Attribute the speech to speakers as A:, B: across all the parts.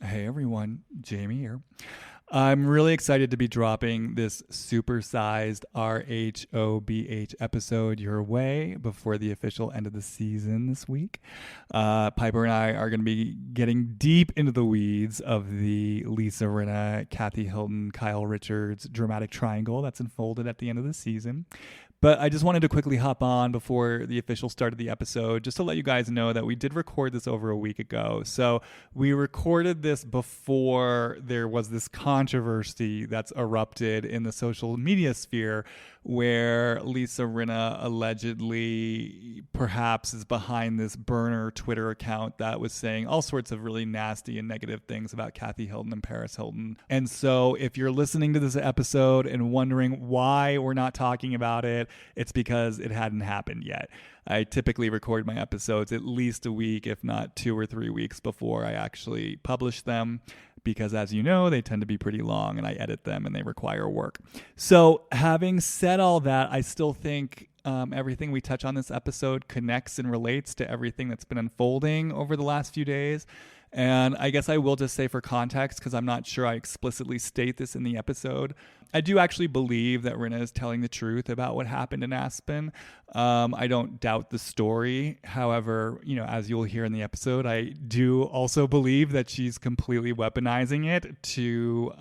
A: Hey everyone, Jamie here. I'm really excited to be dropping this supersized RHOBH episode your way before the official end of the season this week. Piper and I are going to be getting deep into the weeds of the Lisa Rinna, Kathy Hilton, Kyle Richards dramatic triangle that's unfolded at the end of the season. But I just wanted to quickly hop on before the official start of the episode just to let you guys know that we did record this over a week ago. So we recorded this before there was this controversy that's erupted in the social media sphere where Lisa Rinna allegedly perhaps is behind this burner Twitter account that was saying all sorts of really nasty and negative things about Kathy Hilton and Paris Hilton. And so if you're listening to this episode and wondering why we're not talking about it, it's because it hadn't happened yet. I typically record my episodes at least a week, if not 2 or 3 weeks before I actually publish them, because as you know, they tend to be pretty long and I edit them and they require work. So having said all that, I still think everything we touch on this episode connects and relates to everything that's been unfolding over the last few days. And I guess I will just say for context, because I'm not sure I explicitly state this in the episode, I do actually believe that Rinna is telling the truth about what happened in Aspen. I don't doubt the story. However, as you'll hear in the episode, I do also believe that she's completely weaponizing it to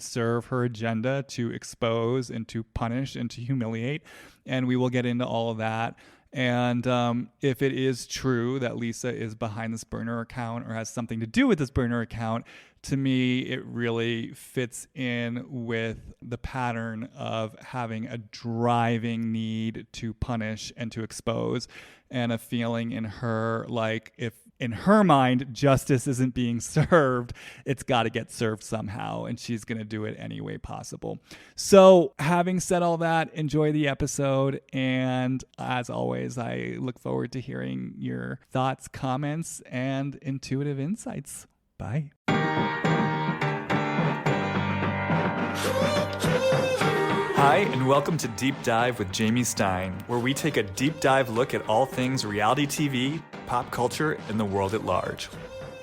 A: serve her agenda, to expose and to punish and to humiliate. And we will get into all of that. And if it is true that Lisa is behind this burner account or has something to do with this burner account, to me, it really fits in with the pattern of having a driving need to punish and to expose, and a feeling in her like if in her mind justice isn't being served, it's got to get served somehow, and she's going to do it any way possible. So having said all that, enjoy the episode, and as always, I look forward to hearing your thoughts, comments, and intuitive insights. Bye. Hi, and welcome to Deep Dive with Jamie Stein, where we take a deep dive look at all things reality TV, pop culture, and the world at large.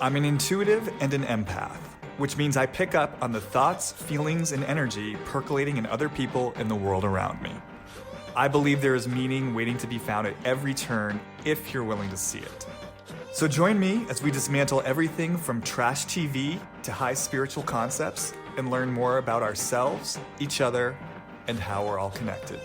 A: I'm an intuitive and an empath, which means I pick up on the thoughts, feelings, and energy percolating in other people and the world around me. I believe there is meaning waiting to be found at every turn if you're willing to see it. So join me as we dismantle everything from trash TV to high spiritual concepts and learn more about ourselves, each other, and how we're all connected.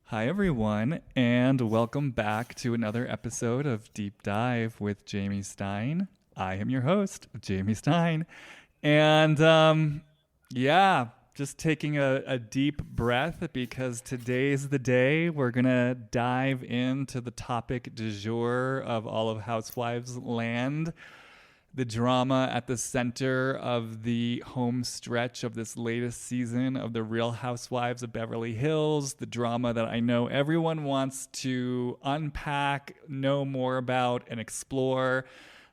A: Hi everyone, and welcome back to another episode of Deep Dive with Jamie Stein. I am your host, Jamie Stein. And just taking a deep breath because today's the day we're going to dive into the topic du jour of all of Housewives land. The drama at the center of the home stretch of this latest season of The Real Housewives of Beverly Hills. The drama that I know everyone wants to unpack, know more about, and explore.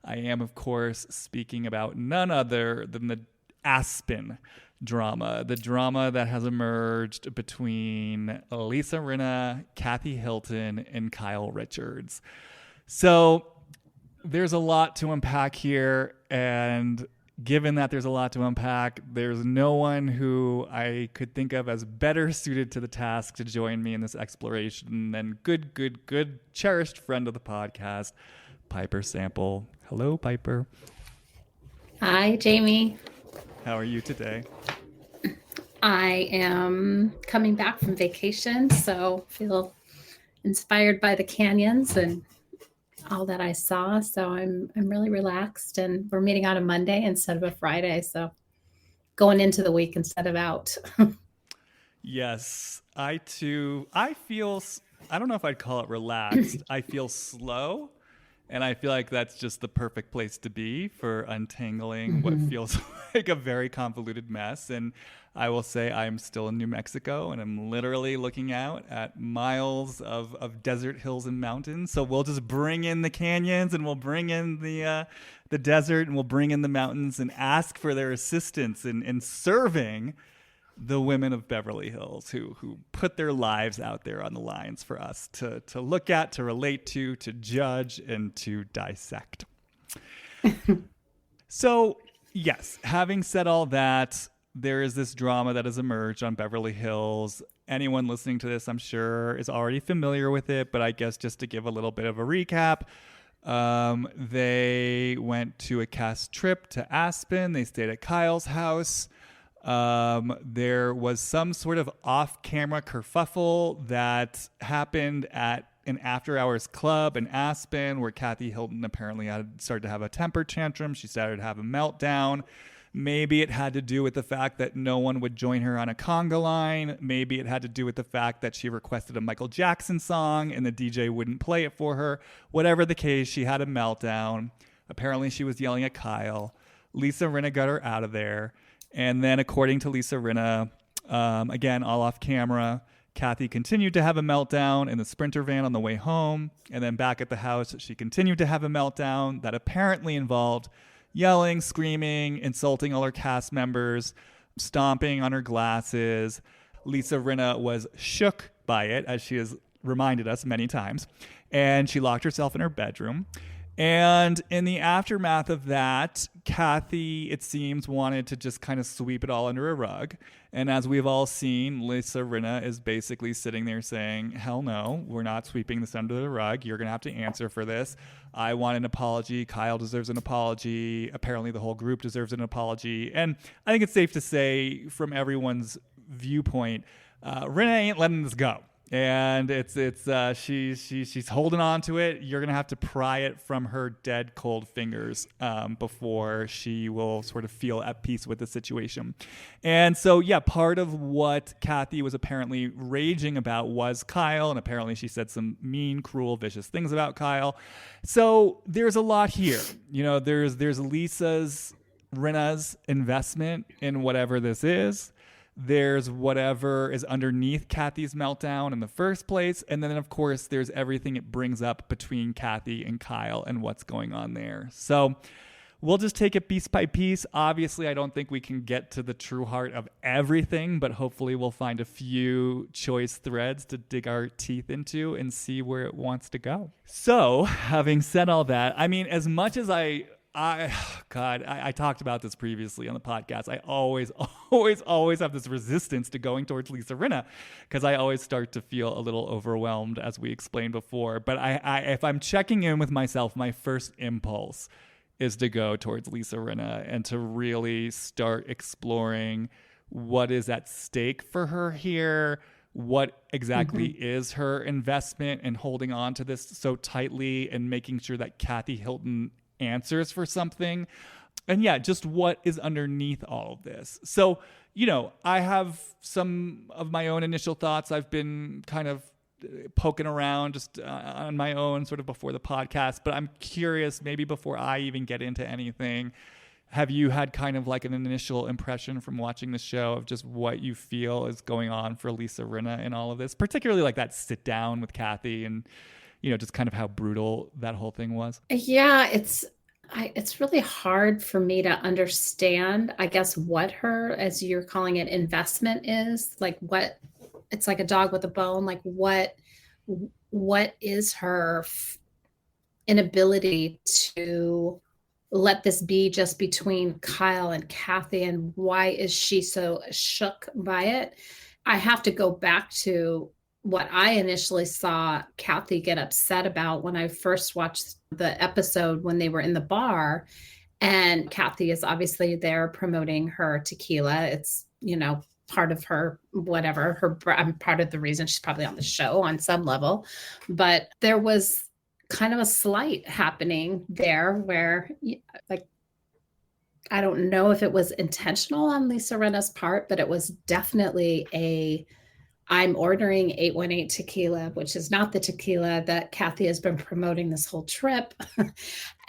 A: I am, of course, speaking about none other than the Aspen drama. The drama that has emerged between Lisa Rinna, Kathy Hilton, and Kyle Richards. So there's a lot to unpack here, and given that there's a lot to unpack, there's no one who I could think of as better suited to the task to join me in this exploration than good, cherished friend of the podcast, Piper Sample. Hello, Piper.
B: Hi, Jamie.
A: How are you today?
B: I am coming back from vacation, so feel inspired by the canyons and all that I saw. So I'm really relaxed, and we're meeting on a Monday instead of a Friday. So going into the week instead of out.
A: Yes, I feel, I don't know if I'd call it relaxed. I feel slow, and I feel like that's just the perfect place to be for untangling what feels like a very convoluted mess. And I will say I'm still in New Mexico, and I'm literally looking out at miles of desert hills and mountains. So we'll just bring in the canyons, and we'll bring in the desert, and we'll bring in the mountains and ask for their assistance in serving the women of Beverly Hills who put their lives out there on the lines for us to look at, to relate to judge, and to dissect. So, yes, having said all that, there is this drama that has emerged on Beverly Hills. Anyone listening to this, I'm sure, is already familiar with it, but I guess just to give a little bit of a recap, they went to a cast trip to Aspen. They stayed at Kyle's house. There was some sort of off-camera kerfuffle that happened at an after-hours club in Aspen where Kathy Hilton apparently had started to have a temper tantrum. She started to have a meltdown. Maybe it had to do with the fact that no one would join her on a conga line. Maybe it had to do with the fact that she requested a Michael Jackson song and the DJ wouldn't play it for her. Whatever the case, she had a meltdown. Apparently, she was yelling at Kyle. Lisa Rinna got her out of there. And then, according to Lisa Rinna, again, all off camera, Kathy continued to have a meltdown in the Sprinter van on the way home. And then back at the house, she continued to have a meltdown that apparently involved yelling, screaming, insulting all her cast members, stomping on her glasses. Lisa Rinna was shook by it, as she has reminded us many times. And she locked herself in her bedroom. And in the aftermath of that, Kathy, it seems, wanted to just kind of sweep it all under a rug. And as we've all seen, Lisa Rinna is basically sitting there saying, hell no, we're not sweeping this under the rug. You're going to have to answer for this. I want an apology. Kyle deserves an apology. Apparently the whole group deserves an apology. And I think it's safe to say, from everyone's viewpoint, Rinna ain't letting this go. And she's holding on to it. You're going to have to pry it from her dead cold fingers before she will sort of feel at peace with the situation. And so, yeah, part of what Kathy was apparently raging about was Kyle. And apparently she said some mean, cruel, vicious things about Kyle. So there's a lot here. You know, there's Rinna's investment in whatever this is. There's whatever is underneath Kathy's meltdown in the first place. And then, of course, there's everything it brings up between Kathy and Kyle and what's going on there. So we'll just take it piece by piece. Obviously, I don't think we can get to the true heart of everything, but hopefully we'll find a few choice threads to dig our teeth into and see where it wants to go. So having said all that, I mean, as much as I talked about this previously on the podcast. I always have this resistance to going towards Lisa Rinna because I always start to feel a little overwhelmed, as we explained before. But if I'm checking in with myself, my first impulse is to go towards Lisa Rinna and to really start exploring what is at stake for her here. What exactly is her investment in holding on to this so tightly and making sure that Kathy Hilton answers for something, and yeah, just what is underneath all of this. So, you know, I have some of my own initial thoughts. I've been kind of poking around just on my own sort of before the podcast, but I'm curious, maybe before I even get into anything, have you had kind of like an initial impression from watching the show of just what you feel is going on for Lisa Rinna in all of this, particularly like that sit down with Kathy and, you know, just kind of how brutal that whole thing was?
B: Yeah, it's really hard for me to understand, I guess, what her, as you're calling it, investment is. Like what, it's like a dog with a bone. Like what is her inability to let this be just between Kyle and Kathy, and why is she so shook by it? I have to go back to what I initially saw Kathy get upset about when I first watched the episode when they were in the bar. And Kathy is obviously there promoting her tequila. It's, you know, part of her, whatever, I'm part of the reason she's probably on the show on some level. But there was kind of a slight happening there where, like, I don't know if it was intentional on Lisa Rinna's part, but it was definitely I'm ordering 818 tequila, which is not the tequila that Kathy has been promoting this whole trip.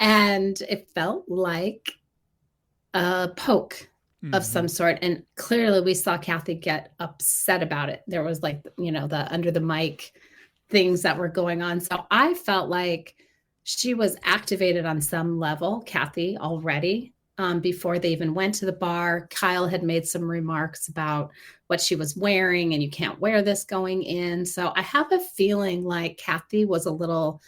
B: And it felt like a poke of some sort. And clearly we saw Kathy get upset about it. There was like, you know, the under the mic things that were going on. So I felt like she was activated on some level, Kathy, already. before they even went to the bar. Kyle had made some remarks about what she was wearing, and you can't wear this going in. So I have a feeling like Kathy was a little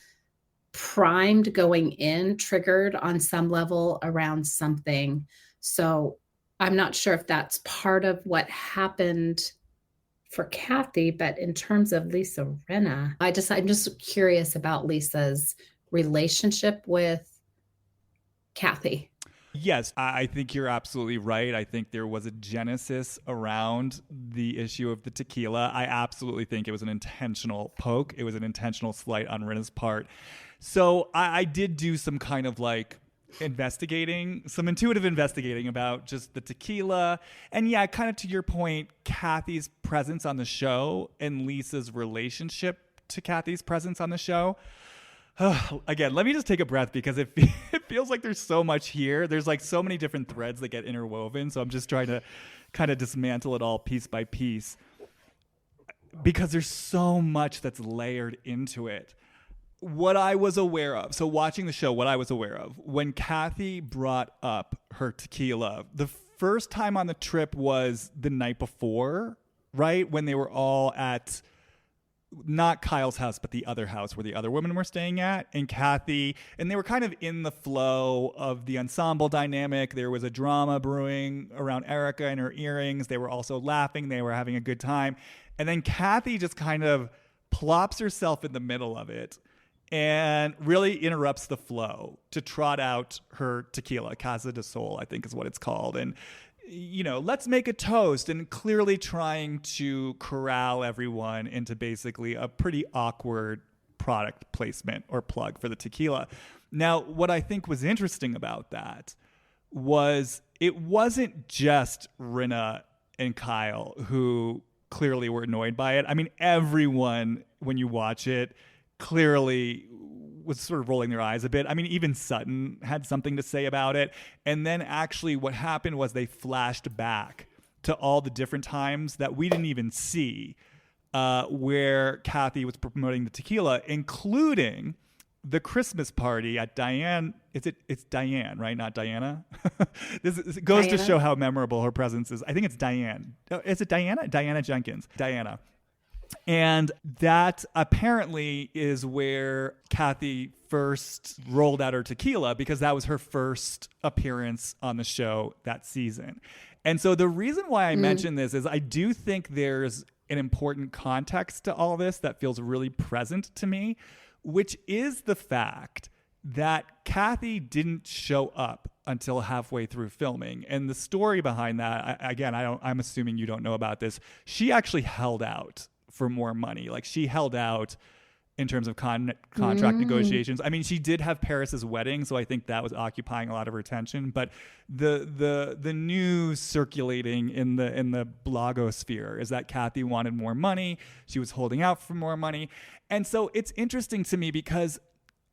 B: primed going in, triggered on some level around something. So I'm not sure if that's part of what happened for Kathy, but in terms of Lisa Rinna, I'm just curious about Lisa's relationship with Kathy.
A: Yes, I think you're absolutely right. I think there was a genesis around the issue of the tequila. I absolutely think it was an intentional poke. It was an intentional slight on Rinna's part. So I did do some kind of like investigating, some intuitive investigating about just the tequila. And yeah, kind of to your point, Kathy's presence on the show and Lisa's relationship to Kathy's presence on the show. Again, let me just take a breath because it feels like there's so much here. There's like so many different threads that get interwoven. So I'm just trying to kind of dismantle it all piece by piece because there's so much that's layered into it. What I was aware of, so watching the show, what I was aware of, when Kathy brought up her tequila, the first time on the trip was the night before, right? When they were all at not Kyle's house, but the other house where the other women were staying at, and Kathy, and they were kind of in the flow of the ensemble dynamic. There was a drama brewing around Erica and her earrings. They were also laughing. They were having a good time. And then Kathy just kind of plops herself in the middle of it and really interrupts the flow to trot out her tequila, Casa de Sol, I think is what it's called. And you know, let's make a toast, and clearly trying to corral everyone into basically a pretty awkward product placement or plug for the tequila. Now, what I think was interesting about that was it wasn't just Rinna and Kyle who clearly were annoyed by it. I mean, everyone, when you watch it, clearly was sort of rolling their eyes a bit. I mean, even Sutton had something to say about it. And then actually what happened was they flashed back to all the different times that we didn't even see where Kathy was promoting the tequila, including the Christmas party at Diane. It's Diane, right? Not Diana. This goes
B: Diana?
A: To show how memorable her presence is. I think it's Diane. Is it Diana? Diana Jenkins. Diana. And that apparently is where Kathy first rolled out her tequila, because that was her first appearance on the show that season. And so the reason why I mention this is I do think there's an important context to all this that feels really present to me, which is the fact that Kathy didn't show up until halfway through filming. And the story behind that, I'm assuming you don't know about this. She actually held out for more money. Like, she held out in terms of contract negotiations. I mean, she did have Paris's wedding, so I think that was occupying a lot of her attention. But the news circulating in the blogosphere is that Kathy wanted more money. She was holding out for more money. And so it's interesting to me because,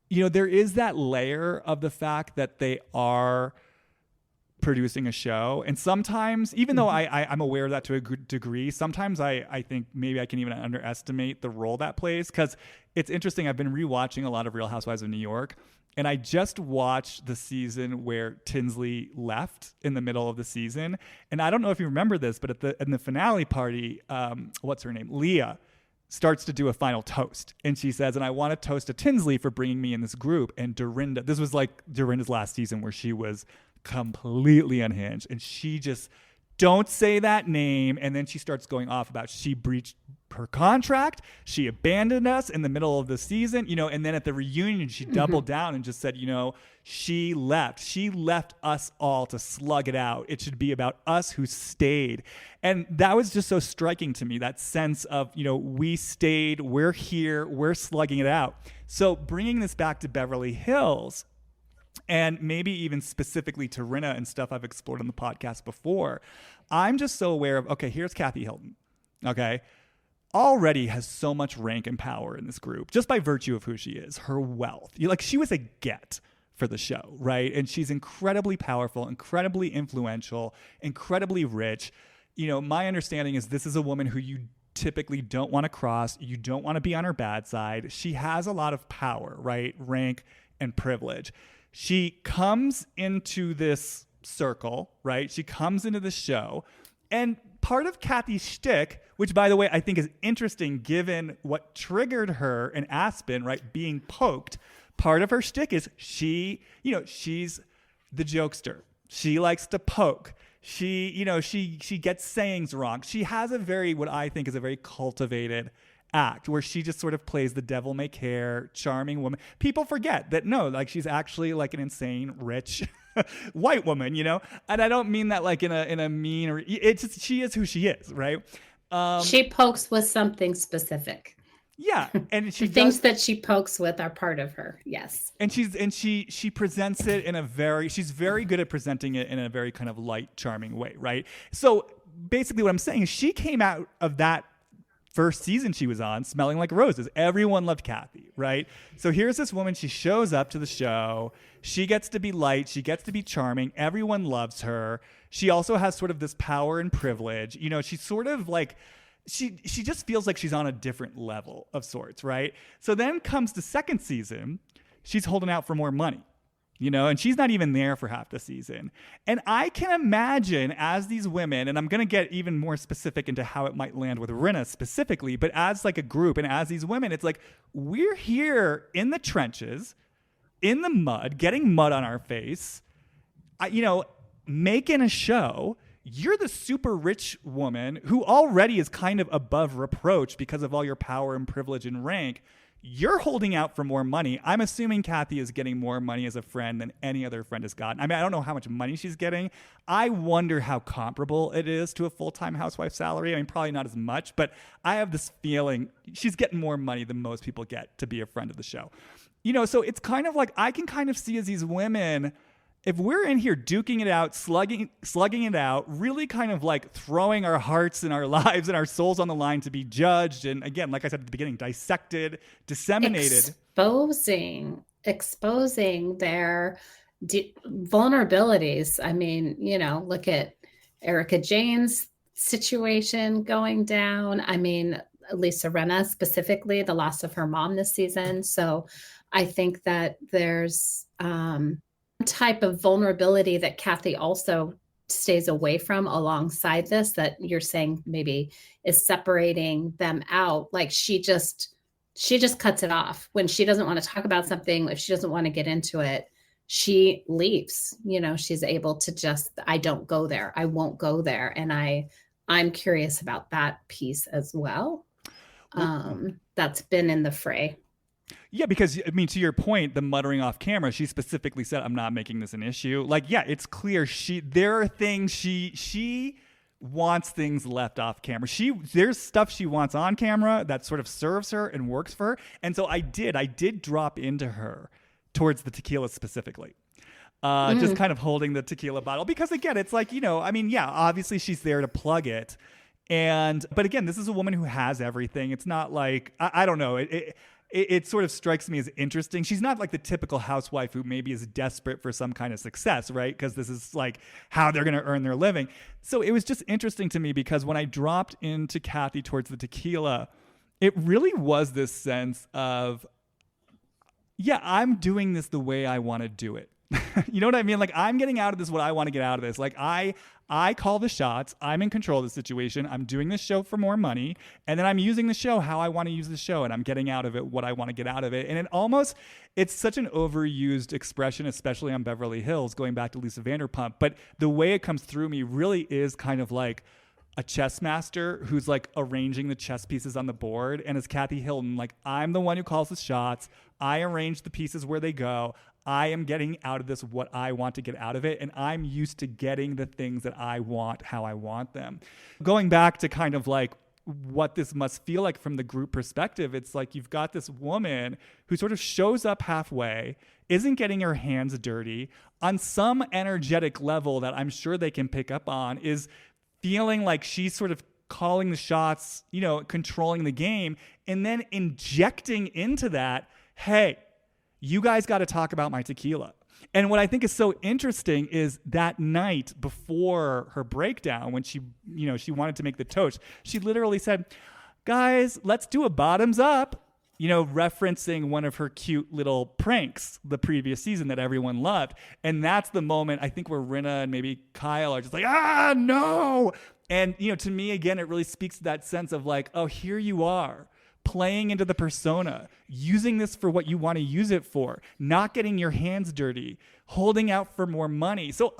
A: you know, there is that layer of the fact that they are producing a show, and sometimes, even though I'm aware of that to a good degree, sometimes I think maybe I can even underestimate the role that plays. Because it's interesting, I've been rewatching a lot of Real Housewives of New York, and I just watched the season where Tinsley left in the middle of the season. And I don't know if you remember this, but in the finale party, what's her name, Leah, starts to do a final toast, and she says, and I want to toast to Tinsley for bringing me in this group. And Dorinda, this was like Dorinda's last season where she was completely unhinged, and she just, don't say that name. And then she starts going off about she breached her contract, she abandoned us in the middle of the season, you know. And then at the reunion she doubled down and just said, you know, she left us all to slug it out. It should be about us who stayed. And that was just so striking to me, that sense of, you know, we stayed, we're here, we're slugging it out. So bringing this back to Beverly Hills, and maybe even specifically to Rinna and stuff I've explored on the podcast before, I'm just so aware of, okay, here's Kathy Hilton, okay, already has so much rank and power in this group just by virtue of who she is, her wealth. Like, she was a get for the show, right? And she's incredibly powerful, incredibly influential, incredibly rich. You know, my understanding is this is a woman who you typically don't want to cross. You don't want to be on her bad side. She has a lot of power, right? Rank and privilege. She comes into this circle, right? She comes into the show. And part of Kathy's shtick, which, by the way, I think is interesting given what triggered her in Aspen, right, being poked, part of her shtick is she's the jokester. She likes to poke. She gets sayings wrong. She has what I think is a very cultivated act where she just sort of plays the devil may care, charming woman. People forget that, no, like she's actually like an insane, rich white woman, And I don't mean that like in a mean or it's just, she is who she is, right?
B: She pokes with something specific.
A: Yeah, and
B: the things that she pokes with are part of her. Yes,
A: and she presents it she's very good at presenting it in a very kind of light, charming way, right? So basically, what I'm saying is she came out of that first season she was on smelling like roses. Everyone loved Kathy, right? So here's this woman. She shows up to the show. She gets to be light. She gets to be charming. Everyone loves her. She also has sort of this power and privilege. She's sort of like, she just feels like she's on a different level of sorts, right? So then comes the second season. She's holding out for more money. And she's not even there for half the season. And I can imagine as these women, and I'm going to get even more specific into how it might land with Rinna specifically, but as like a group and as these women, it's like, we're here in the trenches, in the mud, getting mud on our face, making a show. You're the super rich woman who already is kind of above reproach because of all your power and privilege and rank. You're holding out for more money. I'm assuming Kathy is getting more money as a friend than any other friend has gotten. I mean, I don't know how much money she's getting. I wonder how comparable it is to a full-time housewife salary. I mean, probably not as much, but I have this feeling she's getting more money than most people get to be a friend of the show. So it's kind of like I can kind of see as these women, if we're in here duking it out, slugging it out, really kind of like throwing our hearts and our lives and our souls on the line to be judged, and again, like I said at the beginning, dissected, disseminated,
B: exposing their vulnerabilities. I mean, look at Erica Jane's situation going down. I mean, Lisa Rinna specifically, the loss of her mom this season. So I think that there's type of vulnerability that Kathy also stays away from alongside this, that you're saying maybe is separating them out. Like she just cuts it off when she doesn't want to talk about something. If she doesn't want to get into it, she leaves. She's able to just, I don't go there. I won't go there. And I'm curious about that piece as well. That's been in the fray.
A: Yeah, because, I mean, to your point, the muttering off camera, she specifically said, I'm not making this an issue. Like, yeah, it's clear there are things she wants things left off camera. There's stuff she wants on camera that sort of serves her and works for her. And so I did drop into her towards the tequila specifically. Just kind of holding the tequila bottle. Because, again, it's like, I mean, yeah, obviously she's there to plug it. But again, this is a woman who has everything. It's not like, I don't know, it sort of strikes me as interesting. She's not like the typical housewife who maybe is desperate for some kind of success, right? Because this is like how they're going to earn their living. So it was just interesting to me because when I dropped into Kathy towards the tequila, it really was this sense of, yeah, I'm doing this the way I want to do it. You know what I mean? Like, I'm getting out of this what I want to get out of this. Like, I call the shots. I'm in control of the situation. I'm doing this show for more money. And then I'm using the show how I want to use the show. And I'm getting out of it what I want to get out of it. And it's such an overused expression, especially on Beverly Hills, going back to Lisa Vanderpump. But the way it comes through me really is kind of like a chess master who's like arranging the chess pieces on the board. And as Kathy Hilton, like, I'm the one who calls the shots. I arrange the pieces where they go. I am getting out of this what I want to get out of it, and I'm used to getting the things that I want how I want them. Going back to kind of like what this must feel like from the group perspective, it's like you've got this woman who sort of shows up halfway, isn't getting her hands dirty, on some energetic level that I'm sure they can pick up on, is feeling like she's sort of calling the shots, controlling the game, and then injecting into that, hey, you guys got to talk about my tequila. And what I think is so interesting is that night before her breakdown, when she wanted to make the toast, she literally said, guys, let's do a bottoms up. referencing one of her cute little pranks the previous season that everyone loved. And that's the moment I think where Rinna and maybe Kyle are just like, no. And, to me, again, it really speaks to that sense of like, oh, here you are playing into the persona, using this for what you want to use it for, not getting your hands dirty, holding out for more money. So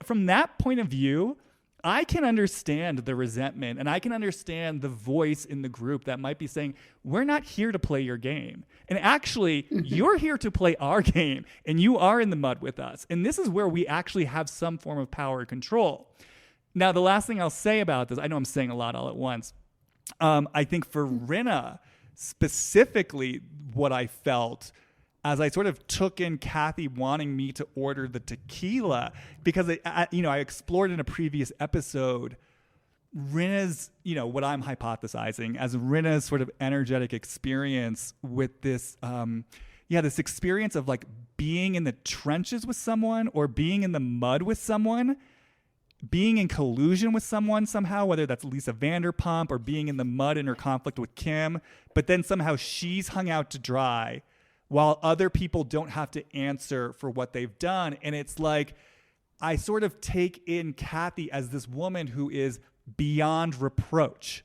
A: from that point of view, I can understand the resentment, and I can understand the voice in the group that might be saying, we're not here to play your game. And actually, you're here to play our game, and you are in the mud with us. And this is where we actually have some form of power and control. Now, the last thing I'll say about this, I know I'm saying a lot all at once. I think for Rinna, specifically what I felt as I sort of took in Kathy wanting me to order the tequila, because I explored in a previous episode Rinna's, what I'm hypothesizing as Rinna's sort of energetic experience with this, this experience of like being in the trenches with someone or being in the mud with someone, being in collusion with someone somehow, whether that's Lisa Vanderpump or being in the mud in her conflict with Kim, but then somehow she's hung out to dry while other people don't have to answer for what they've done. And it's like, I sort of take in Kathy as this woman who is beyond reproach.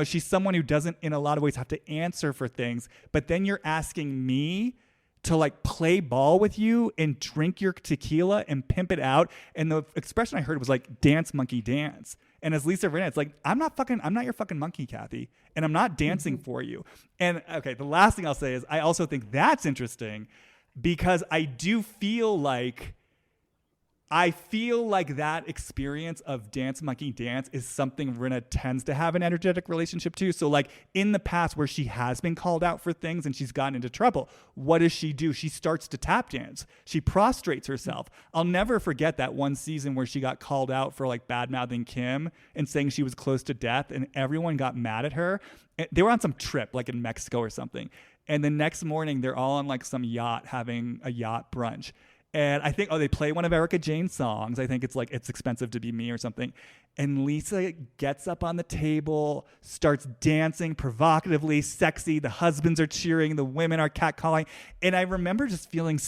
A: She's someone who doesn't, in a lot of ways, have to answer for things. But then you're asking me to like play ball with you and drink your tequila and pimp it out. And the expression I heard was like, dance, monkey, dance. And as Lisa Rinna, it's like, I'm not your fucking monkey, Kathy. And I'm not dancing for you. And okay, the last thing I'll say is I also think that's interesting because I do feel like that experience of dance monkey dance is something Rinna tends to have an energetic relationship to. So like in the past where she has been called out for things and she's gotten into trouble, what does she do? She starts to tap dance. She prostrates herself. I'll never forget that one season where she got called out for like bad mouthing Kim and saying she was close to death and everyone got mad at her. They were on some trip like in Mexico or something. And the next morning they're all on like some yacht having a yacht brunch. And I think, they play one of Erica Jane's songs. I think it's like, It's Expensive to Be Me or something. And Lisa gets up on the table, starts dancing provocatively, sexy. The husbands are cheering. The women are catcalling. And I remember just feeling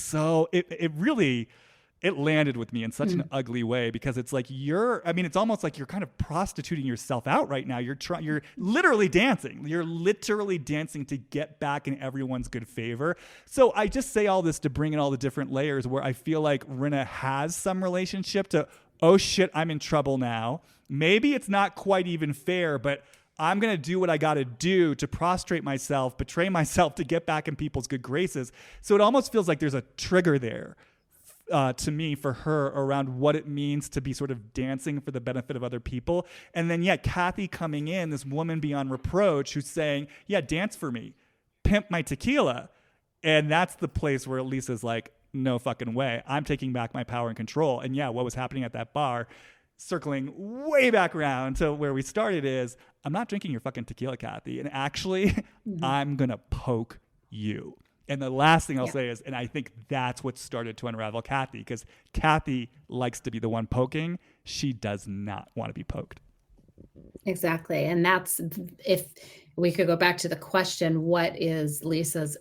A: it landed with me in such an ugly way because it's like it's almost like you're kind of prostituting yourself out right now. You're literally dancing. You're literally dancing to get back in everyone's good favor. So I just say all this to bring in all the different layers where I feel like Rinna has some relationship to, oh shit, I'm in trouble now. Maybe it's not quite even fair, but I'm going to do what I got to do to prostrate myself, betray myself to get back in people's good graces. So it almost feels like there's a trigger there. To me, for her, around what it means to be sort of dancing for the benefit of other people. And then, Kathy coming in, this woman beyond reproach who's saying, dance for me, pimp my tequila. And that's the place where Lisa's like, no fucking way. I'm taking back my power and control. And what was happening at that bar, circling way back around to where we started is, I'm not drinking your fucking tequila, Kathy. And actually, I'm going to poke you. And the last thing I'll say is, and I think that's what started to unravel Kathy, because Kathy likes to be the one poking. She does not want to be poked.
B: Exactly. And that's, if we could go back to the question, what is Lisa's,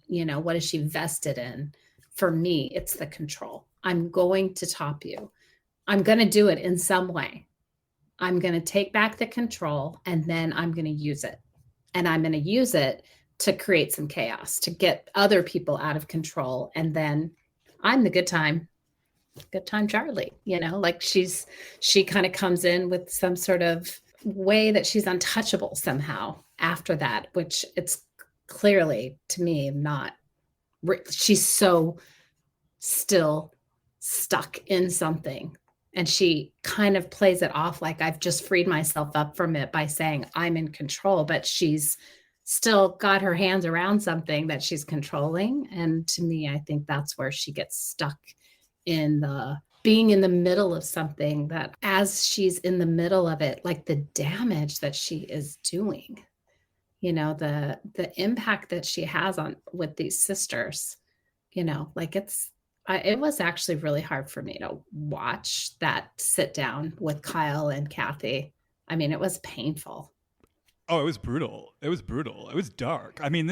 B: what is she vested in? For me, it's the control. I'm going to top you. I'm going to do it in some way. I'm going to take back the control and then I'm going to use it. And I'm going to use it to create some chaos, to get other people out of control. And then I'm the good time Charlie, like she kind of comes in with some sort of way that she's untouchable somehow after that, which it's clearly to me not, she's so still stuck in something. And she kind of plays it off like I've just freed myself up from it by saying I'm in control, but she's still got her hands around something that she's controlling. And to me, I think that's where she gets stuck in being in the middle of something, that as she's in the middle of it, like the damage that she is doing, the impact that she has with these sisters, like it was actually really hard for me to watch that sit down with Kyle and Kathy. I mean, it was painful.
A: Oh, it was brutal. It was brutal. It was dark. I mean,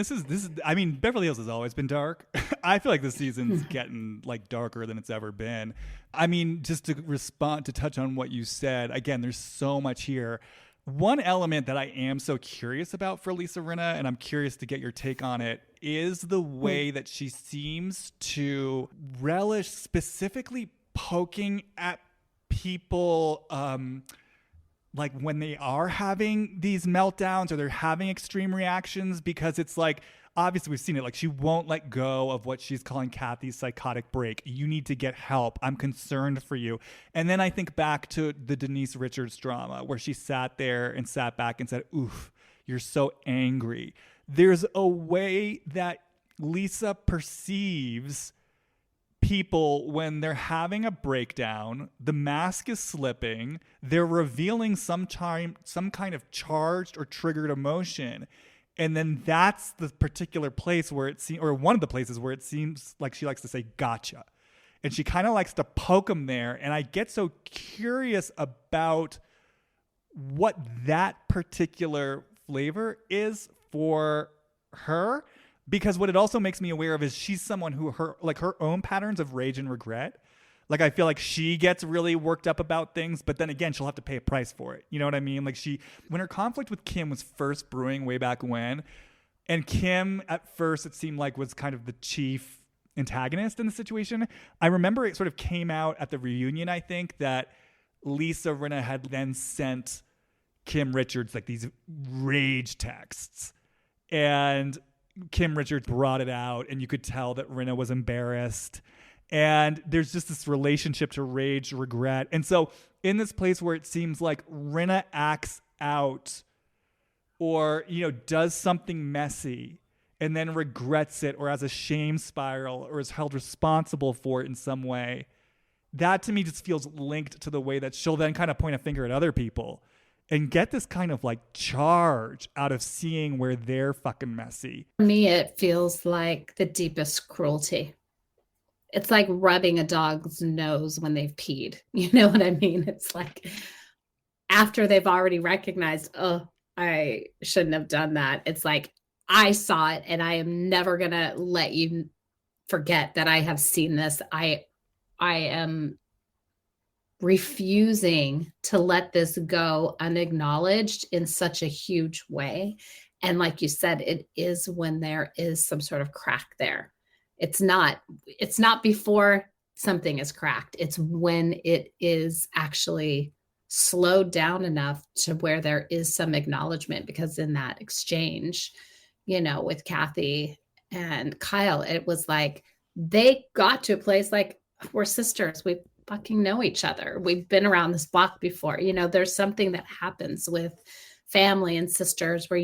A: I mean, Beverly Hills has always been dark. I feel like this season's getting like darker than it's ever been. I mean, just to respond to touch on what you said, again, there's so much here. One element that I am so curious about for Lisa Rinna, and I'm curious to get your take on it, is the way that she seems to relish specifically poking at people, like when they are having these meltdowns or they're having extreme reactions, because it's like, obviously we've seen it, like she won't let go of what she's calling Kathy's psychotic break. You need to get help. I'm concerned for you. And then I think back to the Denise Richards drama where she sat there and sat back and said, oof, you're so angry. There's a way that Lisa perceives people when they're having a breakdown, the mask is slipping, they're revealing some kind of charged or triggered emotion. And then that's the particular place where it seems, or one of the places where it seems like she likes to say, gotcha. And she kind of likes to poke them there. And I get so curious about what that particular flavor is for her. Because what it also makes me aware of is she's someone who her own patterns of rage and regret. Like I feel like she gets really worked up about things, but then again, she'll have to pay a price for it. You know what I mean? Like when her conflict with Kim was first brewing way back when, and Kim at first it seemed like was kind of the chief antagonist in the situation. I remember it sort of came out at the reunion, I think, that Lisa Rinna had then sent Kim Richards like these rage texts. And Kim Richards brought it out, and you could tell that Rinna was embarrassed. And there's just this relationship to rage, regret. And so in this place where it seems like Rinna acts out or, does something messy and then regrets it or has a shame spiral or is held responsible for it in some way, that to me just feels linked to the way that she'll then kind of point a finger at other people and get this kind of like charge out of seeing where they're fucking messy.
B: For me, it feels like the deepest cruelty. It's like rubbing a dog's nose when they've peed. You know what I mean? It's like after they've already recognized, oh, I shouldn't have done that. It's like, I saw it and I am never going to let you forget that I have seen this. I am refusing to let this go unacknowledged in such a huge way. And like you said, it is when there is some sort of crack there. It's not before something is cracked. It's when it is actually slowed down enough to where there is some acknowledgement, because in that exchange, with Kathy and Kyle, it was like they got to a place like, we're sisters. We fucking know each other. We've been around this block before. There's something that happens with family and sisters where,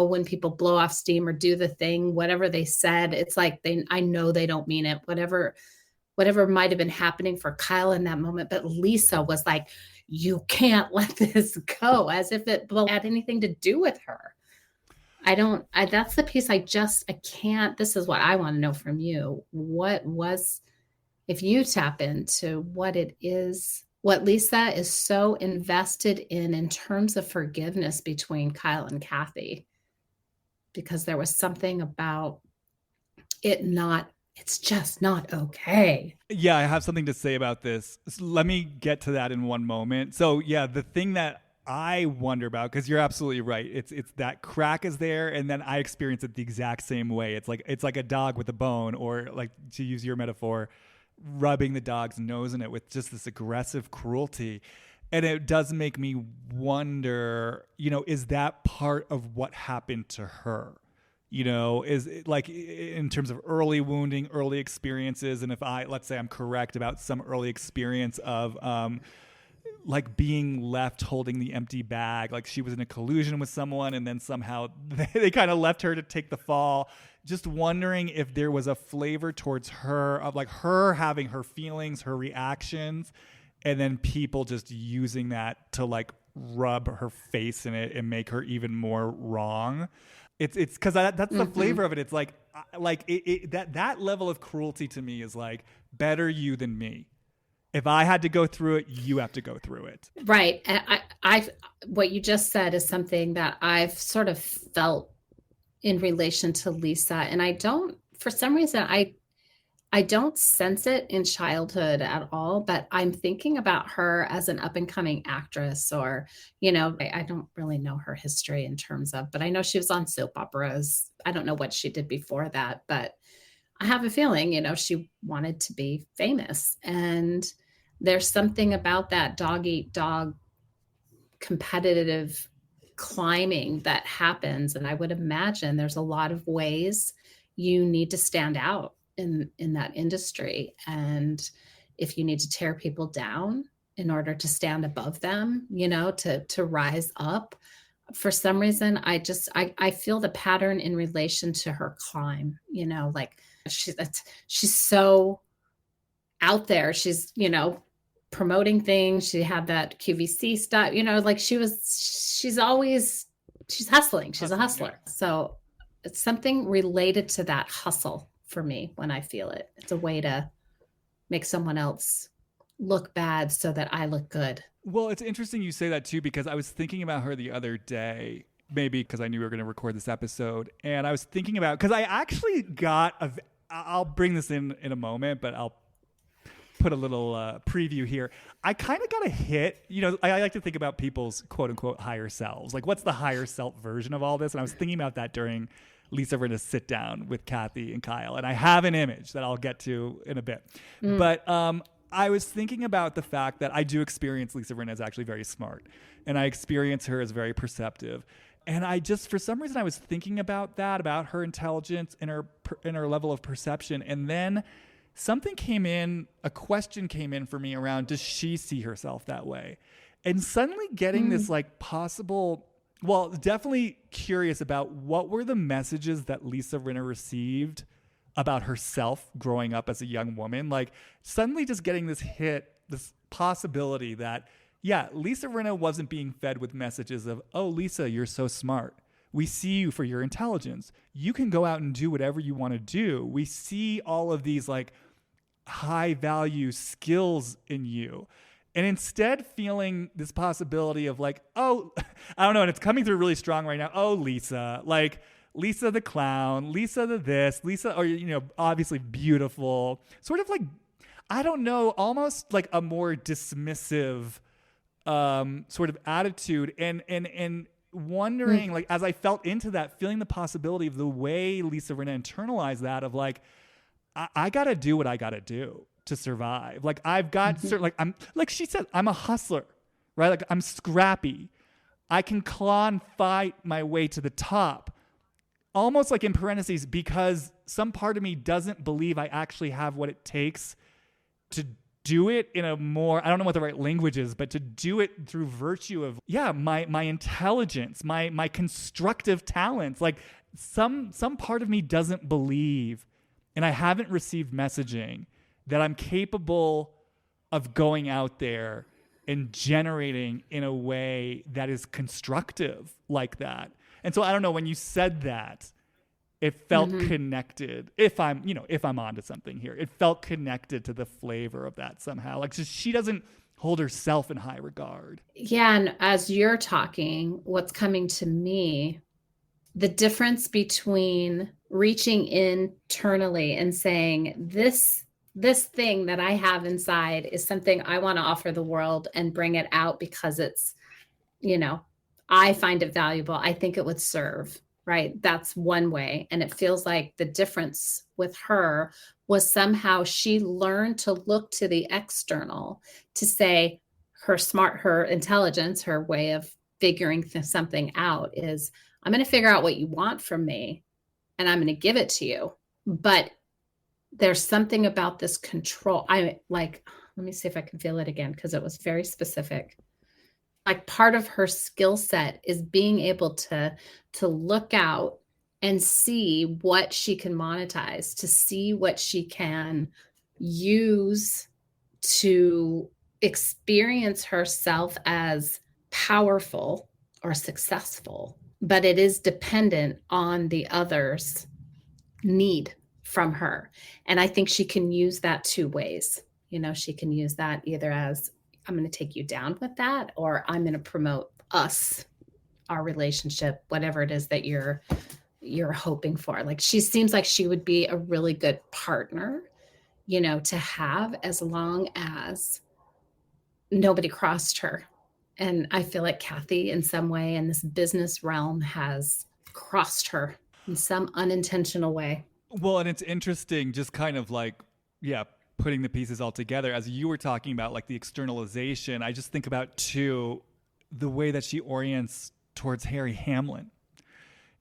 B: when people blow off steam or do the thing, whatever they said, it's like I know they don't mean it, whatever might've been happening for Kyle in that moment. But Lisa was like, you can't let this go, as if it had anything to do with her. That's the piece I can't, this is what I want to know from you. If you tap into what it is, what Lisa is so invested in terms of forgiveness between Kyle and Kathy, because there was something about it's just not okay.
A: Yeah, I have something to say about this. So let me get to that in one moment. So yeah, the thing that I wonder about, because you're absolutely right. It's that crack is there, and then I experience it the exact same way. It's like a dog with a bone, or like, to use your metaphor, rubbing the dog's nose in it with just this aggressive cruelty. And it does make me wonder, is that part of what happened to her? Is it like in terms of early wounding, early experiences? And if let's say I'm correct about some early experience of like being left holding the empty bag, like she was in a collusion with someone and then somehow they kind of left her to take the fall. Just wondering if there was a flavor towards her of like her having her feelings, her reactions, and then people just using that to like rub her face in it and make her even more wrong. It's because that's the flavor of it. It's like that level of cruelty to me is like better you than me. if I had to go through it, you have to go through it.
B: Right. What you just said is something that I've sort of felt in relation to Lisa. And for some reason, I don't sense it in childhood at all, but I'm thinking about her as an up and coming actress, or, I don't really know her history in terms of, but I know she was on soap operas. I don't know what she did before that, but I have a feeling, she wanted to be famous. And there's something about that dog eat dog competitive climbing that happens. And I would imagine there's a lot of ways you need to stand out in that industry. And if you need to tear people down in order to stand above them, to rise up, for some reason, I feel the pattern in relation to her climb, like she's so out there. She's, promoting things. She had that QVC stuff, like she's hustling. She's a hustler. Yeah. So it's something related to that hustle for me when I feel it. It's a way to make someone else look bad so that I look good.
A: Well, it's interesting you say that too, because I was thinking about her the other day, maybe because I knew we were going to record this episode. And I was thinking about, because I actually I'll bring this in a moment, but I'll put a little preview here. I kind of got a hit, I like to think about people's quote unquote higher selves. Like, what's the higher self version of all this? And I was thinking about that during Lisa Rinna's sit down with Kathy and Kyle. And I have an image that I'll get to in a bit. But I was thinking about the fact that I do experience Lisa Rinna as actually very smart. And I experience her as very perceptive. And I just, for some reason, I was thinking about that, about her intelligence and her level of perception. And then a question came in for me around, does she see herself that way? And suddenly getting this definitely curious about what were the messages that Lisa Rinna received about herself growing up as a young woman. Like, suddenly just getting this possibility that, Lisa Rinna wasn't being fed with messages of, oh, Lisa, you're so smart. We see you for your intelligence. You can go out and do whatever you want to do. We see all of these like high value skills in you. And instead feeling this possibility of like, oh, I don't know, and it's coming through really strong right now. Oh, Lisa, like Lisa the clown, Lisa the this, Lisa, or, obviously beautiful, sort of like, I don't know, almost like a more dismissive sort of attitude. And wondering, like, as I felt into that, feeling the possibility of the way Lisa Rinna internalized that of like, I got to do what I got to do to survive. Like, I've got certain, like, I'm, like she said, I'm a hustler, right? Like, I'm scrappy. I can claw and fight my way to the top. Almost like in parentheses, because some part of me doesn't believe I actually have what it takes to do it in a more, I don't know what the right language is, but to do it through virtue of, my intelligence, my constructive talents. Like, some part of me doesn't believe, and I haven't received messaging that I'm capable of going out there and generating in a way that is constructive like that. And so I don't know, when you said that, it felt connected. If I'm onto something here, it felt connected to the flavor of that somehow. Like, so she doesn't hold herself in high regard.
B: Yeah. And as you're talking, what's coming to me, the difference between reaching internally and saying, this thing that I have inside is something I want to offer the world and bring it out because it's, I find it valuable. I think it would serve. Right. That's one way. And it feels like the difference with her was somehow she learned to look to the external to say her intelligence, her way of figuring something out is, I'm going to figure out what you want from me and I'm going to give it to you. But there's something about this control. Let me see if I can feel it again, because it was very specific. Like, part of her skill set is being able to look out and see what she can monetize, to see what she can use to experience herself as powerful or successful. But it is dependent on the other's need from her. And I think she can use that two ways. She can use that either as, I'm going to take you down with that, or I'm going to promote us, our relationship, whatever it is that you're hoping for. Like, she seems like she would be a really good partner, to have, as long as nobody crossed her. And I feel like Kathy, in some way, in this business realm, has crossed her in some unintentional way.
A: Well, and it's interesting, just kind of like, yeah, putting the pieces all together. As you were talking about, like the externalization, I just think about too the way that she orients towards Harry Hamlin.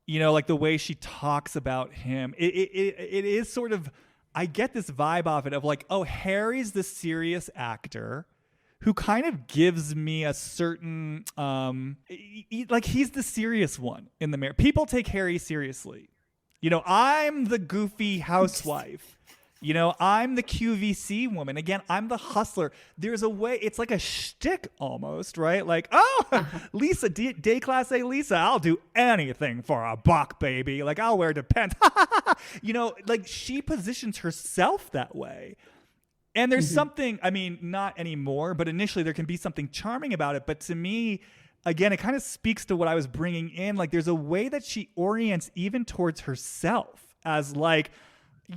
A: Like the way she talks about him. It is sort of, I get this vibe off it of like, oh, Harry's the serious actor who kind of gives me a certain, like he's the serious one in the mirror. People take Harry seriously. I'm the goofy housewife. I'm the QVC woman. Again, I'm the hustler. There's a way, it's like a shtick almost, right? Like, oh, Lisa, day class A Lisa, I'll do anything for a buck, baby. Like, I'll wear Depends. Like she positions herself that way. And there's something, I mean, not anymore, but initially there can be something charming about it. But to me, again, it kind of speaks to what I was bringing in. Like there's a way that she orients even towards herself as like,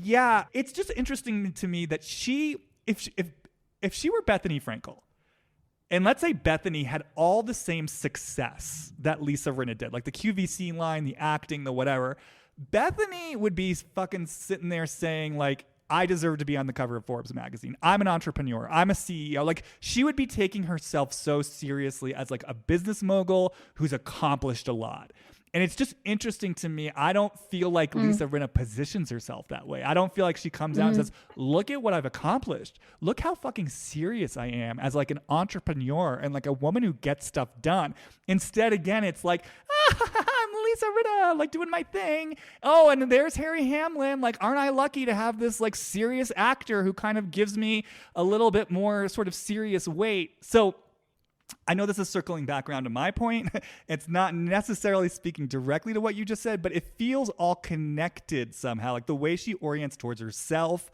A: yeah, it's just interesting to me that if she were Bethany Frankel, and let's say Bethany had all the same success that Lisa Rinna did, like the QVC line, the acting, the whatever, Bethany would be fucking sitting there saying like, I deserve to be on the cover of Forbes magazine. I'm an entrepreneur. I'm a CEO. Like she would be taking herself so seriously as like a business mogul who's accomplished a lot. And it's just interesting to me. I don't feel like Lisa Rinna positions herself that way. I don't feel like she comes out and says, look at what I've accomplished. Look how fucking serious I am as like an entrepreneur and like a woman who gets stuff done. Instead, again, it's like, I'm Lisa Rinna, like doing my thing. Oh, and there's Harry Hamlin. Like, aren't I lucky to have this like serious actor who kind of gives me a little bit more sort of serious weight? So I know this is circling back around to my point. It's not necessarily speaking directly to what you just said, but it feels all connected somehow. Like the way she orients towards herself,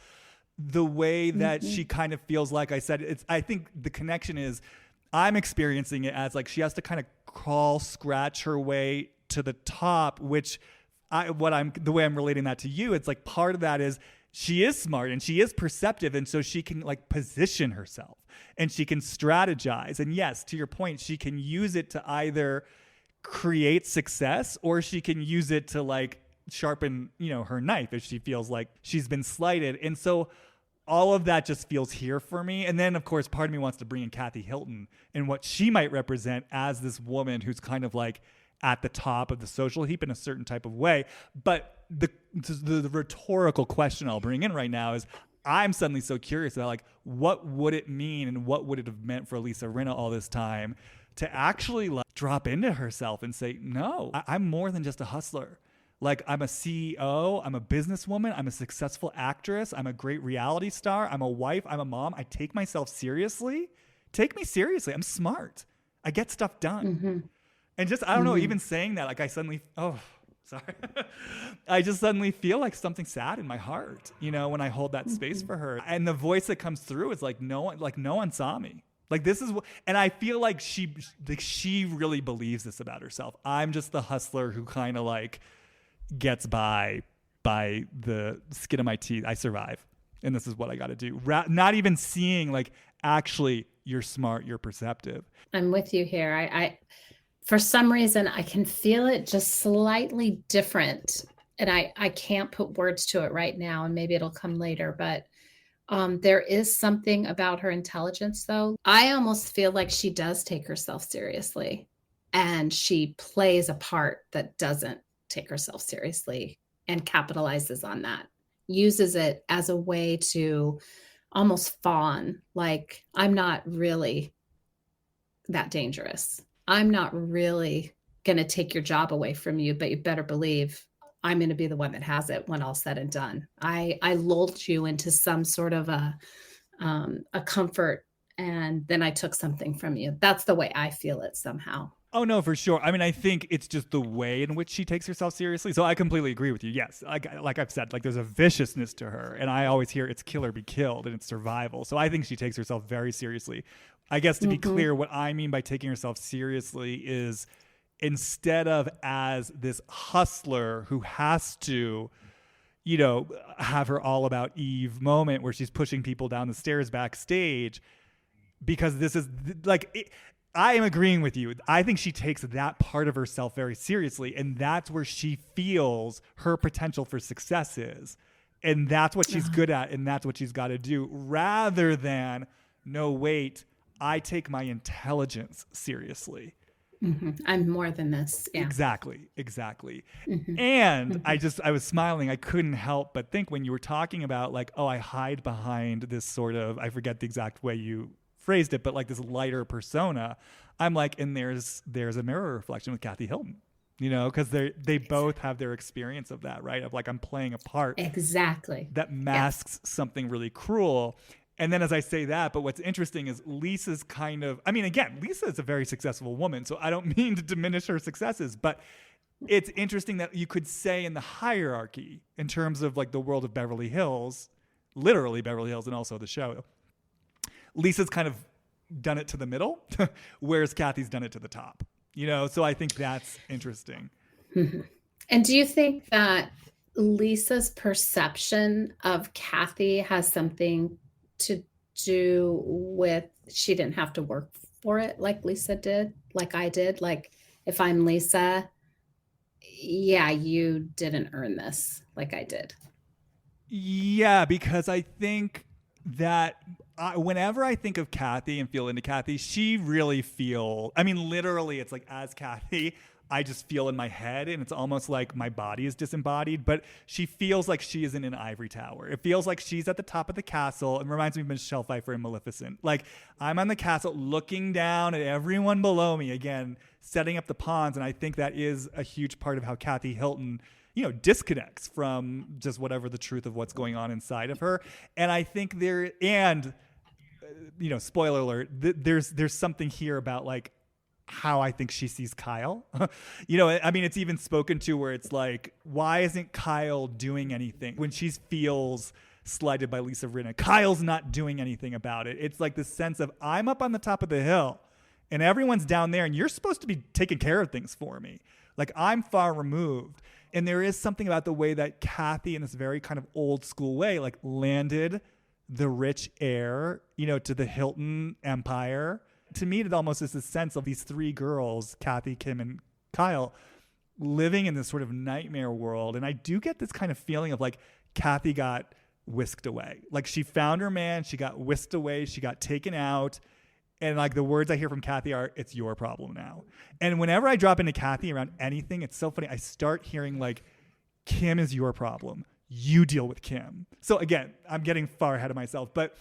A: the way that she kind of feels like I said, I think the connection is I'm experiencing it as like she has to kind of crawl, scratch her way to the top, which the way I'm relating that to you, it's like part of that is she is smart and she is perceptive. And so she can like position herself and she can strategize. And yes, to your point, she can use it to either create success or she can use it to like sharpen, her knife if she feels like she's been slighted. And so all of that just feels here for me. And then of course, part of me wants to bring in Kathy Hilton and what she might represent as this woman who's kind of like at the top of the social heap in a certain type of way. But the rhetorical question I'll bring in right now is I'm suddenly so curious about like, what would it mean and what would it have meant for Lisa Rinna all this time to actually like drop into herself and say, no, I'm more than just a hustler. Like I'm a CEO, I'm a businesswoman, I'm a successful actress, I'm a great reality star, I'm a wife, I'm a mom. I take myself seriously. Take me seriously. I'm smart. I get stuff done. And just, I don't know, even saying that, like I suddenly, sorry. I just suddenly feel like something sad in my heart, when I hold that space for her. And the voice that comes through is like, no one saw me. Like this is what, and I feel like she really believes this about herself. I'm just the hustler who kind of like gets by the skin of my teeth. I survive. And this is what I got to do. Not even seeing like, actually, you're smart, you're perceptive.
B: I'm with you here. I for some reason, I can feel it just slightly different. And I can't put words to it right now, and maybe it'll come later. But there is something about her intelligence, though. I almost feel like she does take herself seriously, and she plays a part that doesn't take herself seriously and capitalizes on that, uses it as a way to almost fawn, like, I'm not really that dangerous. I'm not really going to take your job away from you, but you better believe I'm going to be the one that has it when all's said and done. I lulled you into some sort of a comfort, and then I took something from you. That's the way I feel it somehow.
A: Oh no, for sure. I mean, I think it's just the way in which she takes herself seriously. So I completely agree with you. Yes, like I've said, like there's a viciousness to her, and I always hear it's kill or be killed, and it's survival. So I think she takes herself very seriously. I guess to be clear, what I mean by taking herself seriously is instead of as this hustler who has to, have her all about Eve moment where she's pushing people down the stairs backstage, because this is like. I am agreeing with you. I think she takes that part of herself very seriously, and that's where she feels her potential for success is. And that's what she's good at, and that's what she's got to do, rather than, no, wait, I take my intelligence seriously.
B: I'm more than this. Yeah.
A: Exactly. And I was smiling. I couldn't help but think when you were talking about like, oh, I hide behind this sort of, I forget the exact way you phrased it, but like this lighter persona. I'm like, and there's a mirror reflection with Kathy Hilton, because they both have their experience of that, right? Of like, I'm playing a part that masks something really cruel. And then as I say that, but what's interesting is Lisa's kind of, I mean, again, Lisa is a very successful woman, so I don't mean to diminish her successes, but it's interesting that you could say in the hierarchy in terms of like the world of Beverly Hills, literally Beverly Hills and also the show, Lisa's kind of done it to the middle, whereas Kathy's done it to the top. So I think that's interesting.
B: And do you think that Lisa's perception of Kathy has something to do with she didn't have to work for it like Lisa did, like I did? Like, if I'm Lisa, yeah, you didn't earn this like I did.
A: Yeah, because I think that whenever I think of Kathy and feel into Kathy, she really literally it's like as Kathy, I just feel in my head and it's almost like my body is disembodied, but she feels like she is in an ivory tower. It feels like she's at the top of the castle and reminds me of Michelle Pfeiffer in Maleficent. Like I'm on the castle looking down at everyone below me, again, setting up the pawns. And I think that is a huge part of how Kathy Hilton disconnects from just whatever the truth of what's going on inside of her. And I think spoiler alert, there's something here about like how I think she sees Kyle. It's even spoken to where it's like, why isn't Kyle doing anything when she feels slighted by Lisa Rinna? Kyle's not doing anything about it. It's like this sense of, I'm up on the top of the hill and everyone's down there and you're supposed to be taking care of things for me. Like I'm far removed. And there is something about the way that Kathy, in this very kind of old school way, like landed the rich heir, to the Hilton empire. To me, it almost is a sense of these three girls, Kathy, Kim, and Kyle, living in this sort of nightmare world. And I do get this kind of feeling of like Kathy got whisked away. Like she found her man, she got whisked away, she got taken out. And like the words I hear from Kathy are, it's your problem now. And whenever I drop into Kathy around anything, it's so funny. I start hearing like, Kim is your problem. You deal with Kim. So again, I'm getting far ahead of myself. But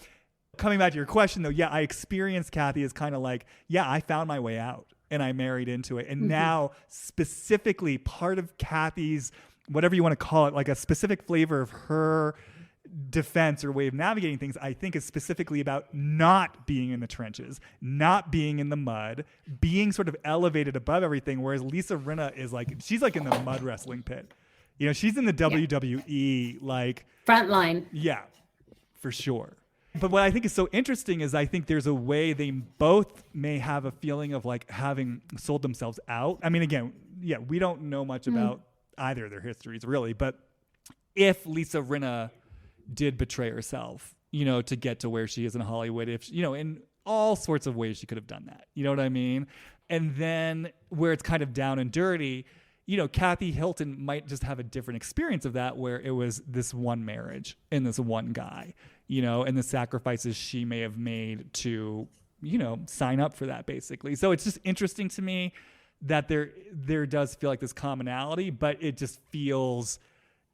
A: coming back to your question though, yeah, I experienced Kathy as kind of like, yeah, I found my way out and I married into it. And now specifically part of Kathy's, whatever you want to call it, like a specific flavor of her defense or way of navigating things, I think is specifically about not being in the trenches, not being in the mud, being sort of elevated above everything. Whereas Lisa Rinna is like, she's like in the mud wrestling pit. She's in the WWE, like
B: front line.
A: Yeah, for sure. But what I think is so interesting is I think there's a way they both may have a feeling of like having sold themselves out. I mean, again, yeah, we don't know much about either of their histories really, but if Lisa Rinna did betray herself, to get to where she is in Hollywood, if, in all sorts of ways she could have done that. You know what I mean? And then where it's kind of down and dirty, Kathy Hilton might just have a different experience of that where it was this one marriage and this one guy, and the sacrifices she may have made to, sign up for that basically. So it's just interesting to me that there does feel like this commonality, but it just feels,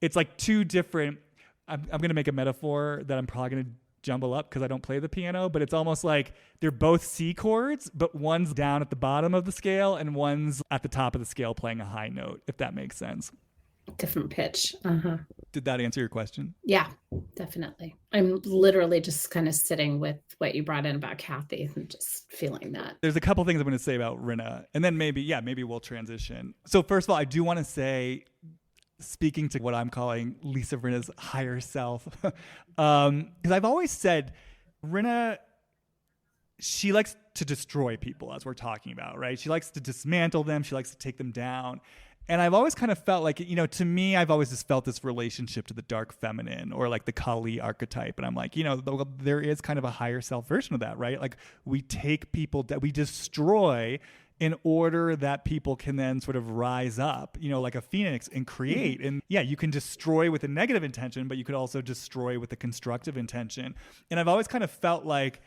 A: it's like two different, I'm going to make a metaphor that I'm probably going to jumble up because I don't play the piano, but it's almost like they're both C chords, but one's down at the bottom of the scale and one's at the top of the scale playing a high note, if that makes sense.
B: Different pitch.
A: Did that answer your question?
B: Yeah, definitely. I'm literally just kind of sitting with what you brought in about Kathy and just feeling that.
A: There's a couple things I'm going to say about Rinna, and then maybe we'll transition. So first of all, I do want to say, speaking to what I'm calling Lisa Rinna's higher self, because I've always said Rinna, she likes to destroy people, as we're talking about, right? She likes to dismantle them. She likes to take them down. And I've always kind of felt like, to me, I've always just felt this relationship to the dark feminine or like the Kali archetype. And I'm like, there is kind of a higher self version of that, right? Like we take people that we destroy in order that people can then sort of rise up, like a phoenix and create. And yeah, you can destroy with a negative intention, but you could also destroy with a constructive intention. And I've always kind of felt like,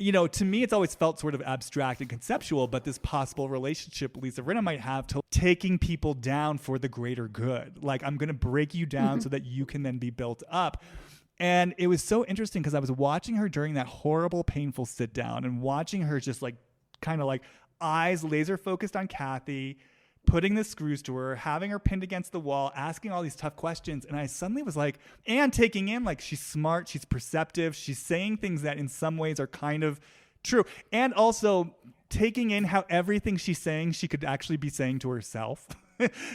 A: to me, it's always felt sort of abstract and conceptual, but this possible relationship Lisa Rinna might have to taking people down for the greater good. Like, I'm going to break you down so that you can then be built up. And it was so interesting because I was watching her during that horrible, painful sit down and watching her just like kind of like eyes laser focused on Kathy, putting the screws to her, having her pinned against the wall, asking all these tough questions. And I suddenly was like, and taking in, like, she's smart, she's perceptive, she's saying things that in some ways are kind of true. And also taking in how everything she's saying, she could actually be saying to herself.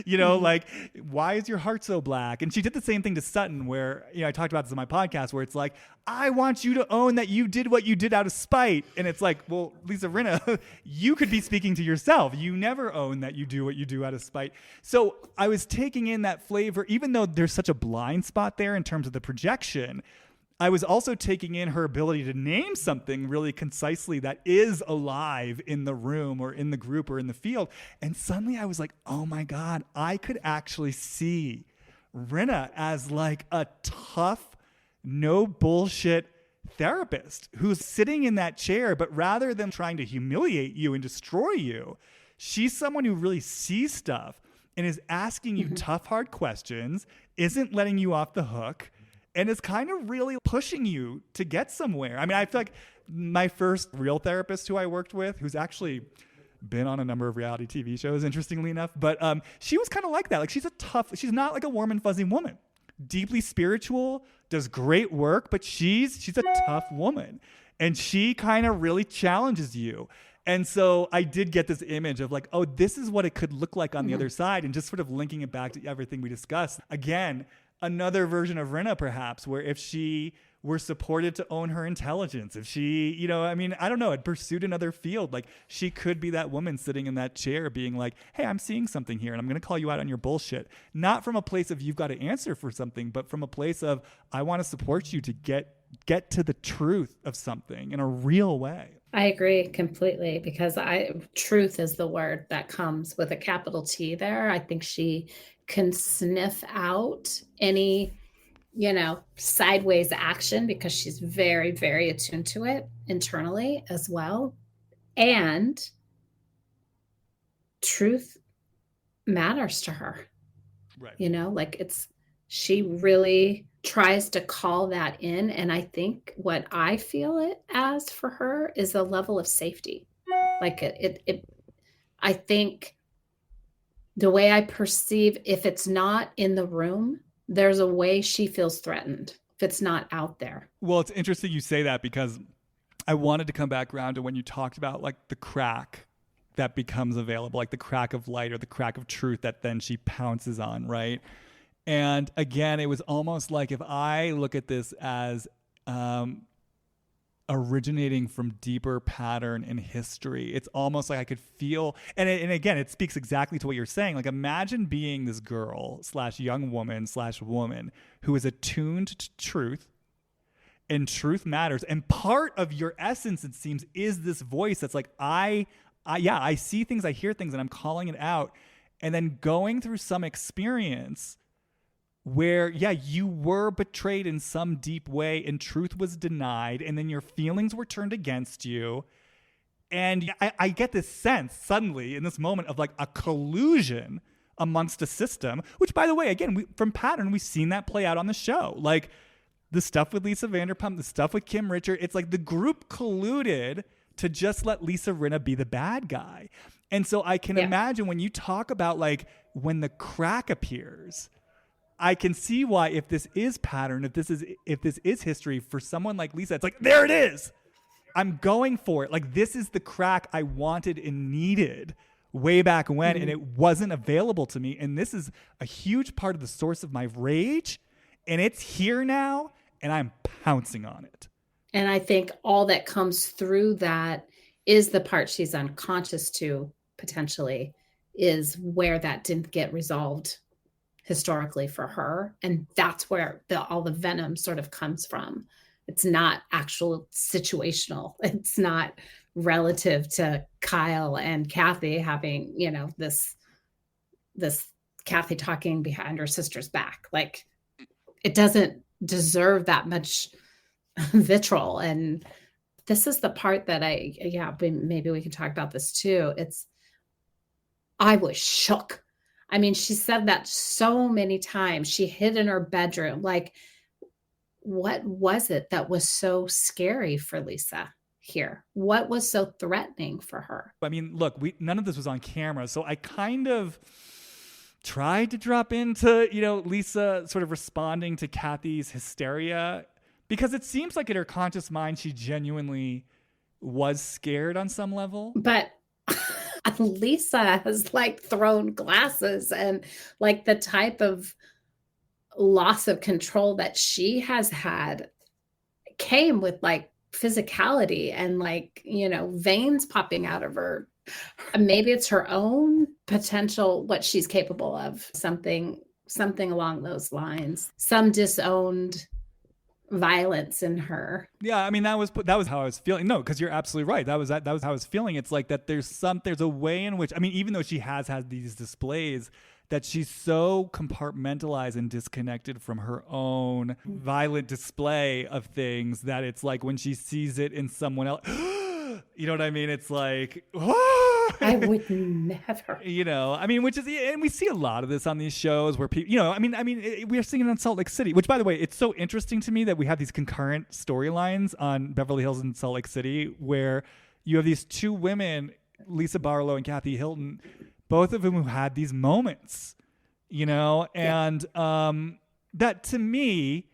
A: Like, why is your heart so black? And she did the same thing to Sutton where, I talked about this in my podcast where it's like, I want you to own that you did what you did out of spite. And it's like, well, Lisa Rinna, you could be speaking to yourself. You never own that you do what you do out of spite. So I was taking in that flavor, even though there's such a blind spot there in terms of the projection. I was also taking in her ability to name something really concisely that is alive in the room or in the group or in the field. And suddenly I was like, oh my God, I could actually see Rinna as like a tough, no bullshit therapist who's sitting in that chair, but rather than trying to humiliate you and destroy you, she's someone who really sees stuff and is asking you tough, hard questions, isn't letting you off the hook, and is kind of really pushing you to get somewhere. I mean, I feel like my first real therapist who I worked with, who's actually been on a number of reality TV shows, interestingly enough, but she was kind of like that. Like she's not like a warm and fuzzy woman. Deeply spiritual, does great work, but she's a tough woman. And she kind of really challenges you. And so I did get this image of like, oh, this is what it could look like on the other side, and just sort of linking it back to everything we discussed. Again, another version of Rinna, perhaps, where if she were supported to own her intelligence, if she, I don't know, had pursued another field, like she could be that woman sitting in that chair being like, hey, I'm seeing something here and I'm going to call you out on your bullshit. Not from a place of you've got to answer for something, but from a place of I want to support you to get to the truth of something in a real way.
B: I agree completely because truth is the word that comes with a capital T there. I think she can sniff out any, sideways action because she's very, very attuned to it internally as well. And truth matters to her.
A: Right.
B: She really tries to call that in. And I think what I feel it as for her is a level of safety. I think the way I perceive, if it's not in the room, there's a way she feels threatened if it's not out there.
A: Well, it's interesting you say that because I wanted to come back around to when you talked about like the crack that becomes available, like the crack of light or the crack of truth that then she pounces on, right? And again, it was almost like if I look at this as originating from deeper pattern in history, it's almost like I could feel, and again, it speaks exactly to what you're saying. Like imagine being this girl / young woman / woman who is attuned to truth, and truth matters. And part of your essence, it seems, is this voice that's like, I see things, I hear things, and I'm calling it out. And then going through some experience where, you were betrayed in some deep way and truth was denied, and then your feelings were turned against you. And I get this sense suddenly in this moment of like a collusion amongst a system, which, by the way, again, from pattern, we've seen that play out on the show. Like the stuff with Lisa Vanderpump, the stuff with Kim Richard, it's like the group colluded to just let Lisa Rinna be the bad guy. And so I can
B: Yeah.
A: imagine when you talk about like when the crack appears, I can see why if this is pattern, if this is history for someone like Lisa, it's like, there it is. I'm going for it. Like, this is the crack I wanted and needed way back when, and it wasn't available to me. And this is a huge part of the source of my rage, and it's here now, and I'm pouncing on it.
B: And I think all that comes through that is the part she's unconscious to, potentially, is where that didn't get resolved historically for her. And that's where all the venom sort of comes from. It's not actual situational. It's not relative to Kyle and Kathy having, this Kathy talking behind her sister's back. Like, it doesn't deserve that much vitriol. And this is the part that maybe we can talk about this too. I was shook. I mean, she said that so many times. She hid in her bedroom. Like, what was it that was so scary for Lisa here? What was so threatening for her?
A: I mean, look, none of this was on camera, so I kind of tried to drop into, Lisa sort of responding to Kathy's hysteria, because it seems like in her conscious mind, she genuinely was scared on some level.
B: But Lisa has like thrown glasses, and like the type of loss of control that she has had came with like physicality and like, veins popping out of her. Maybe it's her own potential, what she's capable of, something along those lines, some disowned violence in her.
A: Yeah, I mean that was how I was feeling. No, because you're absolutely right. That was how I was feeling. It's like that there's a way in which, I mean, even though she has had these displays, that she's so compartmentalized and disconnected from her own violent display of things that it's like when she sees it in someone else, you know what I mean? It's like,
B: I would never.
A: I mean, which is, and we see a lot of this on these shows where people, we are seeing it on Salt Lake City, which, by the way, it's so interesting to me that we have these concurrent storylines on Beverly Hills and Salt Lake City where you have these two women, Lisa Barlow and Kathy Hilton, both of them who had these moments, and that to me,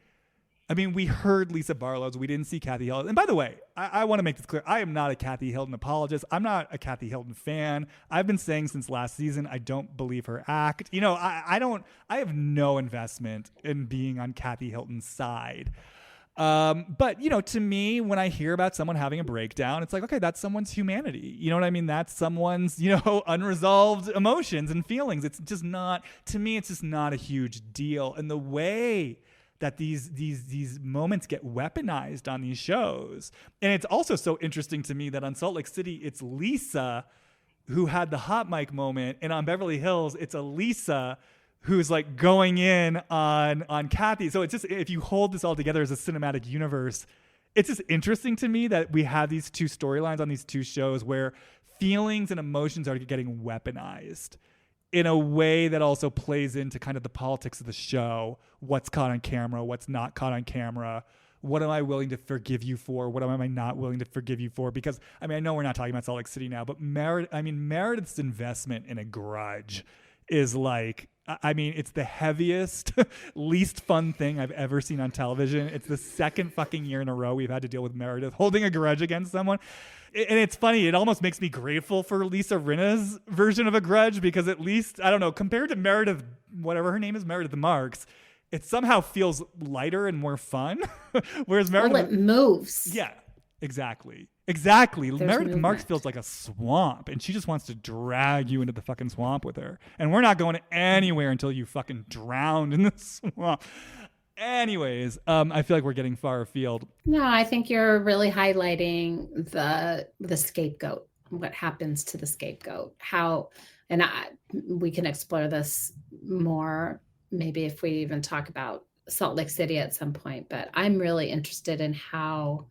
A: I mean, we heard Lisa Barlow's, we didn't see Kathy Hilton. And by the way, I want to make this clear. I am not a Kathy Hilton apologist. I'm not a Kathy Hilton fan. I've been saying since last season, I don't believe her act. I have no investment in being on Kathy Hilton's side. But to me, when I hear about someone having a breakdown, it's like, okay, that's someone's humanity. You know what I mean? That's someone's, unresolved emotions and feelings. It's just not, to me, it's just not a huge deal. And the way that these moments get weaponized on these shows. And it's also so interesting to me that on Salt Lake City, it's Lisa who had the hot mic moment. And on Beverly Hills, it's Lisa who's like going in on Kathy. So it's just, if you hold this all together as a cinematic universe, it's just interesting to me that we have these two storylines on these two shows where feelings and emotions are getting weaponized in a way that also plays into kind of the politics of the show. What's caught on camera, what's not caught on camera. What am I willing to forgive you for? What am I not willing to forgive you for? Because, I mean, I know we're not talking about Salt Lake City now, but Meredith's investment in a grudge is like, I mean, it's the heaviest, least fun thing I've ever seen on television. It's the second fucking year in a row we've had to deal with Meredith holding a grudge against someone. And it's funny, it almost makes me grateful for Lisa Rinna's version of a grudge, because at least, I don't know, compared to Meredith, whatever her name is, Meredith Marks, it somehow feels lighter and more fun. Whereas Meredith...
B: Well, it moves.
A: Yeah, exactly. Exactly.
B: There's
A: Meredith
B: movement.
A: Marks feels like a swamp, and she just wants to drag you into the fucking swamp with her. And we're not going anywhere until you fucking drowned in the swamp. Anyways, I feel like we're getting far afield.
B: No, I think you're really highlighting the scapegoat, what happens to the scapegoat, how, and we can explore this more, maybe if we even talk about Salt Lake City at some point, but I'm really interested in how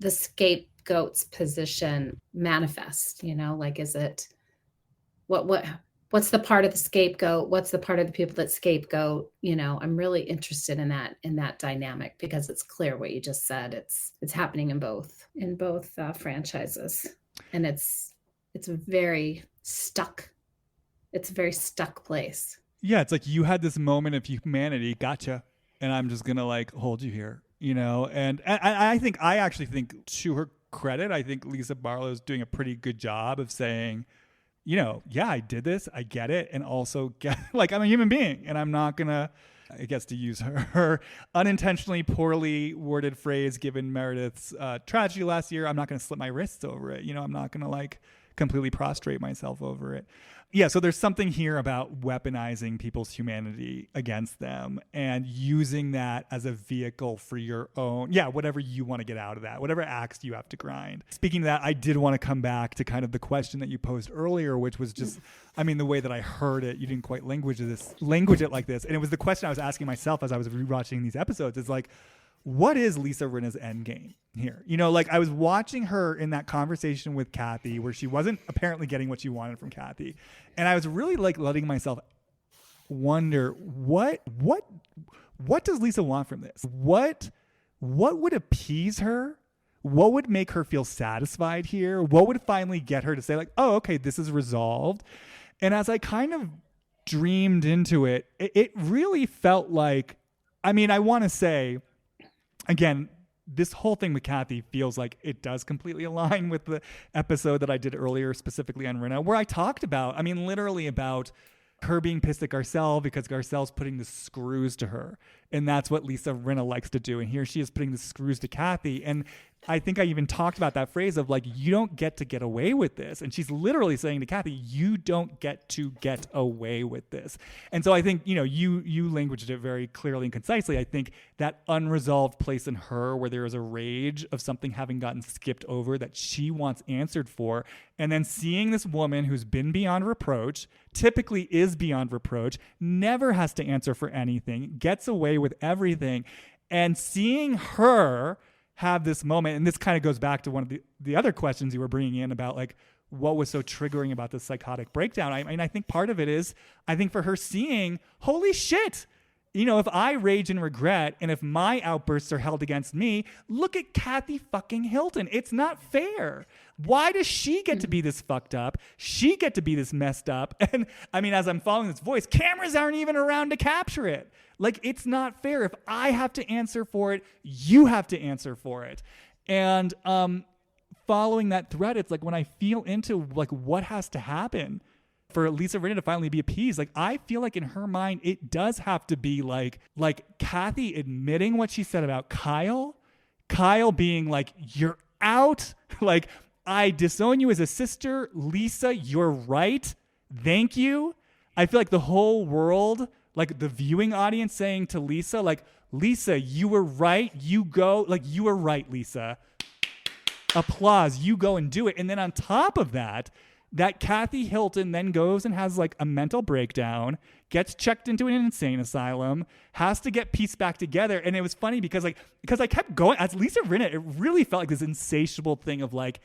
B: the scapegoat's position manifests, like, is it, what's the part of the scapegoat? What's the part of the people that scapegoat? I'm really interested in that dynamic, because it's clear what you just said. It's happening in both franchises, and it's very stuck. It's a very stuck place.
A: Yeah, it's like you had this moment of humanity, gotcha, and I'm just gonna like hold you here, you know. And I actually think, to her credit, I think Lisa Barlow is doing a pretty good job of saying, you know, yeah, I did this, I get it, and also get like I'm a human being, and I'm not gonna. I guess to use her unintentionally poorly worded phrase, given Meredith's tragedy last year, I'm not going to slip my wrists over it. You know, I'm not going to like completely prostrate myself over it. Yeah, so there's something here about weaponizing people's humanity against them and using that as a vehicle for your own, yeah, whatever you want to get out of that, whatever axe you have to grind. Speaking of that, I did want to come back to kind of the question that you posed earlier, which was just, I mean, the way that I heard it, you didn't quite language it like this. And it was the question I was asking myself as I was rewatching these episodes, is like, what is Lisa Rinna's end game here? You know, like I was watching her in that conversation with Kathy where she wasn't apparently getting what she wanted from Kathy. And I was really like letting myself wonder what does Lisa want from this? What would appease her? What would make her feel satisfied here? What would finally get her to say like, oh, okay, this is resolved? And as I kind of dreamed into it, it really felt like, I mean, I want to say, again, this whole thing with Kathy feels like it does completely align with the episode that I did earlier, specifically on Rinna, where I talked about, I mean, literally about her being pissed at Garcelle because Garcelle's putting the screws to her. And that's what Lisa Rinna likes to do. And here she is putting the screws to Kathy. And I think I even talked about that phrase of like, you don't get away with this. And she's literally saying to Kathy, you don't get away with this. And so I think, you know, you languaged it very clearly and concisely. I think that unresolved place in her where there is a rage of something having gotten skipped over that she wants answered for. And then seeing this woman who's been beyond reproach, typically is beyond reproach, never has to answer for anything, gets away with everything. And seeing her have this moment, and this kind of goes back to one of the other questions you were bringing in about like what was so triggering about this psychotic breakdown. I mean, I think part of it is, I think for her seeing, holy shit, you know, if I rage and regret and if my outbursts are held against me, look at Kathy fucking Hilton. It's not fair. Why does she get to be this fucked up? She get to be this messed up. And I mean, as I'm following this voice, cameras aren't even around to capture it. Like, it's not fair. If I have to answer for it, you have to answer for it. And following that thread, it's like when I feel into like what has to happen for Lisa Rinna to finally be appeased, like I feel like in her mind, it does have to be like Kathy admitting what she said about Kyle being like, you're out. Like, I disown you as a sister. Lisa, you're right. Thank you. I feel like the whole world, like the viewing audience saying to Lisa, like, Lisa, you were right. You go, like, you were right, Lisa. Applause. You go and do it. And then on top of that Kathy Hilton then goes and has like a mental breakdown, gets checked into an insane asylum, has to get pieced back together. And it was funny because I kept going as Lisa Rinna, it really felt like this insatiable thing of like,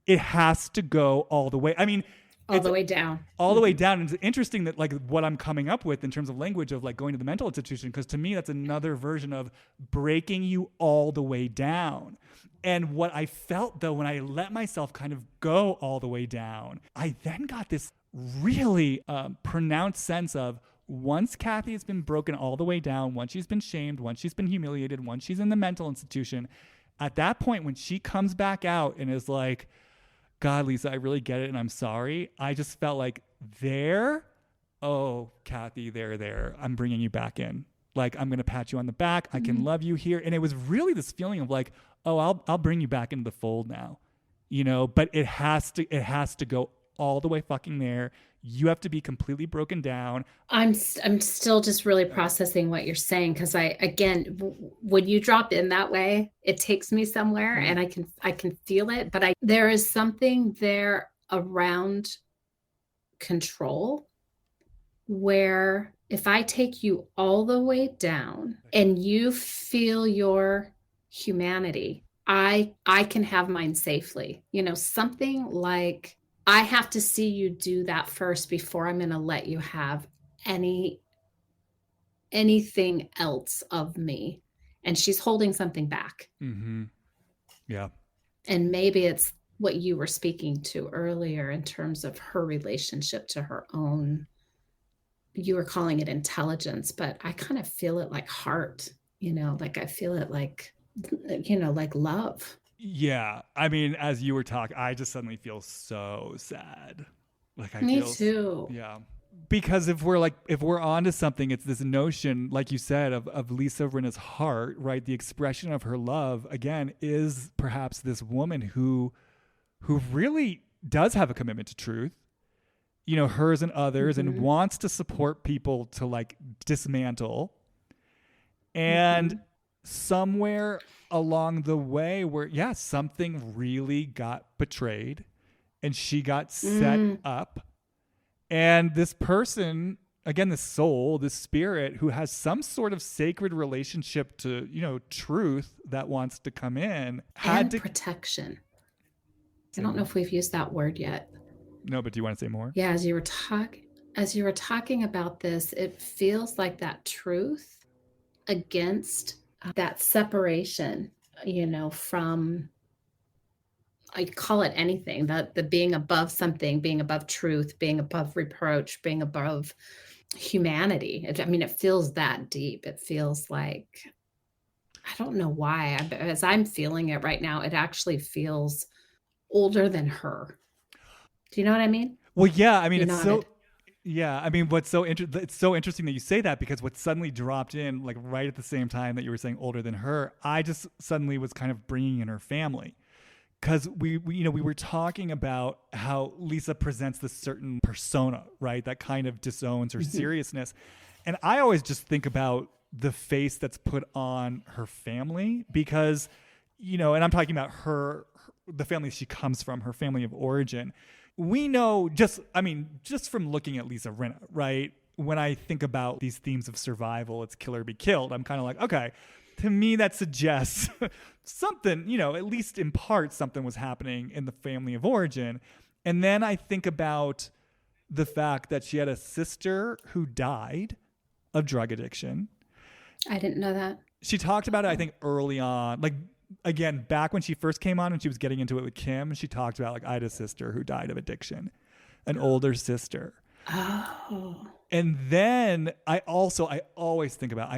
A: it has to go all the way. I mean,
B: all the way down.
A: All the way down. And it's interesting that like what I'm coming up with in terms of language of like going to the mental institution, because to me, that's another version of breaking you all the way down. And what I felt though, when I let myself kind of go all the way down, I then got this really pronounced sense of once Kathy has been broken all the way down, once she's been shamed, once she's been humiliated, once she's in the mental institution, at that point, when she comes back out and is like, God, Lisa, I really get it and I'm sorry, I just felt like Kathy, there, I'm bringing you back in. Like, I'm going to pat you on the back. I can love you here. And it was really this feeling of like, oh, I'll bring you back into the fold now, you know, but it has to go all the way fucking there. You have to be completely broken down.
B: I'm still just really processing what you're saying. Cause when you drop in that way, it takes me somewhere and I can feel it, but there is something there around control where if I take you all the way down and you feel your humanity, I can have mine safely. You know, something like I have to see you do that first before I'm going to let you have anything else of me. And she's holding something back.
A: Mm-hmm. Yeah.
B: And maybe it's what you were speaking to earlier in terms of her relationship to her own, you were calling it intelligence, but I kind of feel it like heart, like I feel it like, like love.
A: Yeah. I mean, as you were talking, I just suddenly feel so sad. Like I
B: Me
A: feel,
B: too.
A: yeah. Because if we're onto something, it's this notion, like you said, of Lisa Rinna's heart, right? The expression of her love, again, is perhaps this woman who really does have a commitment to truth, hers and others, and
B: Hmm.
A: wants to support people to like dismantle. And
B: Hmm.
A: somewhere along the way where, yeah, something really got betrayed and she got set
B: Mm.
A: up. And this person, again, this soul, this spirit who has some sort of sacred relationship to, truth that wants to come in, had
B: And
A: to
B: protection. I
A: say
B: don't know
A: more.
B: if we've used that word yet.
A: No, but do you want to say more?
B: Yeah, as you were talking about this, it feels like that truth against that separation, from, I call it anything, the being above something, being above truth, being above reproach, being above humanity. I mean, it feels that deep. It feels like, I don't know why, as I'm feeling it right now, it actually feels older than her. Do you know what I mean?
A: Well, yeah, I mean,
B: You
A: it's so,
B: nodded.
A: yeah, I mean, it's so interesting that you say that because what suddenly dropped in, like right at the same time that you were saying older than her, I just suddenly was kind of bringing in her family because we were talking about how Lisa presents this certain persona, right? That kind of disowns her
B: Mhm.
A: seriousness, and I always just think about the face that's put on her family because, and I'm talking about the family she comes from, her family of origin. We know just from looking at Lisa Rinna, right? When I think about these themes of survival, it's kill or be killed. I'm kind of like, okay, to me that suggests something, at least in part, something was happening in the family of origin. And then I think about the fact that she had a sister who died of drug addiction.
B: I didn't know that.
A: She talked about it, I
B: Oh.
A: think, early on, like again, back when she first came on and she was getting into it with Kim, she talked about like I had a sister who died of addiction, an older sister.
B: Oh.
A: And then I always think about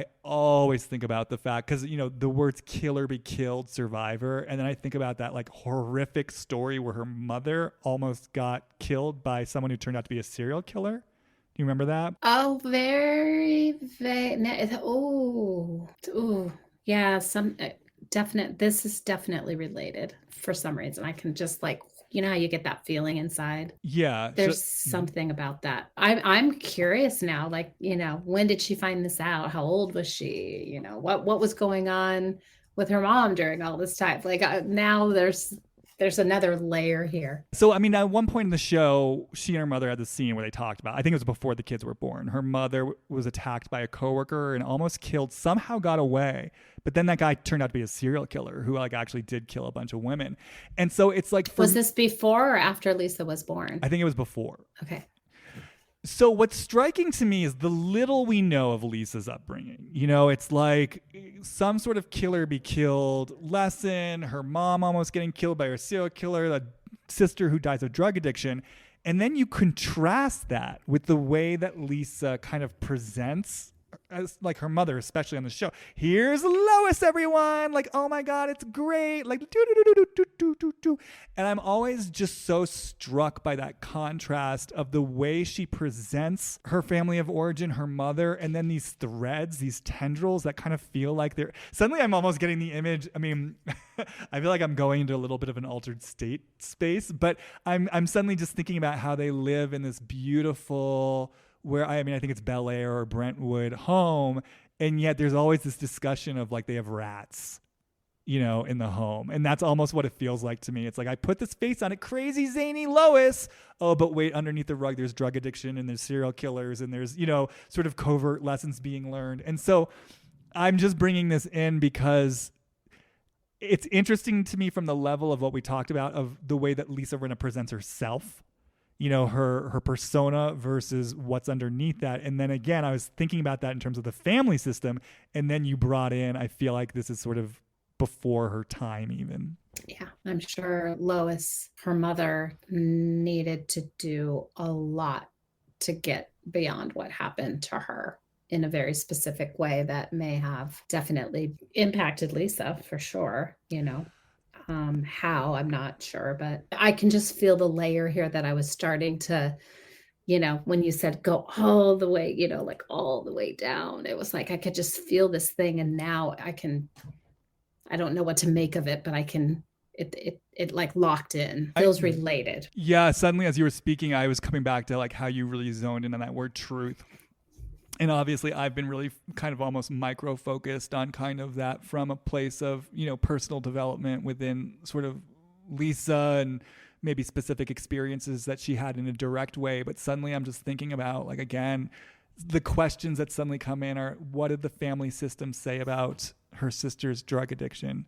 A: the fact because the words kill or be killed, survivor, and then I think about that like horrific story where her mother almost got killed by someone who turned out to be a serial killer. Do you remember that?
B: Oh, very, very. Oh, oh, yeah. This is definitely related for some reason. I can just like, how you get that feeling inside.
A: Yeah.
B: There's something about that. I'm curious now. Like, when did she find this out? How old was she? What was going on with her mom during all this time? Like, now there's another layer here.
A: So, I mean, at one point in the show, she and her mother had this scene where they talked about, I think it was before the kids were born. Her mother was attacked by a coworker and almost killed, somehow got away. But then that guy turned out to be a serial killer who like actually did kill a bunch of women. And so it's like
B: Was this before or after Lisa was born?
A: I think it was before.
B: Okay.
A: So what's striking to me is the little we know of Lisa's upbringing. It's like some sort of killer be killed lesson, her mom almost getting killed by her serial killer, a sister who dies of drug addiction. And then you contrast that with the way that Lisa kind of presents as like her mother, especially on the show. Here's Lois, everyone. Like, oh my God, it's great. Like, do do do do do do do do. And I'm always just so struck by that contrast of the way she presents her family of origin, her mother, and then these threads, these tendrils that kind of feel like they're. Suddenly, I'm almost getting the image. I mean, I feel like I'm going into a little bit of an altered state space, but I'm suddenly just thinking about how they live in this beautiful where I mean, I think it's Bel Air or Brentwood home. And yet there's always this discussion of like they have rats, in the home. And that's almost what it feels like to me. It's like I put this face on it, crazy, zany Lois. Oh, but wait, underneath the rug, there's drug addiction and there's serial killers and there's, sort of covert lessons being learned. And so I'm just bringing this in because it's interesting to me from the level of what we talked about of the way that Lisa Rinna presents herself, her persona versus what's underneath that. And then again, I was thinking about that in terms of the family system, and then you brought in, I feel like this is sort of before her time even.
B: Yeah. I'm sure Lois, her mother, needed to do a lot to get beyond what happened to her in a very specific way that may have definitely impacted Lisa for sure, how I'm not sure, but I can just feel the layer here that I was starting to, when you said go all the way, like all the way down, it was like I could just feel this thing. And now I don't know what to make of it, but I can, it like locked in, feels related.
A: Yeah, suddenly as you were speaking, I was coming back to like how you really zoned in on that word truth. And obviously I've been really kind of almost micro focused on kind of that from a place of, personal development within sort of Lisa and maybe specific experiences that she had in a direct way. But suddenly I'm just thinking about, like, again, the questions that suddenly come in are, what did the family system say about her sister's drug addiction?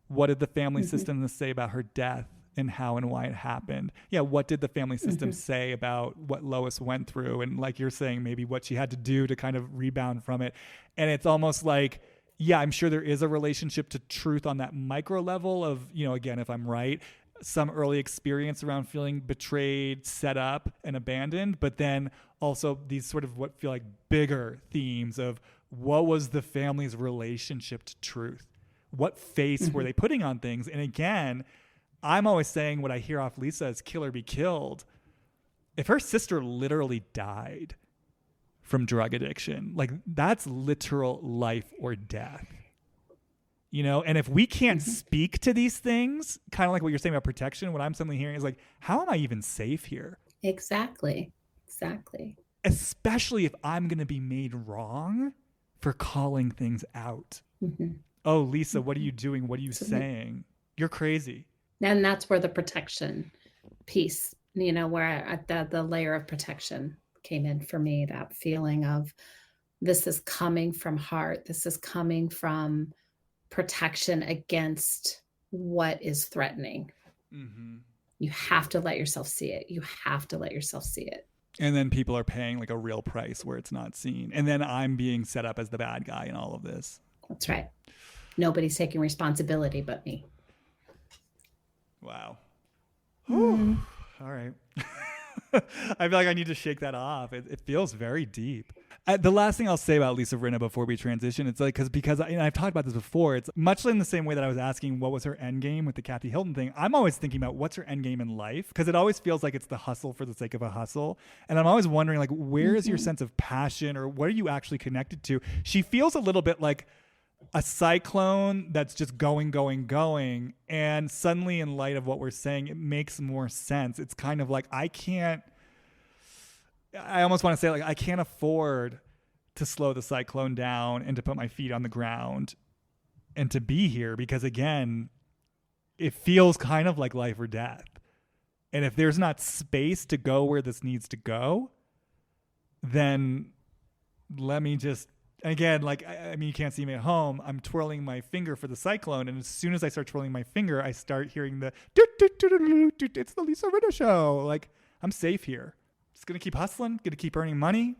A: What did the family system say about her death and how and why it happened? Yeah, what did the family system say about what Lois went through? And like you're saying, maybe what she had to do to kind of rebound from it. And it's almost like, yeah, I'm sure there is a relationship to truth on that micro level of, again, if I'm right, some early experience around feeling betrayed, set up, and abandoned, but then also these sort of what feel like bigger themes of what was the family's relationship to truth? What face were they putting on things? And again, I'm always saying what I hear off Lisa is kill or be killed. If her sister literally died from drug addiction, like that's literal life or death. And if we can't speak to these things, kind of like what you're saying about protection, what I'm suddenly hearing is like, how am I even safe here?
B: Exactly.
A: Especially if I'm going to be made wrong for calling things out. Oh, Lisa, what are you doing? What are you saying? You're crazy.
B: And that's where the protection piece, where the layer of protection came in for me, that feeling of this is coming from heart. This is coming from protection against what is threatening. You have to let yourself see it.
A: And then people are paying like a real price where it's not seen. And then I'm being set up as the bad guy in all of this.
B: That's right. Nobody's taking responsibility but me.
A: Wow. All right. I feel like I need to shake that off. It feels very deep. The last thing I'll say about Lisa Rinna before we transition, it's like because I've talked about this before. It's much in the same way that I was asking what was her end game with the Kathy Hilton thing. I'm always thinking about what's her end game in life, because it always feels like it's the hustle for the sake of a hustle. And I'm always wondering, like, where is your sense of passion, or what are you actually connected to? She feels a little bit like a cyclone that's just going. And suddenly, in light of what we're saying, it makes more sense. It's kind of like I almost want to say, like, I can't afford to slow the cyclone down and to put my feet on the ground and to be here, because again, it feels kind of like life or death. And if there's not space to go where this needs to go, then let me just, again, like, I mean, you can't see me at home. I'm twirling my finger for the cyclone. And as soon as I start twirling my finger, I start hearing the, it's the Lisa Rinna show. Like, I'm safe here. Just going to keep hustling, going to keep earning money.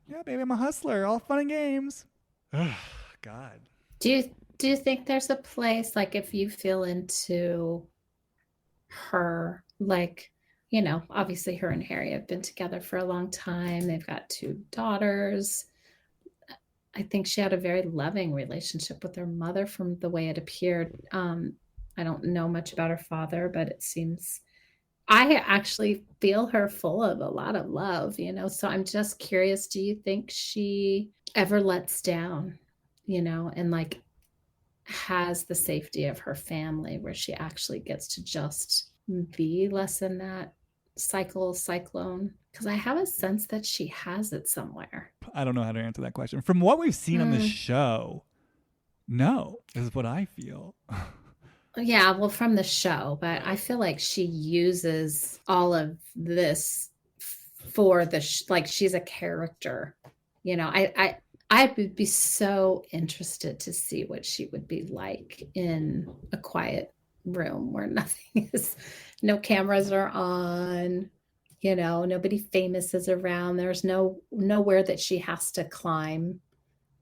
A: Yeah, baby, I'm a hustler. All fun and games. Ugh, God.
B: Do you think there's a place, like, if you feel into her, like, obviously her and Harry have been together for a long time. They've got 2 daughters. I think she had a very loving relationship with her mother from the way it appeared. I don't know much about her father, but it seems I actually feel her full of a lot of love, so I'm just curious, do you think she ever lets down, and like has the safety of her family where she actually gets to just be less in that cyclone? Because I have a sense that she has it somewhere.
A: I don't know how to answer that question. From what we've seen on this show, no, is what I feel.
B: Yeah, well, from the show, but I feel like she uses all of this for like she's a character. I would be so interested to see what she would be like in a quiet room where no cameras are on, nobody famous is around. There's nowhere that she has to climb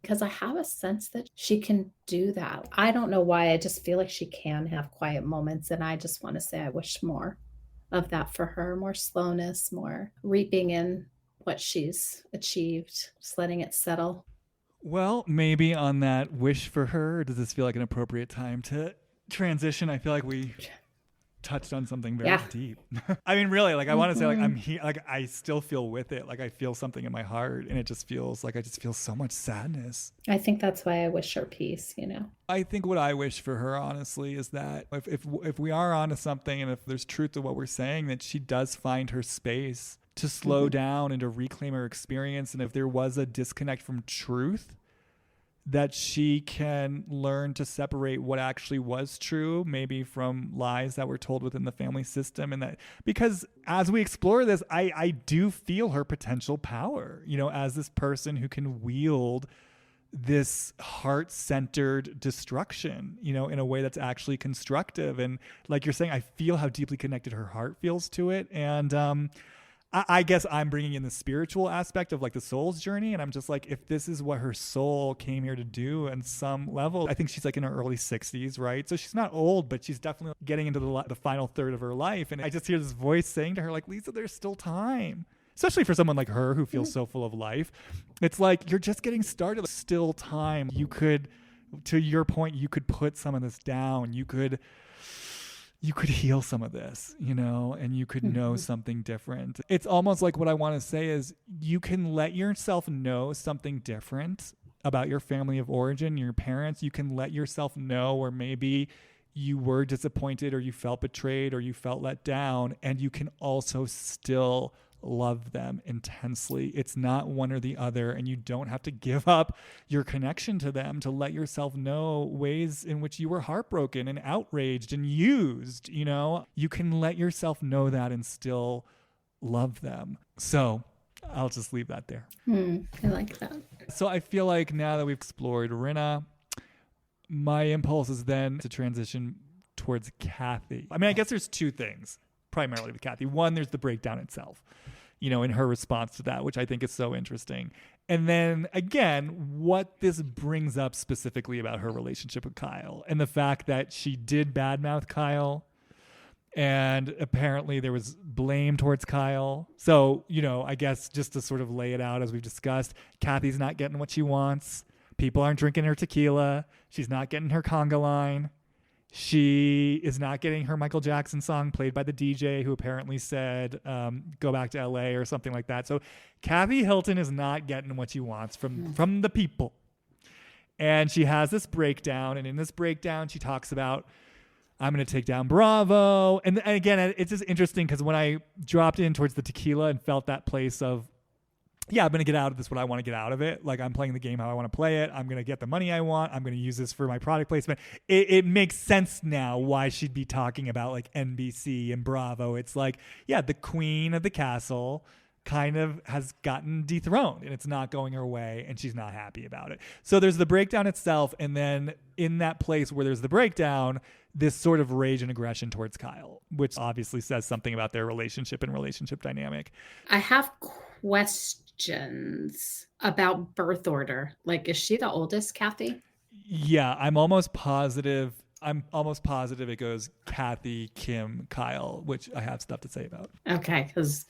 B: because I have a sense that she can do that. I don't know why. I just feel like she can have quiet moments. And I just want to say I wish more of that for her, more slowness, more reaping in what she's achieved, just letting it settle.
A: Well, maybe on that wish for her, does this feel like an appropriate time to transition? I feel like we touched on something very
B: Yeah.
A: deep. I mean, really, like I want to say, like I'm
B: Mhm.
A: here, like I still feel with it, like I feel something in my heart, and it just feels like I just feel so much sadness.
B: I think that's why I wish her peace,
A: I think what I wish for her, honestly, is that if we are onto something, and if there's truth to what we're saying, that she does find her space to slow
B: Mhm.
A: down and to reclaim her experience, and if there was a disconnect from truth, that she can learn to separate what actually was true, maybe from lies that were told within the family system. And that, because as we explore this, I do feel her potential power, as this person who can wield this heart-centered destruction, in a way that's actually constructive. And like you're saying, I feel how deeply connected her heart feels to it. And I guess I'm bringing in the spiritual aspect of like the soul's journey. And I'm just like, if this is what her soul came here to do on some level, I think she's like in her early 60s, right? So she's not old, but she's definitely getting into the final third of her life. And I just hear this voice saying to her, like, Lisa, there's still time. Especially for someone like her who feels so full of life. It's like, you're just getting started. There's still time. You could, to your point, you could put some of this down. You could heal some of this, and you could know
B: Mhm.
A: something different. It's almost like what I want to say is you can let yourself know something different about your family of origin, your parents. You can let yourself know, or maybe you were disappointed, or you felt betrayed, or you felt let down, and you can also still love them intensely. It's not one or the other, and you don't have to give up your connection to them to let yourself know ways in which you were heartbroken and outraged and used. You can let yourself know that and still love them. So I'll just leave that there.
B: I like that.
A: So I feel like now that we've explored Rinna, my impulse is then to transition towards Kathy. I mean, I guess there's two things primarily with Kathy. One, there's the breakdown itself, in her response to that, which I think is so interesting. And then again, what this brings up specifically about her relationship with Kyle and the fact that she did badmouth Kyle. And apparently there was blame towards Kyle. So, I guess just to sort of lay it out as we've discussed, Kathy's not getting what she wants. People aren't drinking her tequila. She's not getting her conga line. She is not getting her Michael Jackson song played by the DJ who apparently said, go back to LA or something like that. So Kathy Hilton is not getting what she wants from the people. And she has this breakdown. And in this breakdown, she talks about, I'm going to take down Bravo. And again, it's just interesting because when I dropped in towards the tequila and felt that place of, yeah, I'm going to get out of this what I want to get out of it. Like, I'm playing the game how I want to play it. I'm going to get the money I want. I'm going to use this for my product placement. It makes sense now why she'd be talking about like NBC and Bravo. It's like, yeah, the queen of the castle kind of has gotten dethroned and it's not going her way and she's not happy about it. So there's the breakdown itself. And then in that place where there's the breakdown, this sort of rage and aggression towards Kyle, which obviously says something about their relationship and relationship dynamic.
B: I have questions about birth order. Like, is she the oldest, Kathy?
A: Yeah, I'm almost positive it goes Kathy, Kim, Kyle, which I have stuff to say about.
B: Okay, because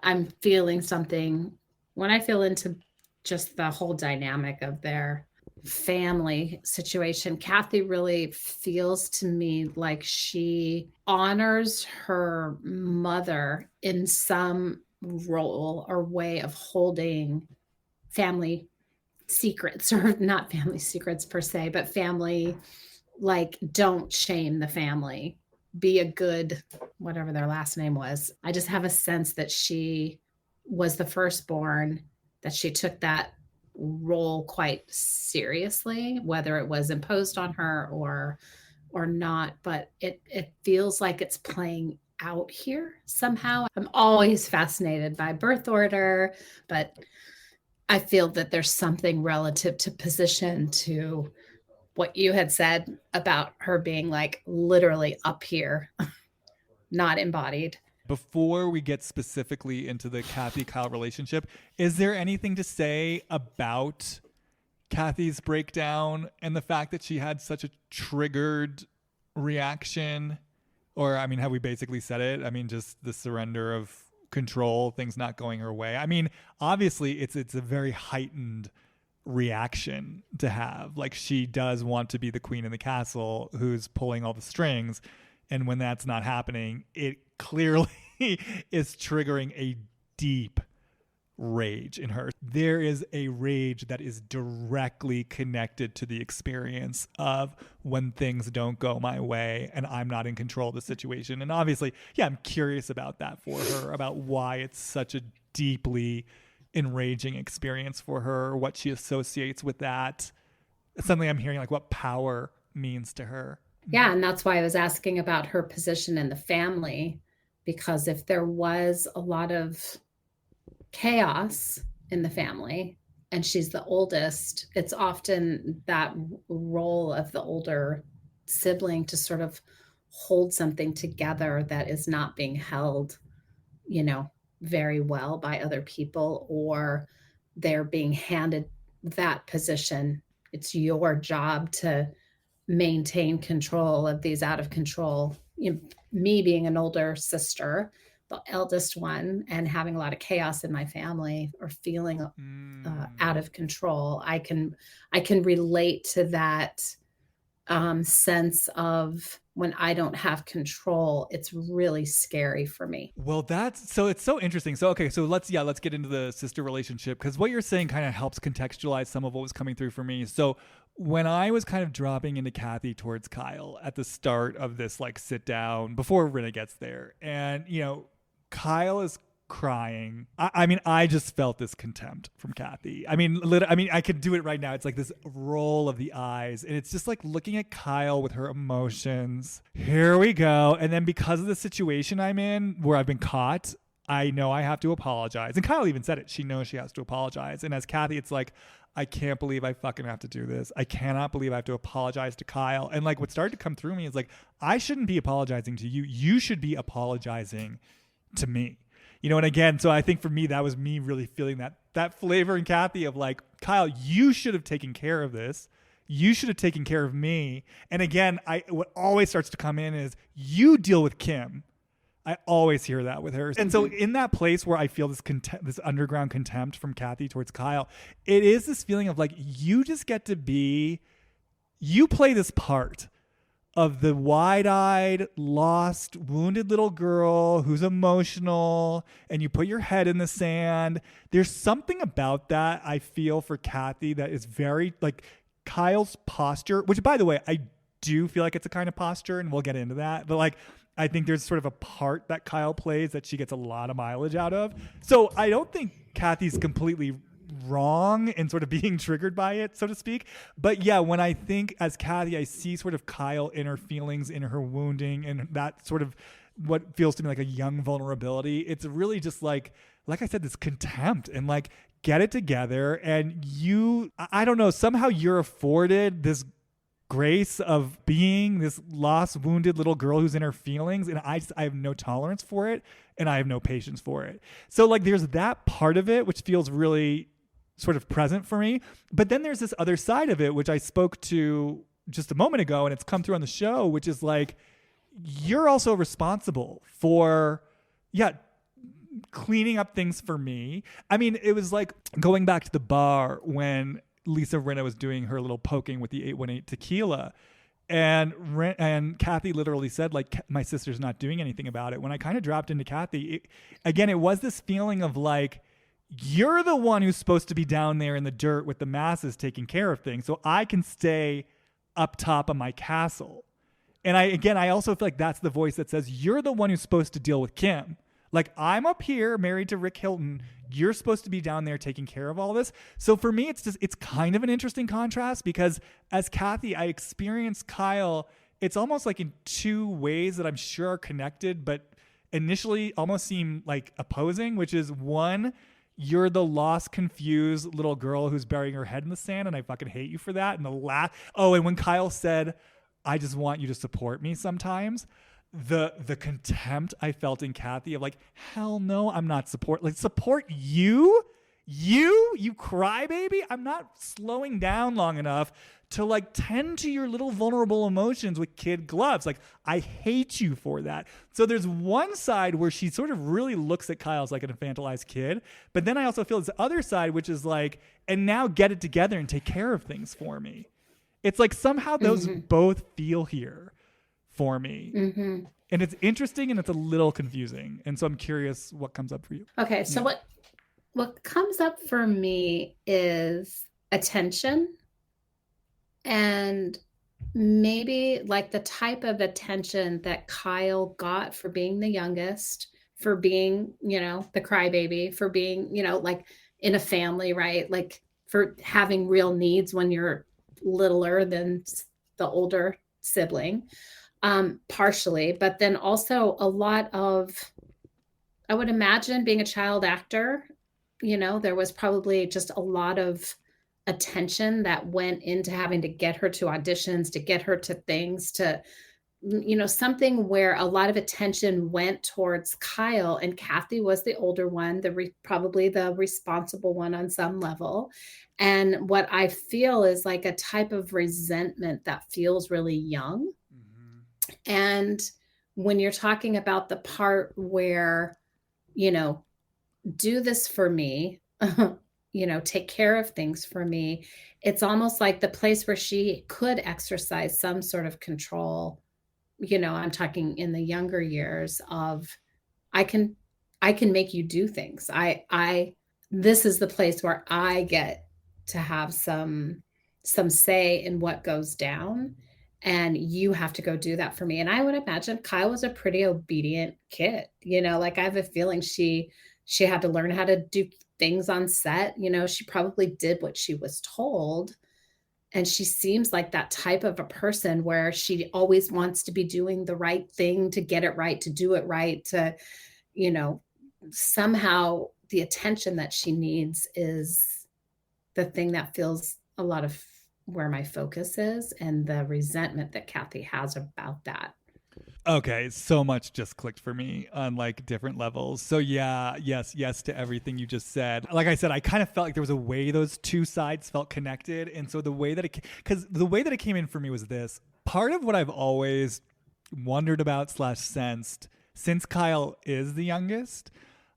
B: I'm feeling something when I feel into just the whole dynamic of their family situation. Kathy really feels to me like she honors her mother in some role or way of holding family secrets, or not family secrets per se, but family, like, don't shame the family, be a good, whatever their last name was. I just have a sense that she was the firstborn, that she took that role quite seriously, whether it was imposed on her or not. But it feels like it's playing out here somehow. I'm always fascinated by birth order, but I feel that there's something relative to position, to what you had said about her being like literally up here, not embodied.
A: Before we get specifically into the Kathy Kyle relationship, is there anything to say about Kathy's breakdown and the fact that she had such a triggered reaction? Or, I mean, have we basically said it? I mean, just the surrender of control, things not going her way. I mean, obviously, it's a very heightened reaction to have. Like, she does want to be the queen in the castle who's pulling all the strings. And when that's not happening, it clearly is triggering a deep rage in her. There is a rage that is directly connected to the experience of when things don't go my way and I'm not in control of the situation. And obviously, yeah, I'm curious about that for her, about why it's such a deeply enraging experience for her, what she associates with that. Suddenly I'm hearing like what power means to her.
B: Yeah, and that's why I was asking about her position in the family, because if there was a lot of chaos in the family and she's the oldest, it's often that role of the older sibling to sort of hold something together that is not being held, very well by other people, or they're being handed that position. It's your job to maintain control of these out of control. Me being an older sister, the eldest one, and having a lot of chaos in my family or feeling out of control, I can relate to that sense of when I don't have control. It's really scary for me.
A: Well, it's so interesting. So, okay, so let's get into the sister relationship, because what you're saying kind of helps contextualize some of what was coming through for me. So when I was kind of dropping into Kathy towards Kyle at the start of this, like, sit down before Rinna gets there, and, Kyle is crying. I mean, I just felt this contempt from Kathy. I mean, I could do it right now. It's like this roll of the eyes, and it's just like looking at Kyle with her emotions. Here we go. And then because of the situation I'm in where I've been caught, I know I have to apologize. And Kyle even said it. She knows she has to apologize. And as Kathy, it's like, I can't believe I fucking have to do this. I cannot believe I have to apologize to Kyle. And like what started to come through me is like, I shouldn't be apologizing to you. You should be apologizing to me. And again, so I think for me, that was me really feeling that flavor in Kathy of like, Kyle, you should have taken care of this. You should have taken care of me. And again, what always starts to come in is you deal with Kim. I always hear that with her. And so in that place where I feel this underground contempt from Kathy towards Kyle, it is this feeling of like, you just get to you play this part of the wide-eyed, lost, wounded little girl who's emotional, and you put your head in the sand. There's something about that I feel for Kathy that is very, like, Kyle's posture, which, by the way, I do feel like it's a kind of posture, and we'll get into that. But, like, I think there's sort of a part that Kyle plays that she gets a lot of mileage out of. So I don't think Kathy's completely wrong in sort of being triggered by it, so to speak. But yeah, when I think as Kathy, I see sort of Kyle in her feelings, in her wounding, and that sort of what feels to me like a young vulnerability. It's really just like I said, this contempt and like, get it together. And I don't know, somehow you're afforded this grace of being this lost, wounded little girl who's in her feelings. And I have no tolerance for it. And I have no patience for it. So like, there's that part of it, which feels really sort of present for me. But then there's this other side of it, which I spoke to just a moment ago, and it's come through on the show, which is like, you're also responsible for, cleaning up things for me. I mean, it was like going back to the bar when Lisa Rinna was doing her little poking with the 818 tequila. And Kathy literally said, like, my sister's not doing anything about it. When I kind of dropped into Kathy, it was this feeling of like, you're the one who's supposed to be down there in the dirt with the masses taking care of things, so I can stay up top of my castle. And I also feel like that's the voice that says, you're the one who's supposed to deal with Kim. Like, I'm up here married to Rick Hilton. You're supposed to be down there taking care of all this. So for me, it's kind of an interesting contrast, because as Kathy, I experience Kyle, it's almost like in two ways that I'm sure are connected, but initially almost seem like opposing, which is one, you're the lost, confused little girl who's burying her head in the sand, and I fucking hate you for that. And and when Kyle said, I just want you to support me sometimes, the contempt I felt in Kathy of like, hell no, I'm not support you You crybaby. I'm not slowing down long enough to like tend to your little vulnerable emotions with kid gloves. Like, I hate you for that. So there's one side where she sort of really looks at Kyle as like an infantilized kid. But then I also feel this other side, which is like, and now get it together and take care of things for me. It's like somehow those both feel here for me. And it's interesting and it's a little confusing. And so I'm curious what comes up for you.
B: Okay. So what comes up for me is attention, and maybe like the type of attention that Kyle got for being the youngest, for being, the crybaby, for being, like in a family, right? Like for having real needs when you're littler than the older sibling, partially, but then also a lot of, I would imagine, being a child actor, there was probably just a lot of attention that went into having to get her to auditions, to get her to things, to, something where a lot of attention went towards Kyle, and Kathy was the older one, probably the responsible one on some level. And what I feel is like a type of resentment that feels really young. And when you're talking about the part where, do this for me, take care of things for me, it's almost like the place where she could exercise some sort of control. I'm talking in the younger years of, I can make you do things. This is the place where I get to have some say in what goes down, and you have to go do that for me. And I would imagine Kyle was a pretty obedient kid, like I have a feeling she had to learn how to do things on set. She probably did what she was told. And she seems like that type of a person where she always wants to be doing the right thing, to get it right, to do it right, to, somehow the attention that she needs is the thing that feels a lot of where my focus is, and the resentment that Kathy has about that.
A: Okay, so much just clicked for me on like different levels. So yeah, yes to everything you just said. Like I said, I kind of felt like there was a way those two sides felt connected. And so the way that it came in for me was this. Part of what I've always wondered about / sensed, since Kyle is the youngest,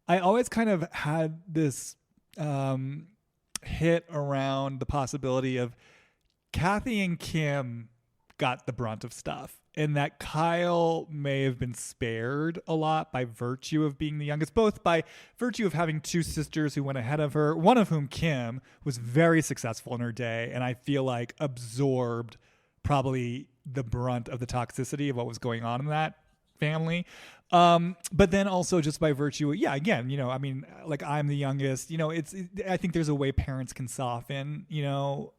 A: I always kind of had this hit around the possibility of Kathy and Kim got the brunt of stuff, and that Kyle may have been spared a lot by virtue of being the youngest, both by virtue of having two sisters who went ahead of her, one of whom, Kim, was very successful in her day, and I feel like absorbed probably the brunt of the toxicity of what was going on in that family. But then also just by virtue, again, I mean, like I'm the youngest, I think there's a way parents can soften,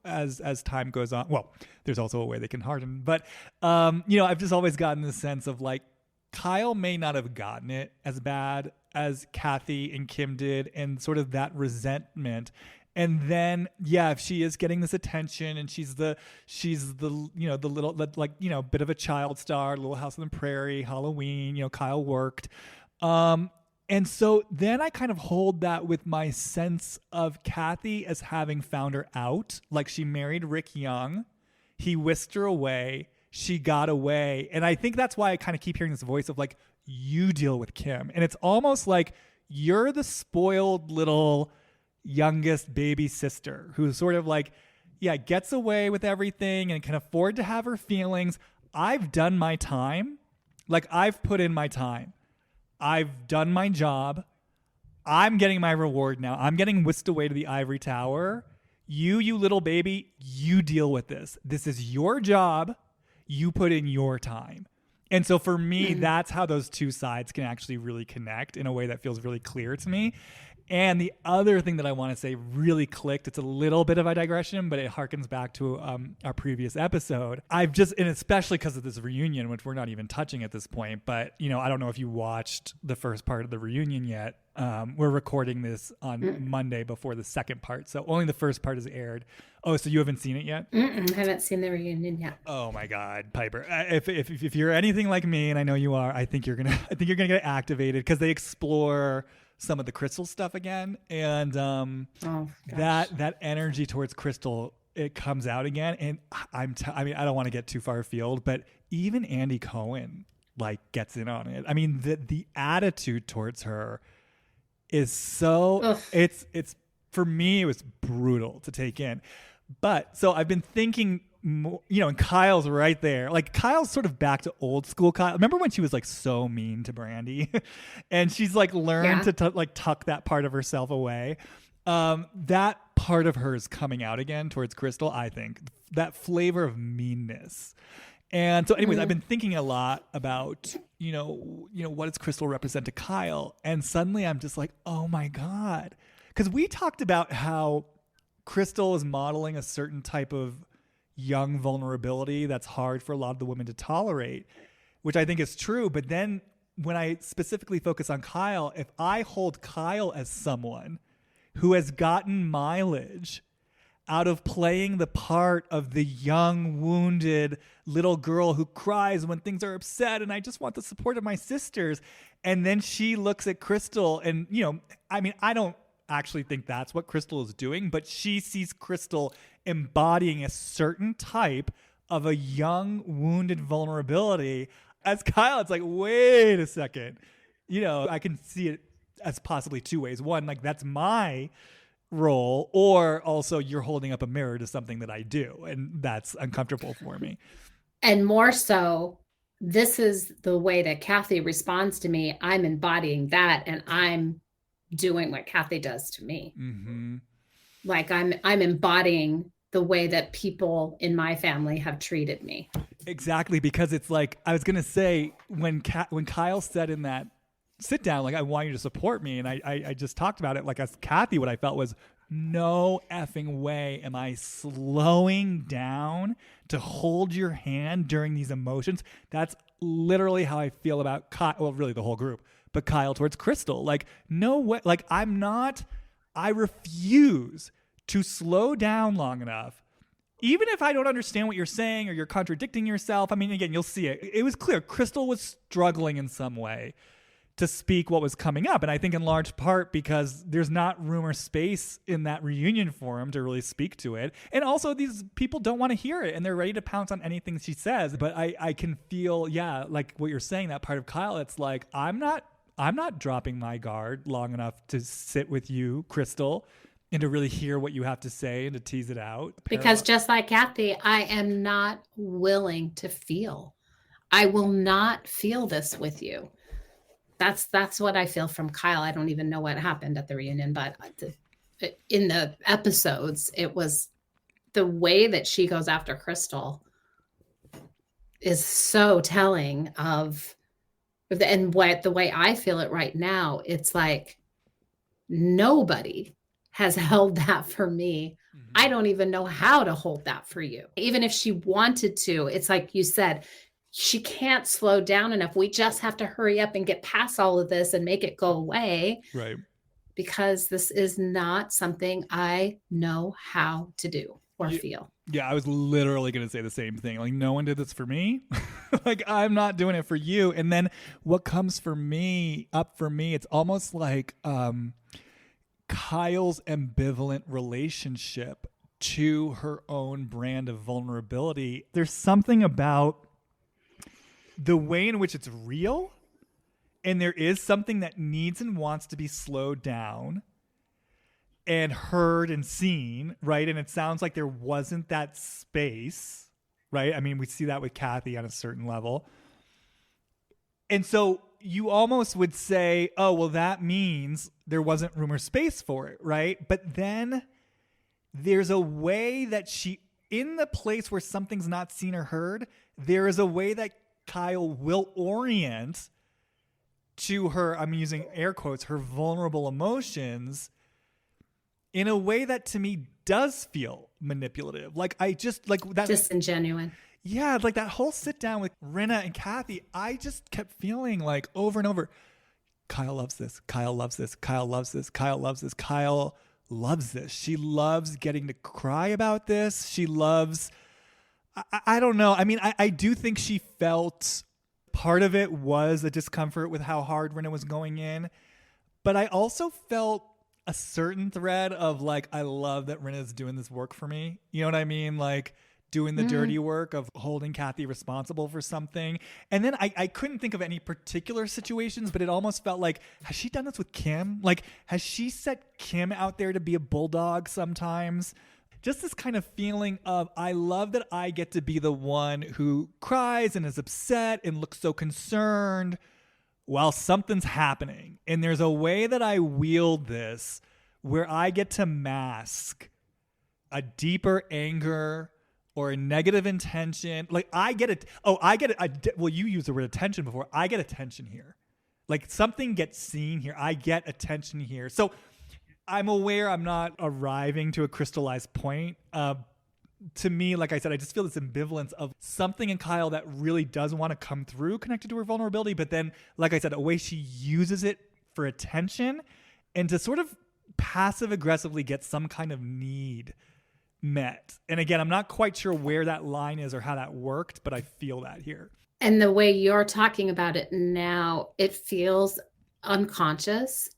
A: as time goes on. Well, there's also a way they can harden, but, I've just always gotten the sense of like, Kyle may not have gotten it as bad as Kathy and Kim did, and sort of that resentment. And then, if she is getting this attention, and she's the the little, like, bit of a child star, Little House on the Prairie, Halloween, Kyle worked. And so then I kind of hold that with my sense of Kathy as having found her out. Like, she married Rick Young. He whisked her away. She got away. And I think that's why I kind of keep hearing this voice of like, you deal with Kim. And it's almost like you're the spoiled little youngest baby sister who's sort of like, gets away with everything and can afford to have her feelings. I've done my time. Like, I've put in my time. I've done my job. I'm getting my reward now. I'm getting whisked away to the ivory tower. You little baby, you deal with this. This is your job. You put in your time. And so for me, that's how those two sides can actually really connect in a way that feels really clear to me. And the other thing that I want to say really clicked, it's a little bit of a digression, but it harkens back to our previous episode. And especially because of this reunion, which we're not even touching at this point, but, I don't know if you watched the first part of the reunion yet. We're recording this on Monday before the second part, so only the first part is aired. Oh, so you haven't seen it yet?
B: I haven't seen the reunion yet.
A: Oh my God, Piper! If you're anything like me, and I know you are, I think you're gonna get activated because they explore some of the Crystal stuff again. And
B: Oh,
A: that energy towards Crystal, it comes out again. And I mean, I don't want to get too far afield, but even Andy Cohen like gets in on it. I mean, the attitude towards her is so
B: Ugh.
A: it's for me, it was brutal to take in. But so I've been thinking more, and Kyle's right there. Like Kyle's sort of back to old school Kyle. Remember when she was like so mean to Brandy and she's like learned to like tuck that part of herself away. That part of her is coming out again towards Crystal, I think. That flavor of meanness. And so anyways, I've been thinking a lot about, what does Crystal represent to Kyle? And suddenly I'm just like, oh my God. Because we talked about how Crystal is modeling a certain type of young vulnerability that's hard for a lot of the women to tolerate, which I think is true. But then when I specifically focus on Kyle, if I hold Kyle as someone who has gotten mileage out of playing the part of the young, wounded little girl who cries when things are upset and I just want the support of my sisters. And then she looks at Crystal and, I mean, I don't actually think that's what Crystal is doing, but she sees Crystal embodying a certain type of a young, wounded vulnerability. As Kyle, it's like, wait a second. I can see it as possibly two ways. One, like that's my role, or also you're holding up a mirror to something that I do, and that's uncomfortable for me.
B: And more so, this is the way that Kathy responds to me. I'm embodying that, and I'm doing what Kathy does to me.
A: Mm-hmm.
B: Like I'm embodying the way that people in my family have treated me.
A: Exactly, because it's like I was gonna say when Kyle said in that sit down, like I want you to support me, and I just talked about it. Like as Kathy, what I felt was no effing way am I slowing down to hold your hand during these emotions. That's literally how I feel about Kyle. Well, really the whole group, but Kyle towards Crystal. Like no way. Like I refuse to slow down long enough. Even if I don't understand what you're saying or you're contradicting yourself. I mean, again, you'll see it. It was clear Crystal was struggling in some way to speak what was coming up. And I think in large part because there's not room or space in that reunion forum to really speak to it. And also these people don't want to hear it and they're ready to pounce on anything she says. But I can feel, like what you're saying, that part of Kyle, it's like, I'm not dropping my guard long enough to sit with you, Crystal, and to really hear what you have to say and to tease it out.
B: Because just like Kathy, I am not willing to feel. I will not feel this with you. That's what I feel from Kyle. I don't even know what happened at the reunion, but in the episodes, it was the way that she goes after Crystal is so telling of, and the way I feel it right now, it's like nobody has held that for me. Mm-hmm. I don't even know how to hold that for you. Even if she wanted to, it's like you said, she can't slow down enough. We just have to hurry up and get past all of this and make it go away.
A: Right.
B: Because this is not something I know how to do or feel.
A: Yeah, I was literally going to say the same thing. Like, no one did this for me. Like, I'm not doing it for you. And then what comes for me, it's almost like Kyle's ambivalent relationship to her own brand of vulnerability. There's something about the way in which it's real, and there is something that needs and wants to be slowed down and heard and seen, right? And it sounds like there wasn't that space, right? I mean, we see that with Kathy on a certain level. And so you almost would say, oh, well, that means there wasn't room or space for it, right? But then there's a way that in the place where something's not seen or heard, there is a way that Kyle will orient to her, I'm using air quotes, her vulnerable emotions in a way that to me does feel manipulative. Like I just like that.
B: Disingenuous.
A: Yeah. Like that whole sit down with Rinna and Kathy, I just kept feeling like over and over, Kyle loves this. Kyle loves this. Kyle loves this. Kyle loves this. Kyle loves this. She loves getting to cry about this. She loves, I don't know. I mean, I do think she felt part of it was a discomfort with how hard Rinna was going in. But I also felt a certain thread of like, I love that Rinna's doing this work for me. You know what I mean? Like doing the dirty work of holding Kathy responsible for something. And then I couldn't think of any particular situations, but it almost felt like, has she done this with Kim? Like, has she set Kim out there to be a bulldog sometimes? Just this kind of feeling of, I love that I get to be the one who cries and is upset and looks so concerned while something's happening. And there's a way that I wield this where I get to mask a deeper anger or a negative intention. Like I get it. Oh, I get it. Well, you used the word attention before. I get attention here. Like something gets seen here. I get attention here. So I'm aware I'm not arriving to a crystallized point. To me, like I said, I just feel this ambivalence of something in Kyle that really does want to come through connected to her vulnerability. But then, like I said, a way she uses it for attention and to sort of passive aggressively get some kind of need met. And again, I'm not quite sure where that line is or how that worked, but I feel that here.
B: And the way you're talking about it now, it feels unconscious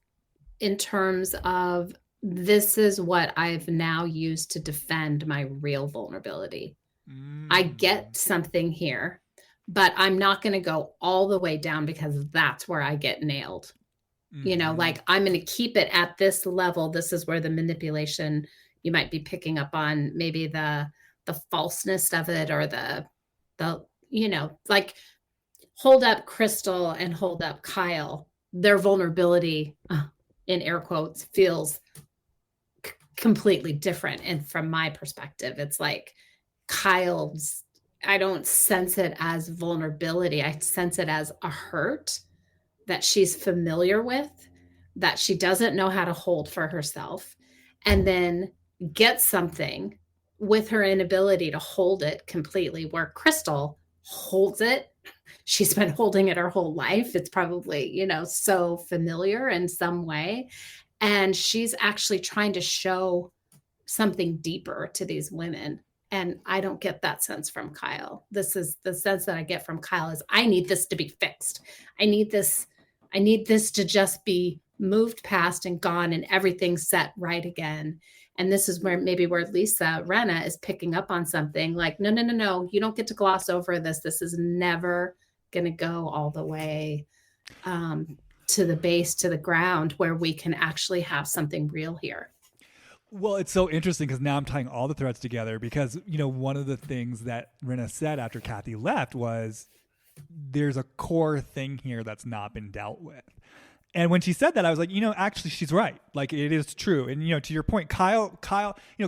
B: in terms of this is what I've now used to defend my real vulnerability. I get something here, but I'm not going to go all the way down because that's where I get nailed. You know, like I'm going to keep it at this level. This is where the manipulation, you might be picking up on maybe the falseness of it, or the, you know, like hold up Crystal and hold up Kyle. Their vulnerability, in air quotes, feels completely different. And from my perspective, it's like Kyle's, I don't sense it as vulnerability. I sense it as a hurt that she's familiar with, that she doesn't know how to hold for herself, and then get something with her inability to hold it completely, where Crystal holds it. She's been holding it her whole life. It's probably, you know, so familiar in some way. And she's actually trying to show something deeper to these women. And I don't get that sense from Kyle. This is the sense that I get from Kyle is, I need this to be fixed. I need this to just be moved past and gone and everything set right again. And this is where Lisa Rinna is picking up on something like, no, you don't get to gloss over this. This is never going to go all the way to the base, to the ground, where we can actually have something real here.
A: Well, it's so interesting because now I'm tying all the threads together because, you know, one of the things that Rinna said after Kathy left was there's a core thing here that's not been dealt with. And when she said that, I was like, you know, actually she's right. Like it is true. And, you know, to your point, Kyle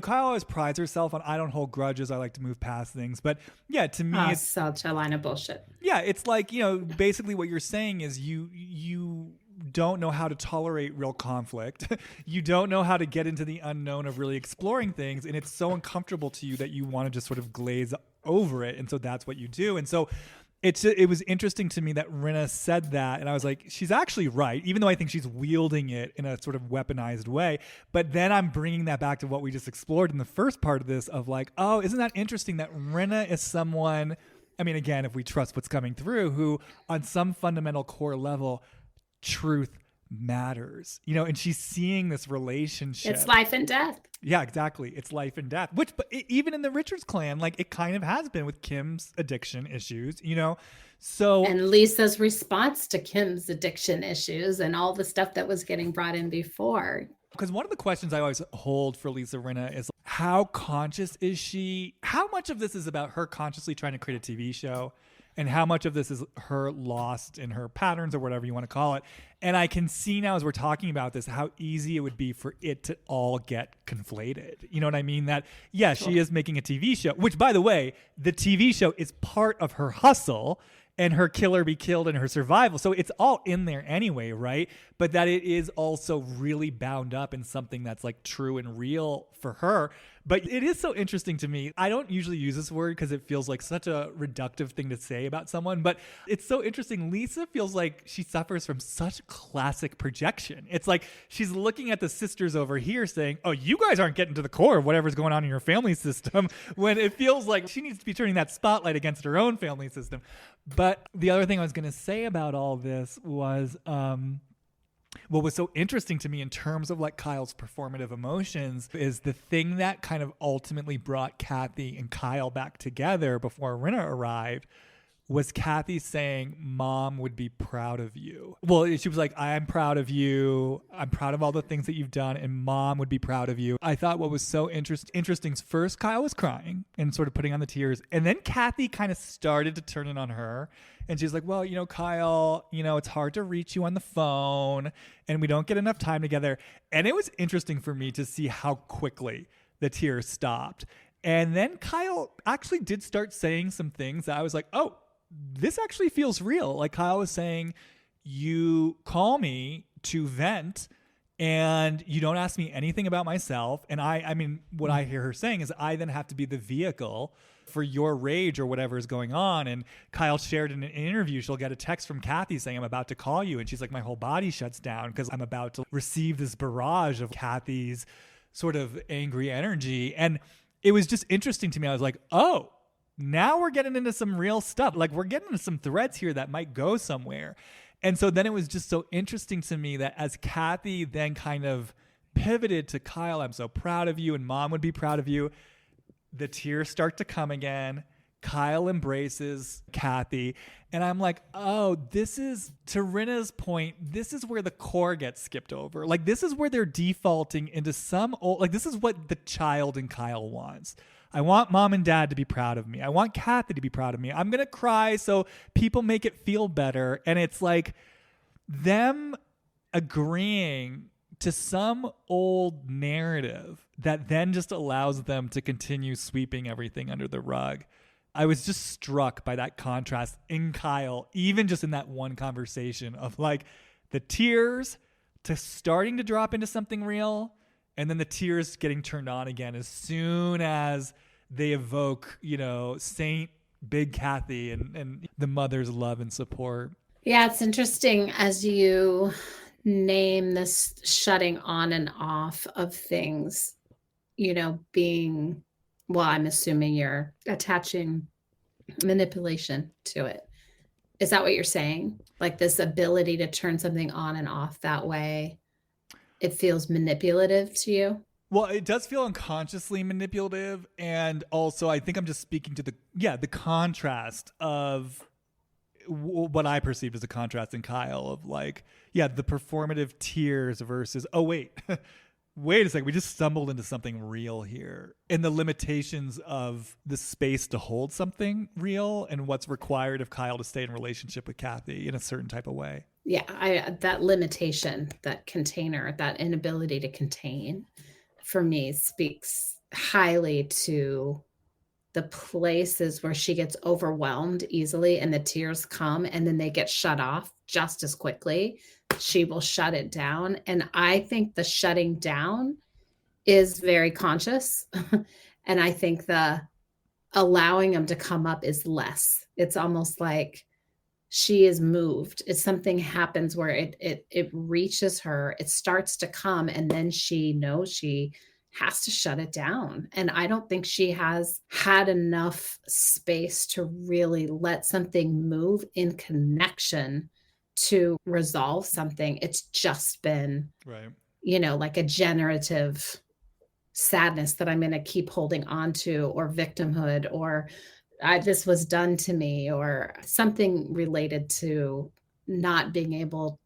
A: always prides herself on, I don't hold grudges. I like to move past things. But yeah, to me, it's
B: such a line of bullshit.
A: Yeah. It's like, you know, basically what you're saying is you don't know how to tolerate real conflict. You don't know how to get into the unknown of really exploring things. And it's so uncomfortable to you that you want to just sort of glaze over it. And so that's what you do. And so it was interesting to me that Rinna said that. And I was like, she's actually right, even though I think she's wielding it in a sort of weaponized way. But then I'm bringing that back to what we just explored in the first part of this of like, oh, isn't that interesting that Rinna is someone, I mean, again, if we trust what's coming through, who on some fundamental core level, truth matters, you know, and she's seeing this relationship.
B: It's life and death.
A: Yeah, exactly. It's life and death, but even in the Richards clan, like it kind of has been with Kim's addiction issues, you know, so. And
B: Lisa's response to Kim's addiction issues and all the stuff that was getting brought in before.
A: Because one of the questions I always hold for Lisa Rinna is how conscious is she? How much of this is about her consciously trying to create a TV show? And how much of this is her lost in her patterns or whatever you want to call it. And I can see now as we're talking about this, how easy it would be for it to all get conflated. You know what I mean? That, yeah, she is making a TV show, which by the way, the TV show is part of her hustle and her kill or be killed and her survival. So it's all in there anyway, right? But that it is also really bound up in something that's like true and real for her. But it is so interesting to me. I don't usually use this word because it feels like such a reductive thing to say about someone, but it's so interesting. Lisa feels like she suffers from such classic projection. It's like she's looking at the sisters over here saying, oh, you guys aren't getting to the core of whatever's going on in your family system, when it feels like she needs to be turning that spotlight against her own family system. But the other thing I was going to say about all this was, what was so interesting to me in terms of like Kyle's performative emotions is the thing that kind of ultimately brought Kathy and Kyle back together before Rinna arrived was Kathy saying, Mom would be proud of you. Well, she was like, I'm proud of you. I'm proud of all the things that you've done, and Mom would be proud of you. I thought what was so interesting is first Kyle was crying and sort of putting on the tears, and then Kathy kind of started to turn it on her. And she's like, well, Kyle, it's hard to reach you on the phone, and we don't get enough time together. And it was interesting for me to see how quickly the tears stopped. And then Kyle actually did start saying some things that I was like, oh, this actually feels real. Like Kyle was saying, you call me to vent and you don't ask me anything about myself. And I mean, what I hear her saying is I then have to be the vehicle for your rage or whatever is going on. And Kyle shared in an interview, she'll get a text from Kathy saying, I'm about to call you. And she's like, my whole body shuts down because I'm about to receive this barrage of Kathy's sort of angry energy. And it was just interesting to me. I was like, oh, now we're getting into some real stuff. Like we're getting into some threads here that might go somewhere. And so then it was just so interesting to me that as Kathy then kind of pivoted to Kyle, I'm so proud of you and Mom would be proud of you, the tears start to come again. Kyle embraces Kathy. And I'm like, oh, this is, to Rinna's point, this is where the core gets skipped over. Like this is where they're defaulting into some old, like this is what the child in Kyle wants. I want Mom and Dad to be proud of me. I want Kathy to be proud of me. I'm going to cry so people make it feel better. And it's like them agreeing to some old narrative that then just allows them to continue sweeping everything under the rug. I was just struck by that contrast in Kyle, even just in that one conversation of like the tears to starting to drop into something real. And then the tears getting turned on again as soon as they evoke, Saint Big Kathy and the mother's love and support.
B: Yeah, it's interesting as you name this shutting on and off of things, being, well, I'm assuming you're attaching manipulation to it. Is that what you're saying? Like this ability to turn something on and off that way? It feels manipulative to you?
A: Well, it does feel unconsciously manipulative. And also, I think I'm just speaking to the contrast of what I perceived as a contrast in Kyle of like, the performative tears versus, oh, wait, wait a second. We just stumbled into something real here. And the limitations of the space to hold something real and what's required of Kyle to stay in relationship with Kathy in a certain type of way.
B: Yeah, that limitation, that container, that inability to contain, for me, speaks highly to the places where she gets overwhelmed easily and the tears come and then they get shut off just as quickly. She will shut it down. And I think the shutting down is very conscious. And I think the allowing them to come up is less. It's almost like she is moved. It's something happens where it reaches her, it starts to come, and then she knows she has to shut it down. And I don't think she has had enough space to really let something move in connection to resolve something. It's just been,
A: right,
B: like a generative sadness that I'm going to keep holding on to, or victimhood, or this was done to me, or something related to not being able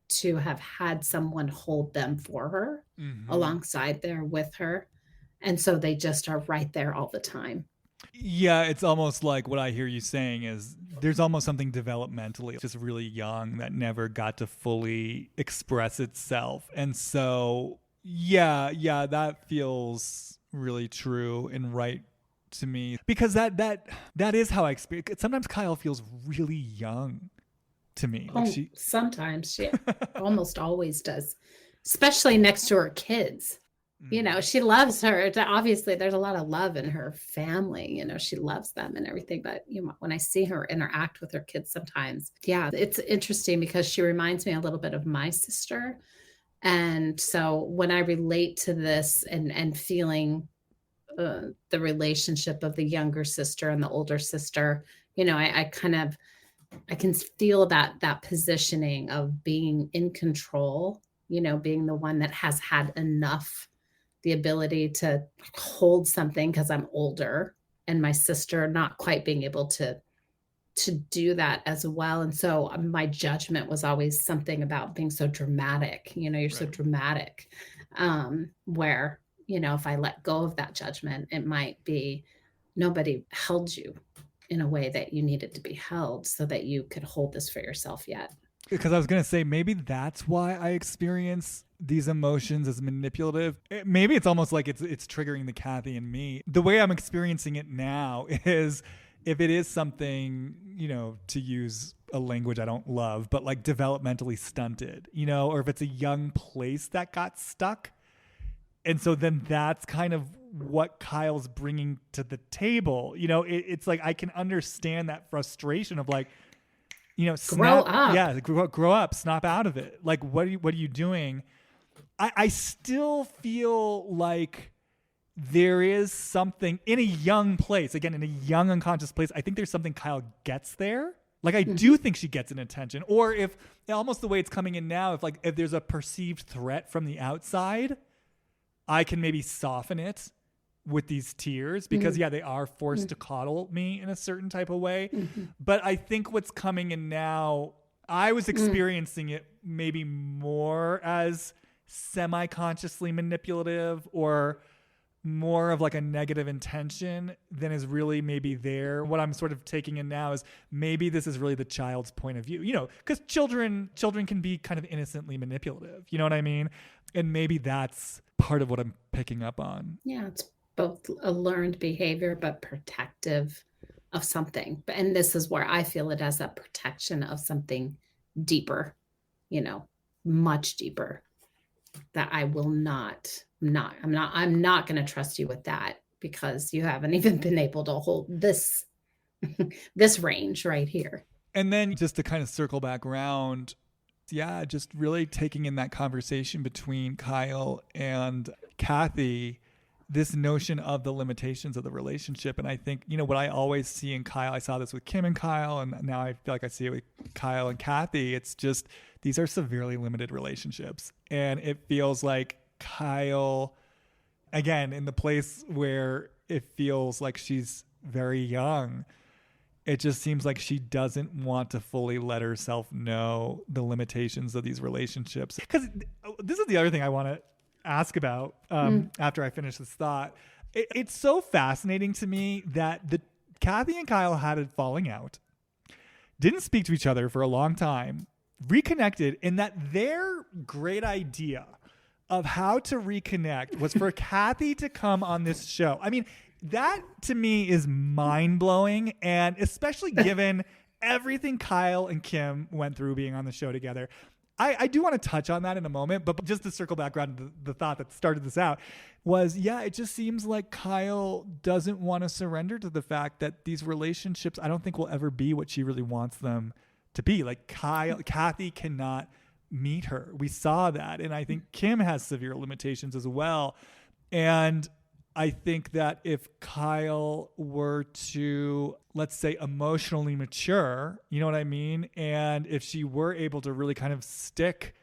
B: to have had someone hold them for her, alongside there with her. And so they just are right there all the time.
A: Yeah, it's almost like what I hear you saying is there's almost something developmentally just really young that never got to fully express itself. And so, yeah, that feels really true and right to me, because that is how I experience it. Sometimes Kyle feels really young to me. Like
B: sometimes she almost always does, especially next to her kids. She loves her. Obviously, there's a lot of love in her family. She loves them and everything. But when I see her interact with her kids sometimes, it's interesting because she reminds me a little bit of my sister. And so when I relate to this and feeling the relationship of the younger sister and the older sister, I kind of I can feel that positioning of being in control, being the one that has had enough, the ability to hold something because I'm older, and my sister not quite being able to do that as well. And so my judgment was always something about being so dramatic. You're so
A: Right.
B: dramatic. Where, if I let go of that judgment, it might be nobody held you in a way that you needed to be held so that you could hold this for yourself yet.
A: Because I was going to say, maybe that's why I experience these emotions as manipulative. Maybe it's almost like it's triggering the Kathy in me. The way I'm experiencing it now is, if it is something, to use a language I don't love, but like developmentally stunted, or if it's a young place that got stuck. And so then that's kind of what Kyle's bringing to the table. It's like, I can understand that frustration of like,
B: Grow
A: snap,
B: up.
A: yeah, grow up, snap out of it. Like, what are you doing? I still feel like there is something in a young place, again, in a young unconscious place. I think there's something Kyle gets there. Like, I do think she gets an attention, or if almost the way it's coming in now, if there's a perceived threat from the outside, I can maybe soften it with these tears, because they are forced to coddle me in a certain type of way. But I think what's coming in now, I was experiencing it maybe more as semi-consciously manipulative, or more of like a negative intention than is really maybe there. What I'm sort of taking in now is maybe this is really the child's point of view, because children can be kind of innocently manipulative. You know what I mean? And maybe that's part of what I'm picking up on.
B: Yeah, it's both a learned behavior, but protective of something. And this is where I feel it as a protection of something deeper, much deeper, that I will I'm not going to trust you with that, because you haven't even been able to hold this, this range right here.
A: And then just to kind of circle back around, just really taking in that conversation between Kyle and Kathy, this notion of the limitations of the relationship. And I think, what I always see in Kyle, I saw this with Kim and Kyle, and now I feel like I see it with Kyle and Kathy. It's just, these are severely limited relationships. And it feels like Kyle, again, in the place where it feels like she's very young, it just seems like she doesn't want to fully let herself know the limitations of these relationships. Because this is the other thing I want to ask about after I finish this thought. It's so fascinating to me that the Kathy and Kyle had a falling out, didn't speak to each other for a long time, reconnected, and that their great idea of how to reconnect was for Kathy to come on this show. I mean, that to me is mind-blowing, and especially given everything Kyle and Kim went through being on the show together. I do want to touch on that in a moment, but just to circle back around to the thought that started this out was, it just seems like Kyle doesn't want to surrender to the fact that these relationships, I don't think, will ever be what she really wants them to be. Like, Kathy cannot meet her. We saw that. And I think Kim has severe limitations as well. And I think that if Kyle were to, let's say, emotionally mature, you know what I mean? And if she were able to really kind of stick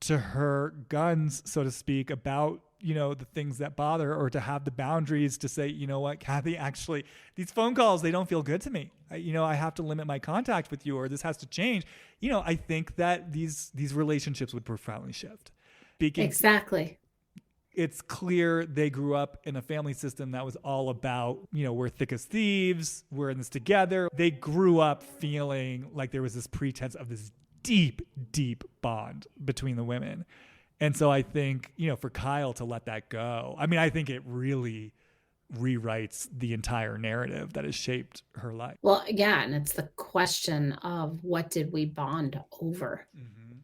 A: to her guns, so to speak, about, the things that bother her, or to have the boundaries to say, you know what, Kathy, actually, these phone calls, they don't feel good to me. I have to limit my contact with you, or this has to change. I think that these relationships would profoundly shift.
B: Exactly.
A: It's clear they grew up in a family system that was all about, we're thick as thieves, we're in this together. They grew up feeling like there was this pretense of this deep, deep bond between the women. And so I think, for Kyle to let that go, I think it really rewrites the entire narrative that has shaped her life.
B: Well, yeah, and it's the question of, what did we bond over?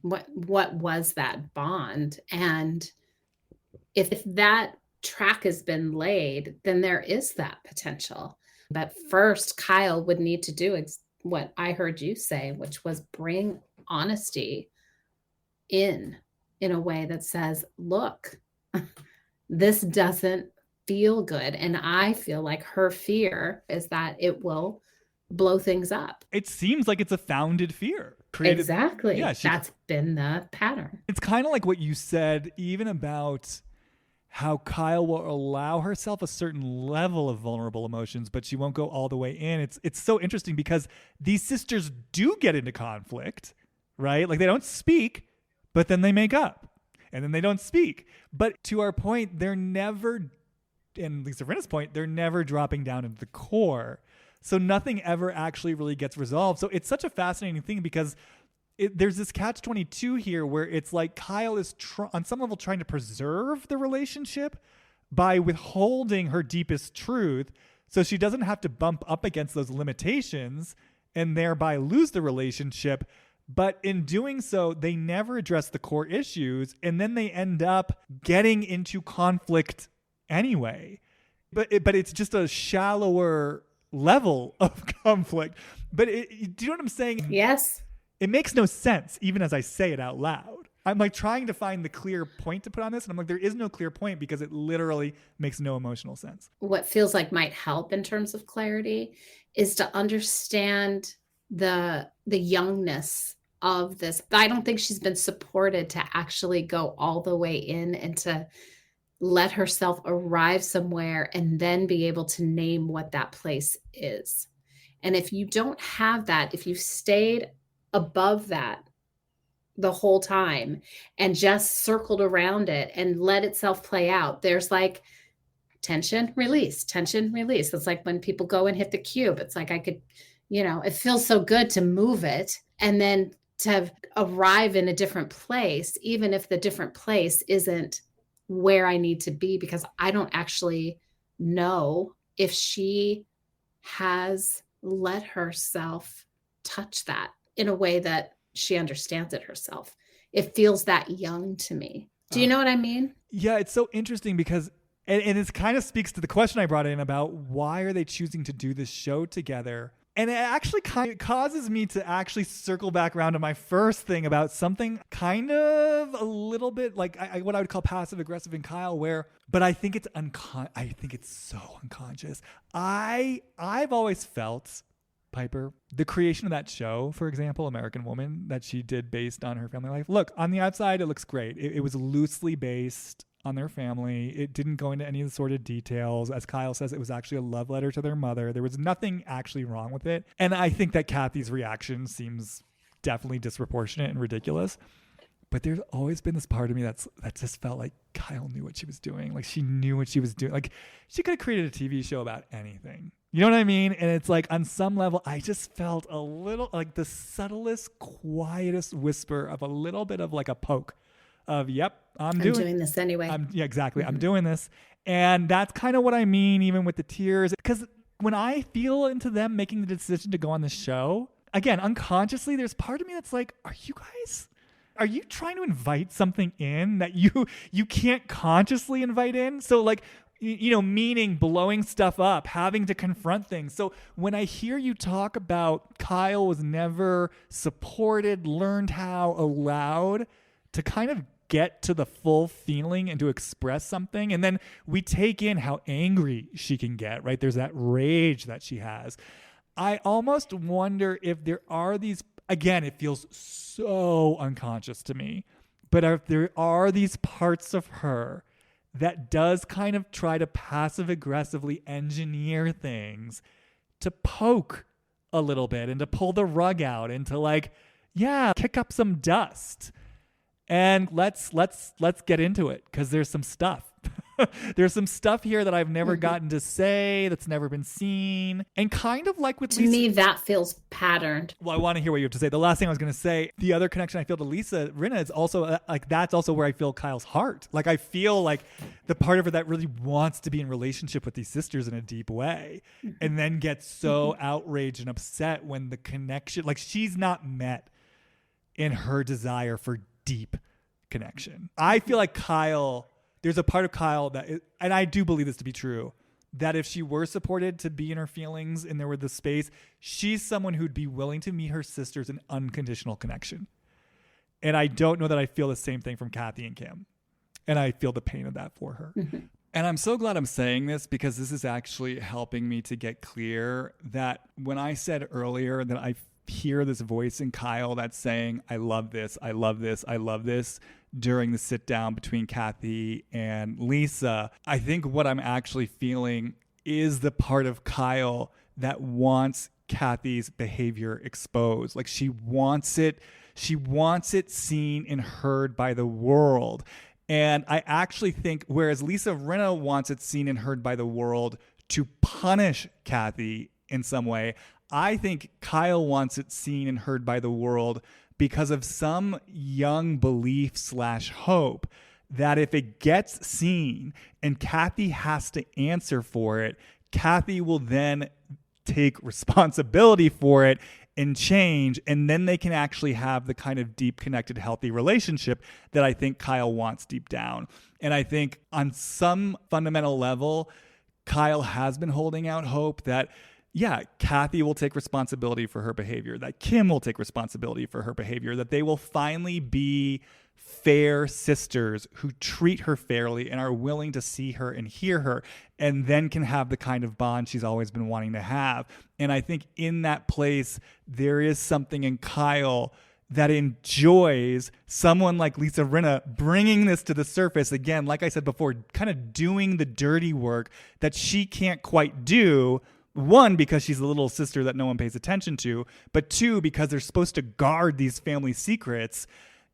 B: What was that bond? And if that track has been laid, then there is that potential. But first, Kyle would need to do what I heard you say, which was bring honesty in a way that says, look, this doesn't feel good. And I feel like her fear is that it will blow things up.
A: It seems like it's a founded fear created.
B: Exactly.
A: Yeah,
B: That's been the pattern.
A: it's kind of like what you said, even about how Kyle will allow herself a certain level of vulnerable emotions, but she won't go all the way in. It's so interesting because these sisters do get into conflict, right? Like they don't speak, but then they make up. And then they don't speak. But to our point, they're never, and Lisa Rinna's point, they're never dropping down into the core. So nothing ever actually really gets resolved. So it's such a fascinating thing because there's this catch-22 here where it's like Kyle is on some level trying to preserve the relationship by withholding her deepest truth so she doesn't have to bump up against those limitations and thereby lose the relationship. But in doing so, they never address the core issues, and then they end up getting into conflict anyway. But it's just a shallower level of conflict. But do you know what I'm saying?
B: Yes.
A: It makes no sense, even as I say it out loud. I'm like trying to find the clear point to put on this, and I'm like, there is no clear point because it literally makes no emotional sense.
B: What feels like might help in terms of clarity is to understand the youngness of this. I don't think she's been supported to actually go all the way in and to let herself arrive somewhere and then be able to name what that place is. And if you don't have that, if you stayed above that the whole time and just circled around it and let itself play out, there's like tension, release. It's like when people go and hit the cube. It's like I could, it feels so good to move it and then to arrive in a different place, even if the different place isn't where I need to be, because I don't actually know if she has let herself touch that in a way that she understands it herself. It feels that young to me. Do you know what I mean?
A: Yeah, it's so interesting because, and it kind of speaks to the question I brought in about why are they choosing to do this show together? And it actually kind of causes me to actually circle back around to my first thing about something kind of a little bit like what I would call passive aggressive in Kyle, but I think it's I think it's so unconscious. I've always felt, Piper, the creation of that show, for example, American Woman, that she did based on her family life. Look, on the outside, it looks great. It was loosely based on their family. It didn't go into any of the sordid details. As Kyle says, it was actually a love letter to their mother. There was nothing actually wrong with it. And I think that Kathy's reaction seems definitely disproportionate and ridiculous. But there's always been this part of me that just felt like Kyle knew what she was doing. Like she knew what she was doing. Like she could have created a TV show about anything. You know what I mean? And it's like on some level, I just felt a little like the subtlest, quietest whisper of a little bit of like a poke of, yep, I'm doing
B: this anyway.
A: Yeah, exactly. Mm-hmm. I'm doing this. And that's kind of what I mean, even with the tears. Because when I feel into them making the decision to go on the show, again, unconsciously, there's part of me that's like, are you trying to invite something in that you can't consciously invite in? So like, meaning blowing stuff up, having to confront things. So when I hear you talk about Kyle was never supported, learned how, allowed to kind of get to the full feeling and to express something. And then we take in how angry she can get, right? There's that rage that she has. I almost wonder if there are these, again, it feels so unconscious to me, but if there are these parts of her that does kind of try to passive aggressively engineer things to poke a little bit and to pull the rug out and to like, yeah, kick up some dust. And let's get into it because there's some stuff. There's some stuff here that I've never gotten to say, that's never been seen. And kind of like with
B: to me, that feels patterned.
A: Well, I want to hear what you have to say. The last thing I was going to say, the other connection I feel to Lisa Rinna is also like, that's also where I feel Kyle's heart. Like I feel like the part of her that really wants to be in relationship with these sisters in a deep way and then gets so outraged and upset when the connection, like she's not met in her desire for deep connection. I feel like Kyle, there's a part of Kyle that, and I do believe this to be true, that if she were supported to be in her feelings and there were the space, she's someone who'd be willing to meet her sisters in unconditional connection. And I don't know that I feel the same thing from Kathy and Kim. And I feel the pain of that for her. And I'm so glad I'm saying this because this is actually helping me to get clear that when I said earlier that I hear this voice in Kyle that's saying, I love this, I love this, I love this during the sit down between Kathy and Lisa, I think what I'm actually feeling is the part of Kyle that wants Kathy's behavior exposed. Like she wants it seen and heard by the world. And I actually think, whereas Lisa Rinna wants it seen and heard by the world to punish Kathy in some way, I think Kyle wants it seen and heard by the world because of some young belief / hope that if it gets seen and Kathy has to answer for it, Kathy will then take responsibility for it and change, and then they can actually have the kind of deep, connected, healthy relationship that I think Kyle wants deep down. And I think on some fundamental level, Kyle has been holding out hope that, yeah, Kathy will take responsibility for her behavior, that Kim will take responsibility for her behavior, that they will finally be fair sisters who treat her fairly and are willing to see her and hear her, and then can have the kind of bond she's always been wanting to have. And I think in that place, there is something in Kyle that enjoys someone like Lisa Rinna bringing this to the surface again, like I said before, kind of doing the dirty work that she can't quite do. One, because she's a little sister that no one pays attention to, but two, because they're supposed to guard these family secrets.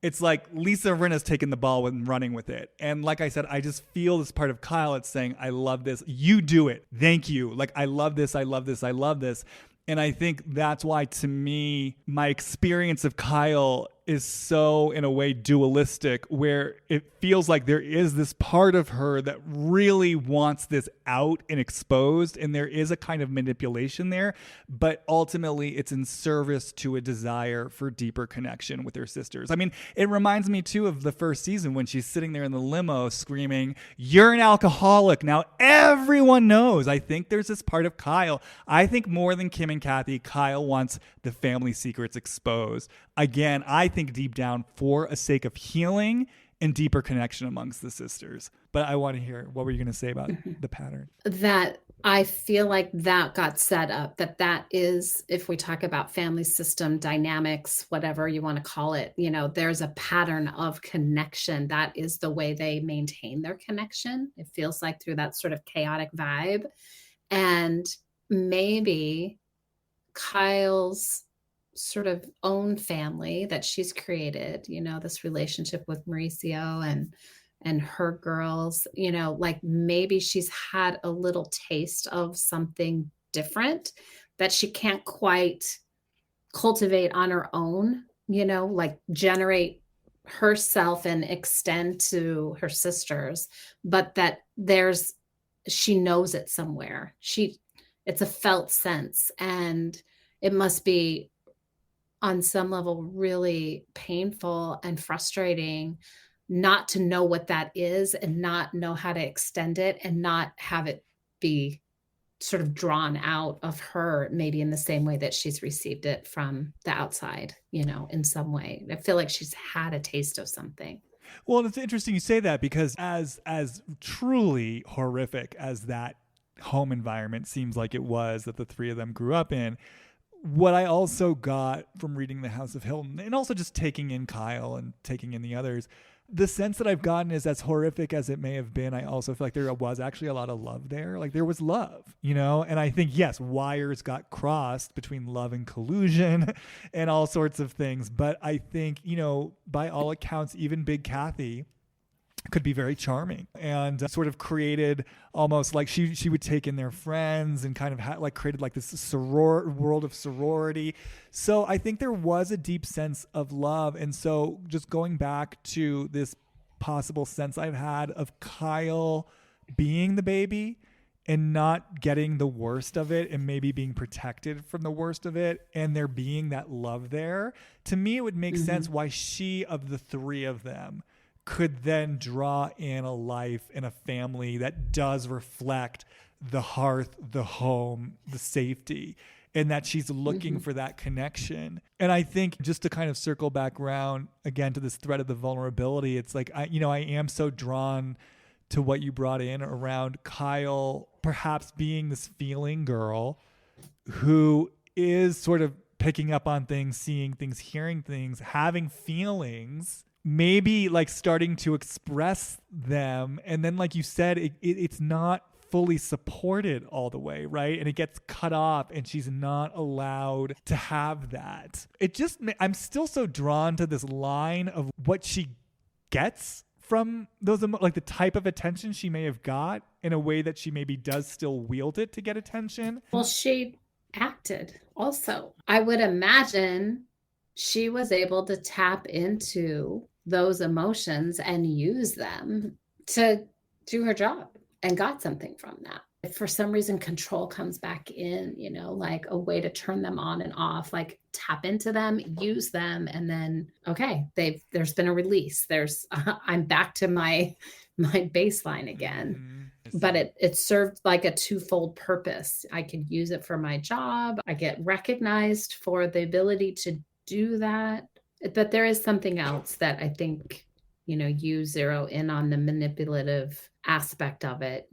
A: It's like Lisa Rinna's taking the ball and running with it. And like I said, I just feel this part of Kyle. It's saying, I love this. You do it. Thank you. Like, I love this. I love this. I love this. And I think that's why, to me, my experience of Kyle is so, in a way, dualistic, where it feels like there is this part of her that really wants this out and exposed, and there is a kind of manipulation there, but ultimately it's in service to a desire for deeper connection with her sisters. I mean, it reminds me, too, of the first season when she's sitting there in the limo screaming, "You're an alcoholic." Now, everyone knows. I think there's this part of Kyle. I think more than Kim and Kathy, Kyle wants the family secrets exposed. Again, I think deep down for a sake of healing and deeper connection amongst the sisters. But I want to hear, what were you going to say about the pattern?
B: That I feel like that got set up, that is, if we talk about family system dynamics, whatever you want to call it, there's a pattern of connection. That is the way they maintain their connection. It feels like through that sort of chaotic vibe. And maybe Kyle's sort of own family that she's created, this relationship with Mauricio and her girls, like maybe she's had a little taste of something different that she can't quite cultivate on her own, like generate herself and extend to her sisters, but that she knows it somewhere. It's a felt sense, and it must be on some level really painful and frustrating not to know what that is and not know how to extend it and not have it be sort of drawn out of her, maybe in the same way that she's received it from the outside, in some way. I feel like she's had a taste of something.
A: Well, it's interesting you say that, because as truly horrific as that home environment seems like it was that the three of them grew up in, what I also got from reading The House of Hilton, and also just taking in Kyle and taking in the others, the sense that I've gotten is, as horrific as it may have been, I also feel like there was actually a lot of love there. Like, there was love, and I think, yes, wires got crossed between love and collusion and all sorts of things. But I think, by all accounts, even Big Kathy could be very charming, and sort of created almost like she would take in their friends and kind of created like this world of sorority. So I think there was a deep sense of love. And so just going back to this possible sense I've had of Kyle being the baby and not getting the worst of it, and maybe being protected from the worst of it, and there being that love there, to me it would make sense why she, of the three of them, could then draw in a life and a family that does reflect the hearth, the home, the safety, and that she's looking for that connection. And I think, just to kind of circle back around again to this thread of the vulnerability, it's like, I am so drawn to what you brought in around Kyle perhaps being this feeling girl who is sort of picking up on things, seeing things, hearing things, having feelings, maybe like starting to express them. And then, like you said, it's not fully supported all the way, right? And it gets cut off and she's not allowed to have that. It just, I'm still so drawn to this line of what she gets from those, like the type of attention she may have got in a way that she maybe does still wield it to get attention.
B: Well, she acted also. I would imagine she was able to tap into those emotions and use them to do her job and got something from that. If for some reason control comes back in, like a way to turn them on and off, like tap into them, use them, and then, okay, there's been a release. I'm back to my baseline again. But it served like a twofold purpose. I could use it for my job. I get recognized for the ability to do that. But there is something else that I think, you zero in on the manipulative aspect of it.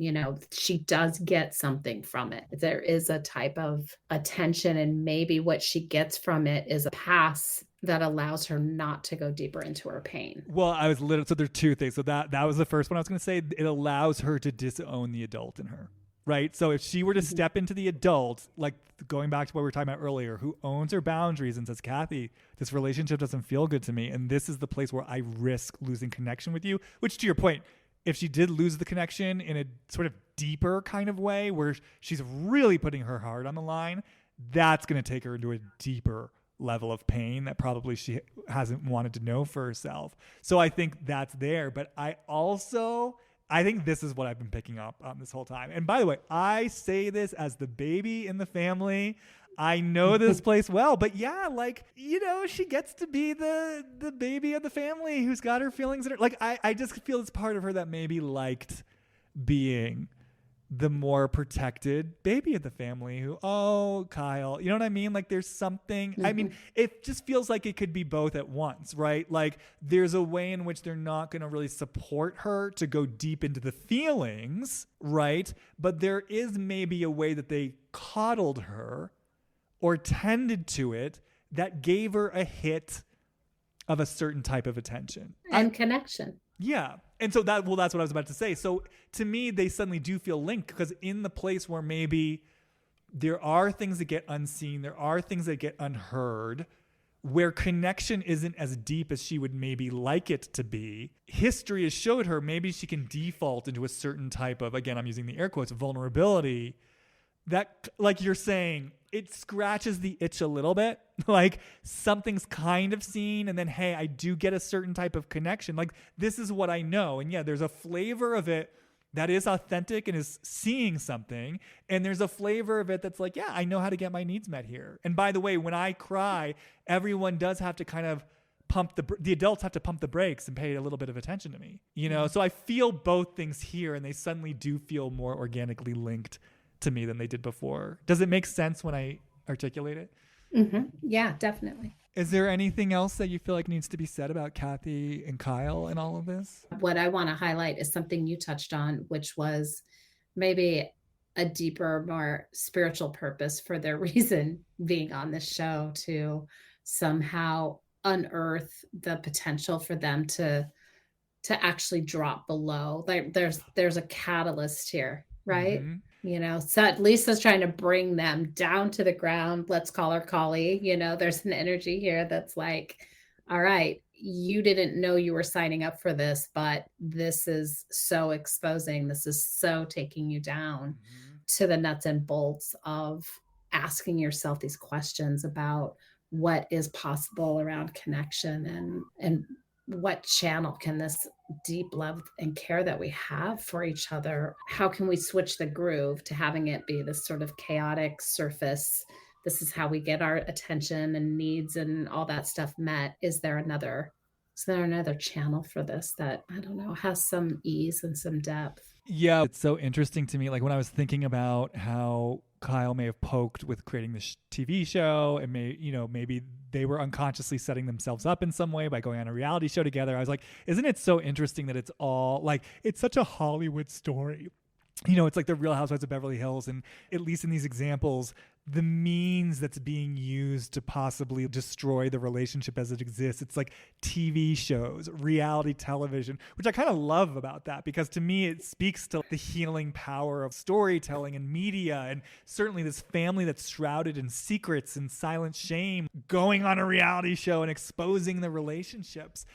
B: She does get something from it. There is a type of attention, and maybe what she gets from it is a pass that allows her not to go deeper into her pain.
A: Well, so there's two things. So that was the first one I was going to say. It allows her to disown the adult in her, right? So if she were to step into the adult, like going back to what we were talking about earlier, who owns her boundaries and says, Kathy, this relationship doesn't feel good to me, and this is the place where I risk losing connection with you, which, to your point, if she did lose the connection in a sort of deeper kind of way where she's really putting her heart on the line, that's going to take her into a deeper level of pain that probably she hasn't wanted to know for herself. So I think that's there. But I think this is what I've been picking up on this whole time. And by the way, I say this as the baby in the family. I know this place well, but yeah, like, she gets to be the baby of the family who's got her feelings in her. Like, I just feel it's part of her that maybe liked being the more protected baby of the family who, Kyle, you know what I mean? Like there's something, I mean, it just feels like it could be both at once, right? Like there's a way in which they're not going to really support her to go deep into the feelings, right? But there is maybe a way that they coddled her or tended to it that gave her a hit of a certain type of attention.
B: And connection.
A: Yeah. And so that's what I was about to say. So to me, they suddenly do feel linked because in the place where maybe there are things that get unseen, there are things that get unheard, where connection isn't as deep as she would maybe like it to be, history has showed her maybe she can default into a certain type of, again, I'm using the air quotes, vulnerability that, like you're saying, it scratches the itch a little bit. Like something's kind of seen and then, hey, I do get a certain type of connection. Like this is what I know. And yeah, there's a flavor of it that is authentic and is seeing something. And there's a flavor of it that's like, yeah, I know how to get my needs met here. And by the way, when I cry, everyone does have to kind of the adults have to pump the brakes and pay a little bit of attention to me, So I feel both things here and they suddenly do feel more organically linked to me than they did before. Does it make sense when I articulate it?
B: Mm-hmm. Yeah, definitely.
A: Is there anything else that you feel like needs to be said about Kathy and Kyle in all of this?
B: What I want to highlight is something you touched on, which was maybe a deeper, more spiritual purpose for their reason being on this show, to somehow unearth the potential for them to actually drop below. Like there's a catalyst here, right? Mm-hmm. So Lisa's trying to bring them down to the ground. Let's call her Collie. There's an energy here that's like, all right, you didn't know you were signing up for this, but this is so exposing. This is so taking you down to the nuts and bolts of asking yourself these questions about what is possible around connection and what channel can this deep love and care that we have for each other, how can we switch the groove to having it be this sort of chaotic surface? This is how we get our attention and needs and all that stuff met. Is there another Is there another channel for this that, I don't know, has some ease and some depth?
A: Yeah, it's so interesting to me. Like when I was thinking about how Kyle may have poked with creating this TV show, and maybe they were unconsciously setting themselves up in some way by going on a reality show together. I was like, isn't it so interesting that it's all like, it's such a Hollywood story. It's like the Real Housewives of Beverly Hills, and at least in these examples, the means that's being used to possibly destroy the relationship as it exists. It's like TV shows, reality television, which I kind of love about that, because to me, it speaks to the healing power of storytelling and media, and certainly this family that's shrouded in secrets and silent shame, going on a reality show and exposing the relationships.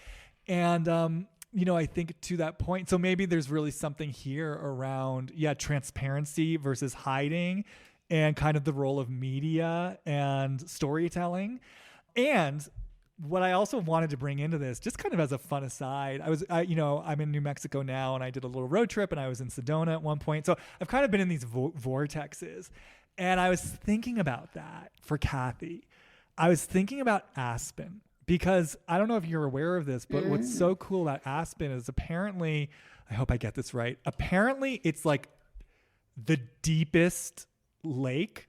A: And, I think to that point, so maybe there's really something here around, transparency versus hiding, and kind of the role of media and storytelling. And what I also wanted to bring into this, just kind of as a fun aside, I'm in New Mexico now, and I did a little road trip, and I was in Sedona at one point. So I've kind of been in these vortexes, and I was thinking about that for Kathy. I was thinking about Aspen, because I don't know if you're aware of this, but what's so cool about Aspen is apparently, I hope I get this right, apparently it's like the deepest lake.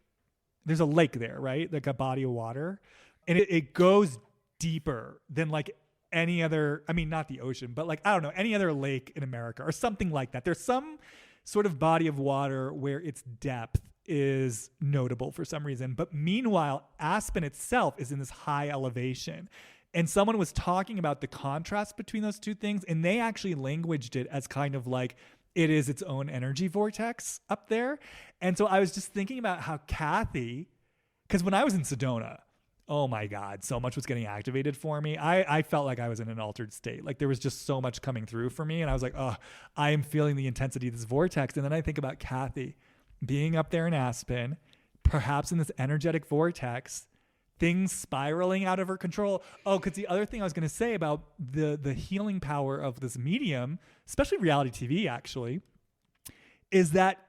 A: There's a lake there, right? Like a body of water. And it goes deeper than like any other, I mean, not the ocean, but like, I don't know, any other lake in America or something like that. There's some sort of body of water where its depth is notable for some reason. But meanwhile, Aspen itself is in this high elevation. And someone was talking about the contrast between those two things, and they actually languaged it as kind of like it is its own energy vortex up there. And so I was just thinking about how Kathy, because when I was in Sedona, oh my God, so much was getting activated for me. I felt like I was in an altered state. Like there was just so much coming through for me. And I was like, oh, I am feeling the intensity of this vortex. And then I think about Kathy being up there in Aspen, perhaps in this energetic vortex, things spiraling out of her control. Oh, because the other thing I was going to say about the healing power of this medium, especially reality TV actually, is that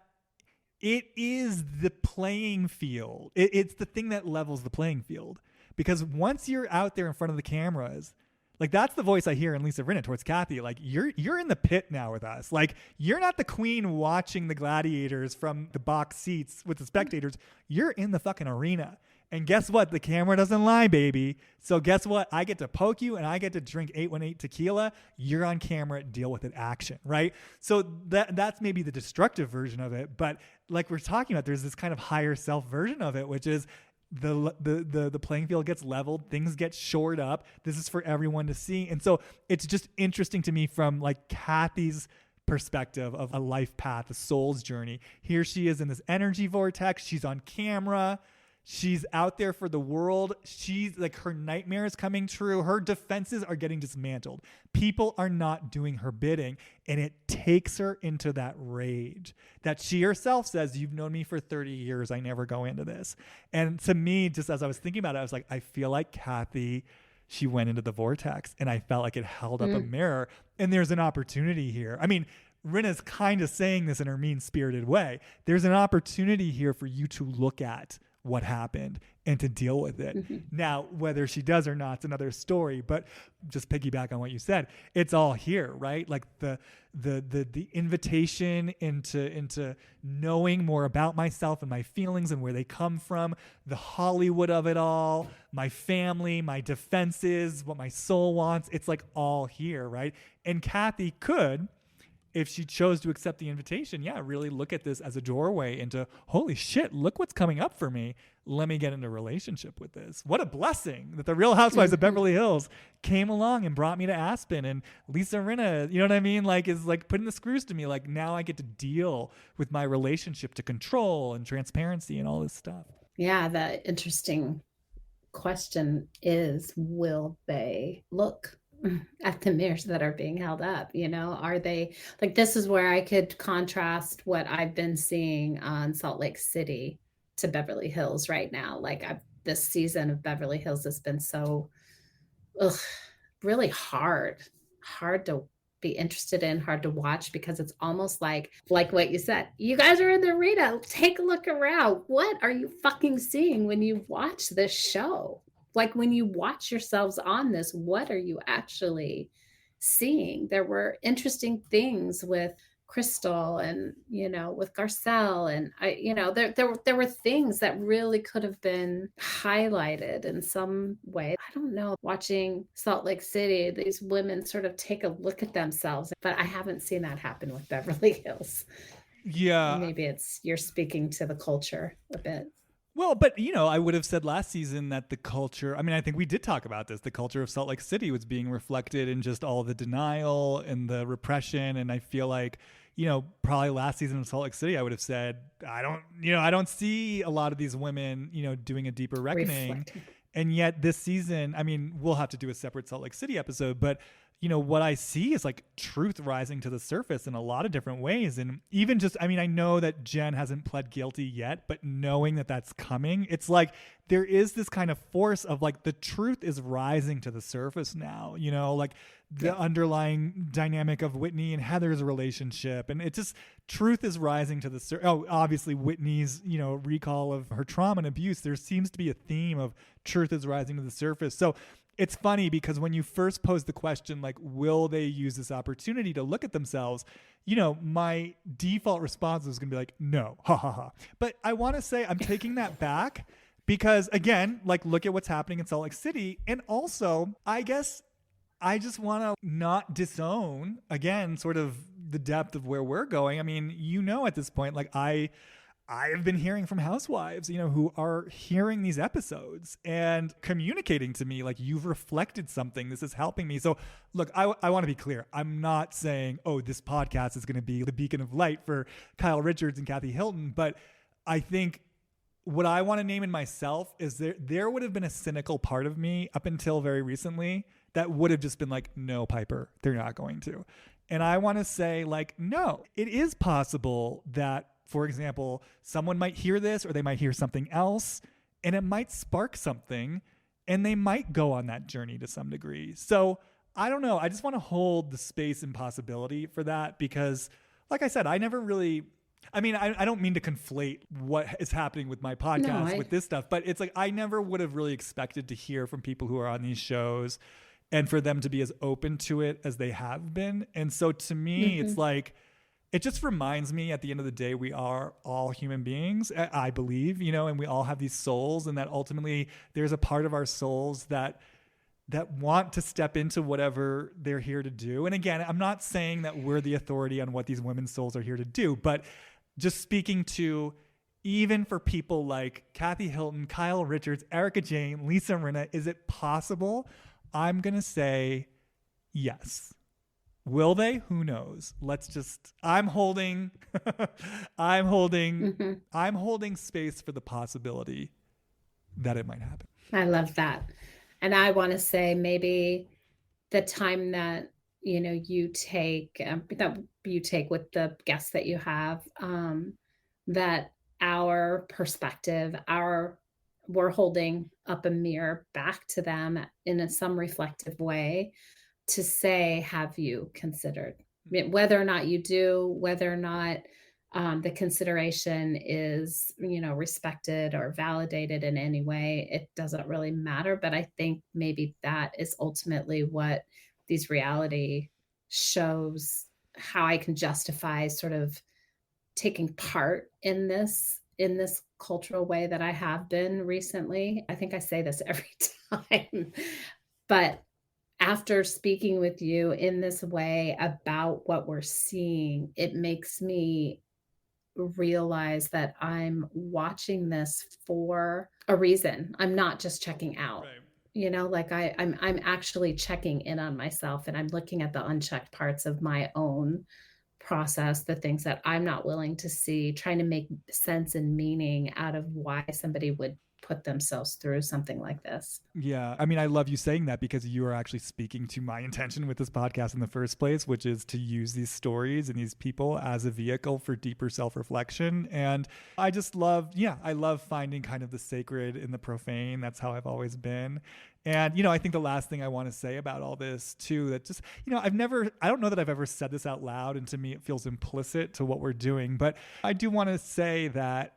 A: it is the playing field. It's the thing that levels the playing field. Because once you're out there in front of the cameras, like that's the voice I hear in Lisa Rinna towards Kathy. Like you're in the pit now with us. Like you're not the queen watching the gladiators from the box seats with the spectators. You're in the fucking arena. And guess what? The camera doesn't lie, baby. So guess what? I get to poke you and I get to drink 818 tequila. You're on camera. Deal with it. Action. Right? So that's maybe the destructive version of it. But like we're talking about, there's this kind of higher self version of it, which is the playing field gets leveled, things get shored up. This is for everyone to see. And so it's just interesting to me from like Kathy's perspective of a life path, a soul's journey. Here she is in this energy vortex. She's on camera. She's out there for the world. She's like, her nightmares coming true. Her defenses are getting dismantled. People are not doing her bidding. And it takes her into that rage that she herself says, you've known me for 30 years. I never go into this. And to me, just as I was thinking about it, I was like, I feel like Kathy, she went into the vortex, and I felt like it held up a mirror, and there's an opportunity here. I mean, Rinna's kind of saying this in her mean-spirited way. There's an opportunity here for you to look at what happened and to deal with it. Now, whether she does or not, it's another story, but just piggyback on what you said, it's all here, right? Like the invitation into knowing more about myself and my feelings and where they come from, the Hollywood of it all, my family, my defenses, what my soul wants. It's like all here, right? And Kathy could, if she chose to accept the invitation, really look at this as a doorway into, holy shit, look what's coming up for me. Let me get into a relationship with this. What a blessing that the Real Housewives of Beverly Hills came along and brought me to Aspen, and Lisa Rinna, you know what I mean? Like, is like putting the screws to me. Like, now I get to deal with my relationship to control and transparency and all this stuff.
B: Yeah, the interesting question is, will they look at the mirrors that are being held up? Are they like, this is where I could contrast what I've been seeing on Salt Lake City to Beverly Hills right now. Like this season of Beverly Hills has been so really hard to be interested in, hard to watch, because it's almost like what you said, you guys are in the arena, take a look around. What are you fucking seeing when you watch this show? like when you watch yourselves on this, what are you actually seeing? There were interesting things with Crystal and, with Garcelle. And there were things that really could have been highlighted in some way. I don't know, watching Salt Lake City, these women sort of take a look at themselves, but I haven't seen that happen with Beverly Hills.
A: Yeah.
B: Maybe you're speaking to the culture a bit.
A: Well, but I would have said last season that the culture, I mean, I think we did talk about this. The culture of Salt Lake City was being reflected in just all the denial and the repression. And I feel like, probably last season in Salt Lake City, I would have said, I don't see a lot of these women, doing a deeper reckoning.
B: Reflecting.
A: And yet this season, I mean, we'll have to do a separate Salt Lake City episode, but what I see is like truth rising to the surface in a lot of different ways. And even just, I mean, I know that Jen hasn't pled guilty yet, but knowing that that's coming, it's like there is this kind of force of like the truth is rising to the surface now, like the underlying dynamic of Whitney and Heather's relationship. And it just, truth is rising to the surface. Oh, obviously Whitney's, recall of her trauma and abuse. There seems to be a theme of truth is rising to the surface. So it's funny because when you first posed the question, like, will they use this opportunity to look at themselves? My default response was going to be like, no, ha ha ha. But I want to say I'm taking that back because, again, like, look at what's happening in Salt Lake City. And also, I guess I just want to not disown, again, sort of the depth of where we're going. I mean, at this point, like, I have been hearing from housewives, who are hearing these episodes and communicating to me like, you've reflected something. This is helping me. So look, I want to be clear. I'm not saying, oh, this podcast is going to be the beacon of light for Kyle Richards and Kathy Hilton. But I think what I want to name in myself is there would have been a cynical part of me up until very recently that would have just been like, no, Piper, they're not going to. And I want to say, like, no, it is possible that, for example, someone might hear this or they might hear something else and it might spark something and they might go on that journey to some degree. So I don't know. I just want to hold the space and possibility for that because, like I said, I never really, I mean, I don't mean to conflate what is happening with my podcast with this stuff, but it's like I never would have really expected to hear from people who are on these shows and for them to be as open to it as they have been. And so to me, it's like, it just reminds me at the end of the day, we are all human beings, I believe, and we all have these souls and that ultimately there's a part of our souls that want to step into whatever they're here to do. And again, I'm not saying that we're the authority on what these women's souls are here to do, but just speaking to even for people like Kathy Hilton, Kyle Richards, Erica Jane, Lisa Rinna, is it possible? I'm going to say yes. Will they? Who knows? I'm holding space for the possibility that it might happen.
B: I love that. And I want to say maybe the time that, you take with the guests that you have, that our perspective, we're holding up a mirror back to them in some reflective way to say, have you considered? I mean, whether or not you do, whether or not the consideration is, respected or validated in any way, it doesn't really matter. But I think maybe that is ultimately what these reality shows, how I can justify sort of taking part in this cultural way that I have been recently. I think I say this every time, but after speaking with you in this way about what we're seeing, it makes me realize that I'm watching this for a reason. I'm not just checking out. Right. Like I'm actually checking in on myself and I'm looking at the unchecked parts of my own process, the things that I'm not willing to see, trying to make sense and meaning out of why somebody would put themselves through something like this.
A: Yeah. I mean, I love you saying that because you are actually speaking to my intention with this podcast in the first place, which is to use these stories and these people as a vehicle for deeper self-reflection. And I just love finding kind of the sacred in the profane. That's how I've always been. And, I think the last thing I want to say about all this too, that just, I don't know that I've ever said this out loud. And to me, it feels implicit to what we're doing, but I do want to say that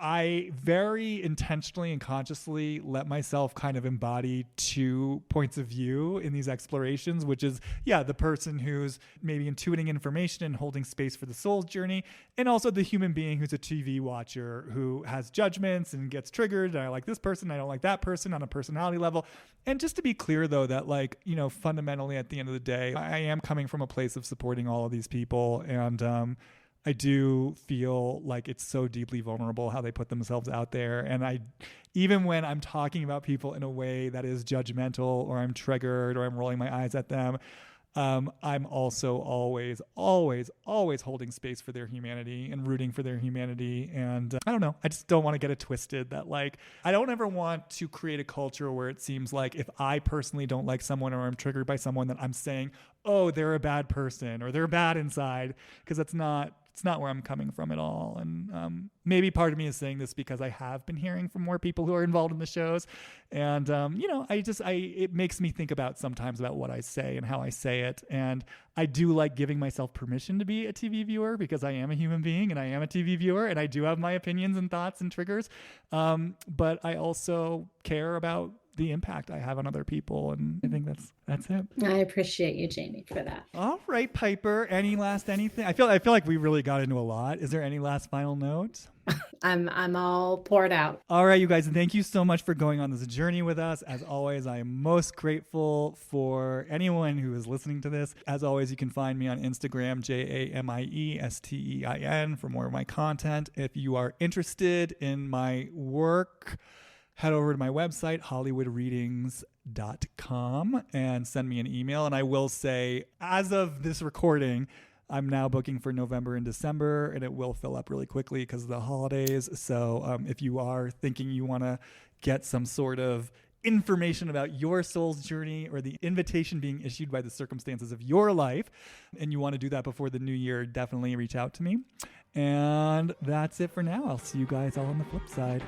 A: I very intentionally and consciously let myself kind of embody two points of view in these explorations, which is, the person who's maybe intuiting information and holding space for the soul's journey, and also the human being who's a TV watcher who has judgments and gets triggered. I like this person, I don't like that person on a personality level. And just to be clear, though, that fundamentally at the end of the day, I am coming from a place of supporting all of these people. And I do feel like it's so deeply vulnerable how they put themselves out there. And even when I'm talking about people in a way that is judgmental, or I'm triggered, or I'm rolling my eyes at them, I'm also always holding space for their humanity and rooting for their humanity. And I don't know, I just don't want to get it twisted that I don't ever want to create a culture where it seems like if I personally don't like someone, or I'm triggered by someone, that I'm saying, oh, they're a bad person or they're bad inside, because it's not where I'm coming from at all. And maybe part of me is saying this because I have been hearing from more people who are involved in the shows. And, it makes me think about sometimes about what I say and how I say it. And I do like giving myself permission to be a TV viewer, because I am a human being and I am a TV viewer, and I do have my opinions and thoughts and triggers. But I also care about the impact I have on other people. And I think that's it.
B: I appreciate you, Jamie, for that.
A: All right, Piper, anything? I feel like we really got into a lot. Is there any last final notes?
B: I'm all poured out.
A: All right, you guys, thank you so much for going on this journey with us. As always, I am most grateful for anyone who is listening to this. As always, you can find me on Instagram, JAMIESTEIN, for more of my content. If you are interested in my work, head over to my website, hollywoodreadings.com, and send me an email. And I will say, as of this recording, I'm now booking for November and December, and it will fill up really quickly because of the holidays. So if you are thinking you want to get some sort of information about your soul's journey, or the invitation being issued by the circumstances of your life, and you want to do that before the new year, definitely reach out to me. And that's it for now. I'll see you guys all on the flip side.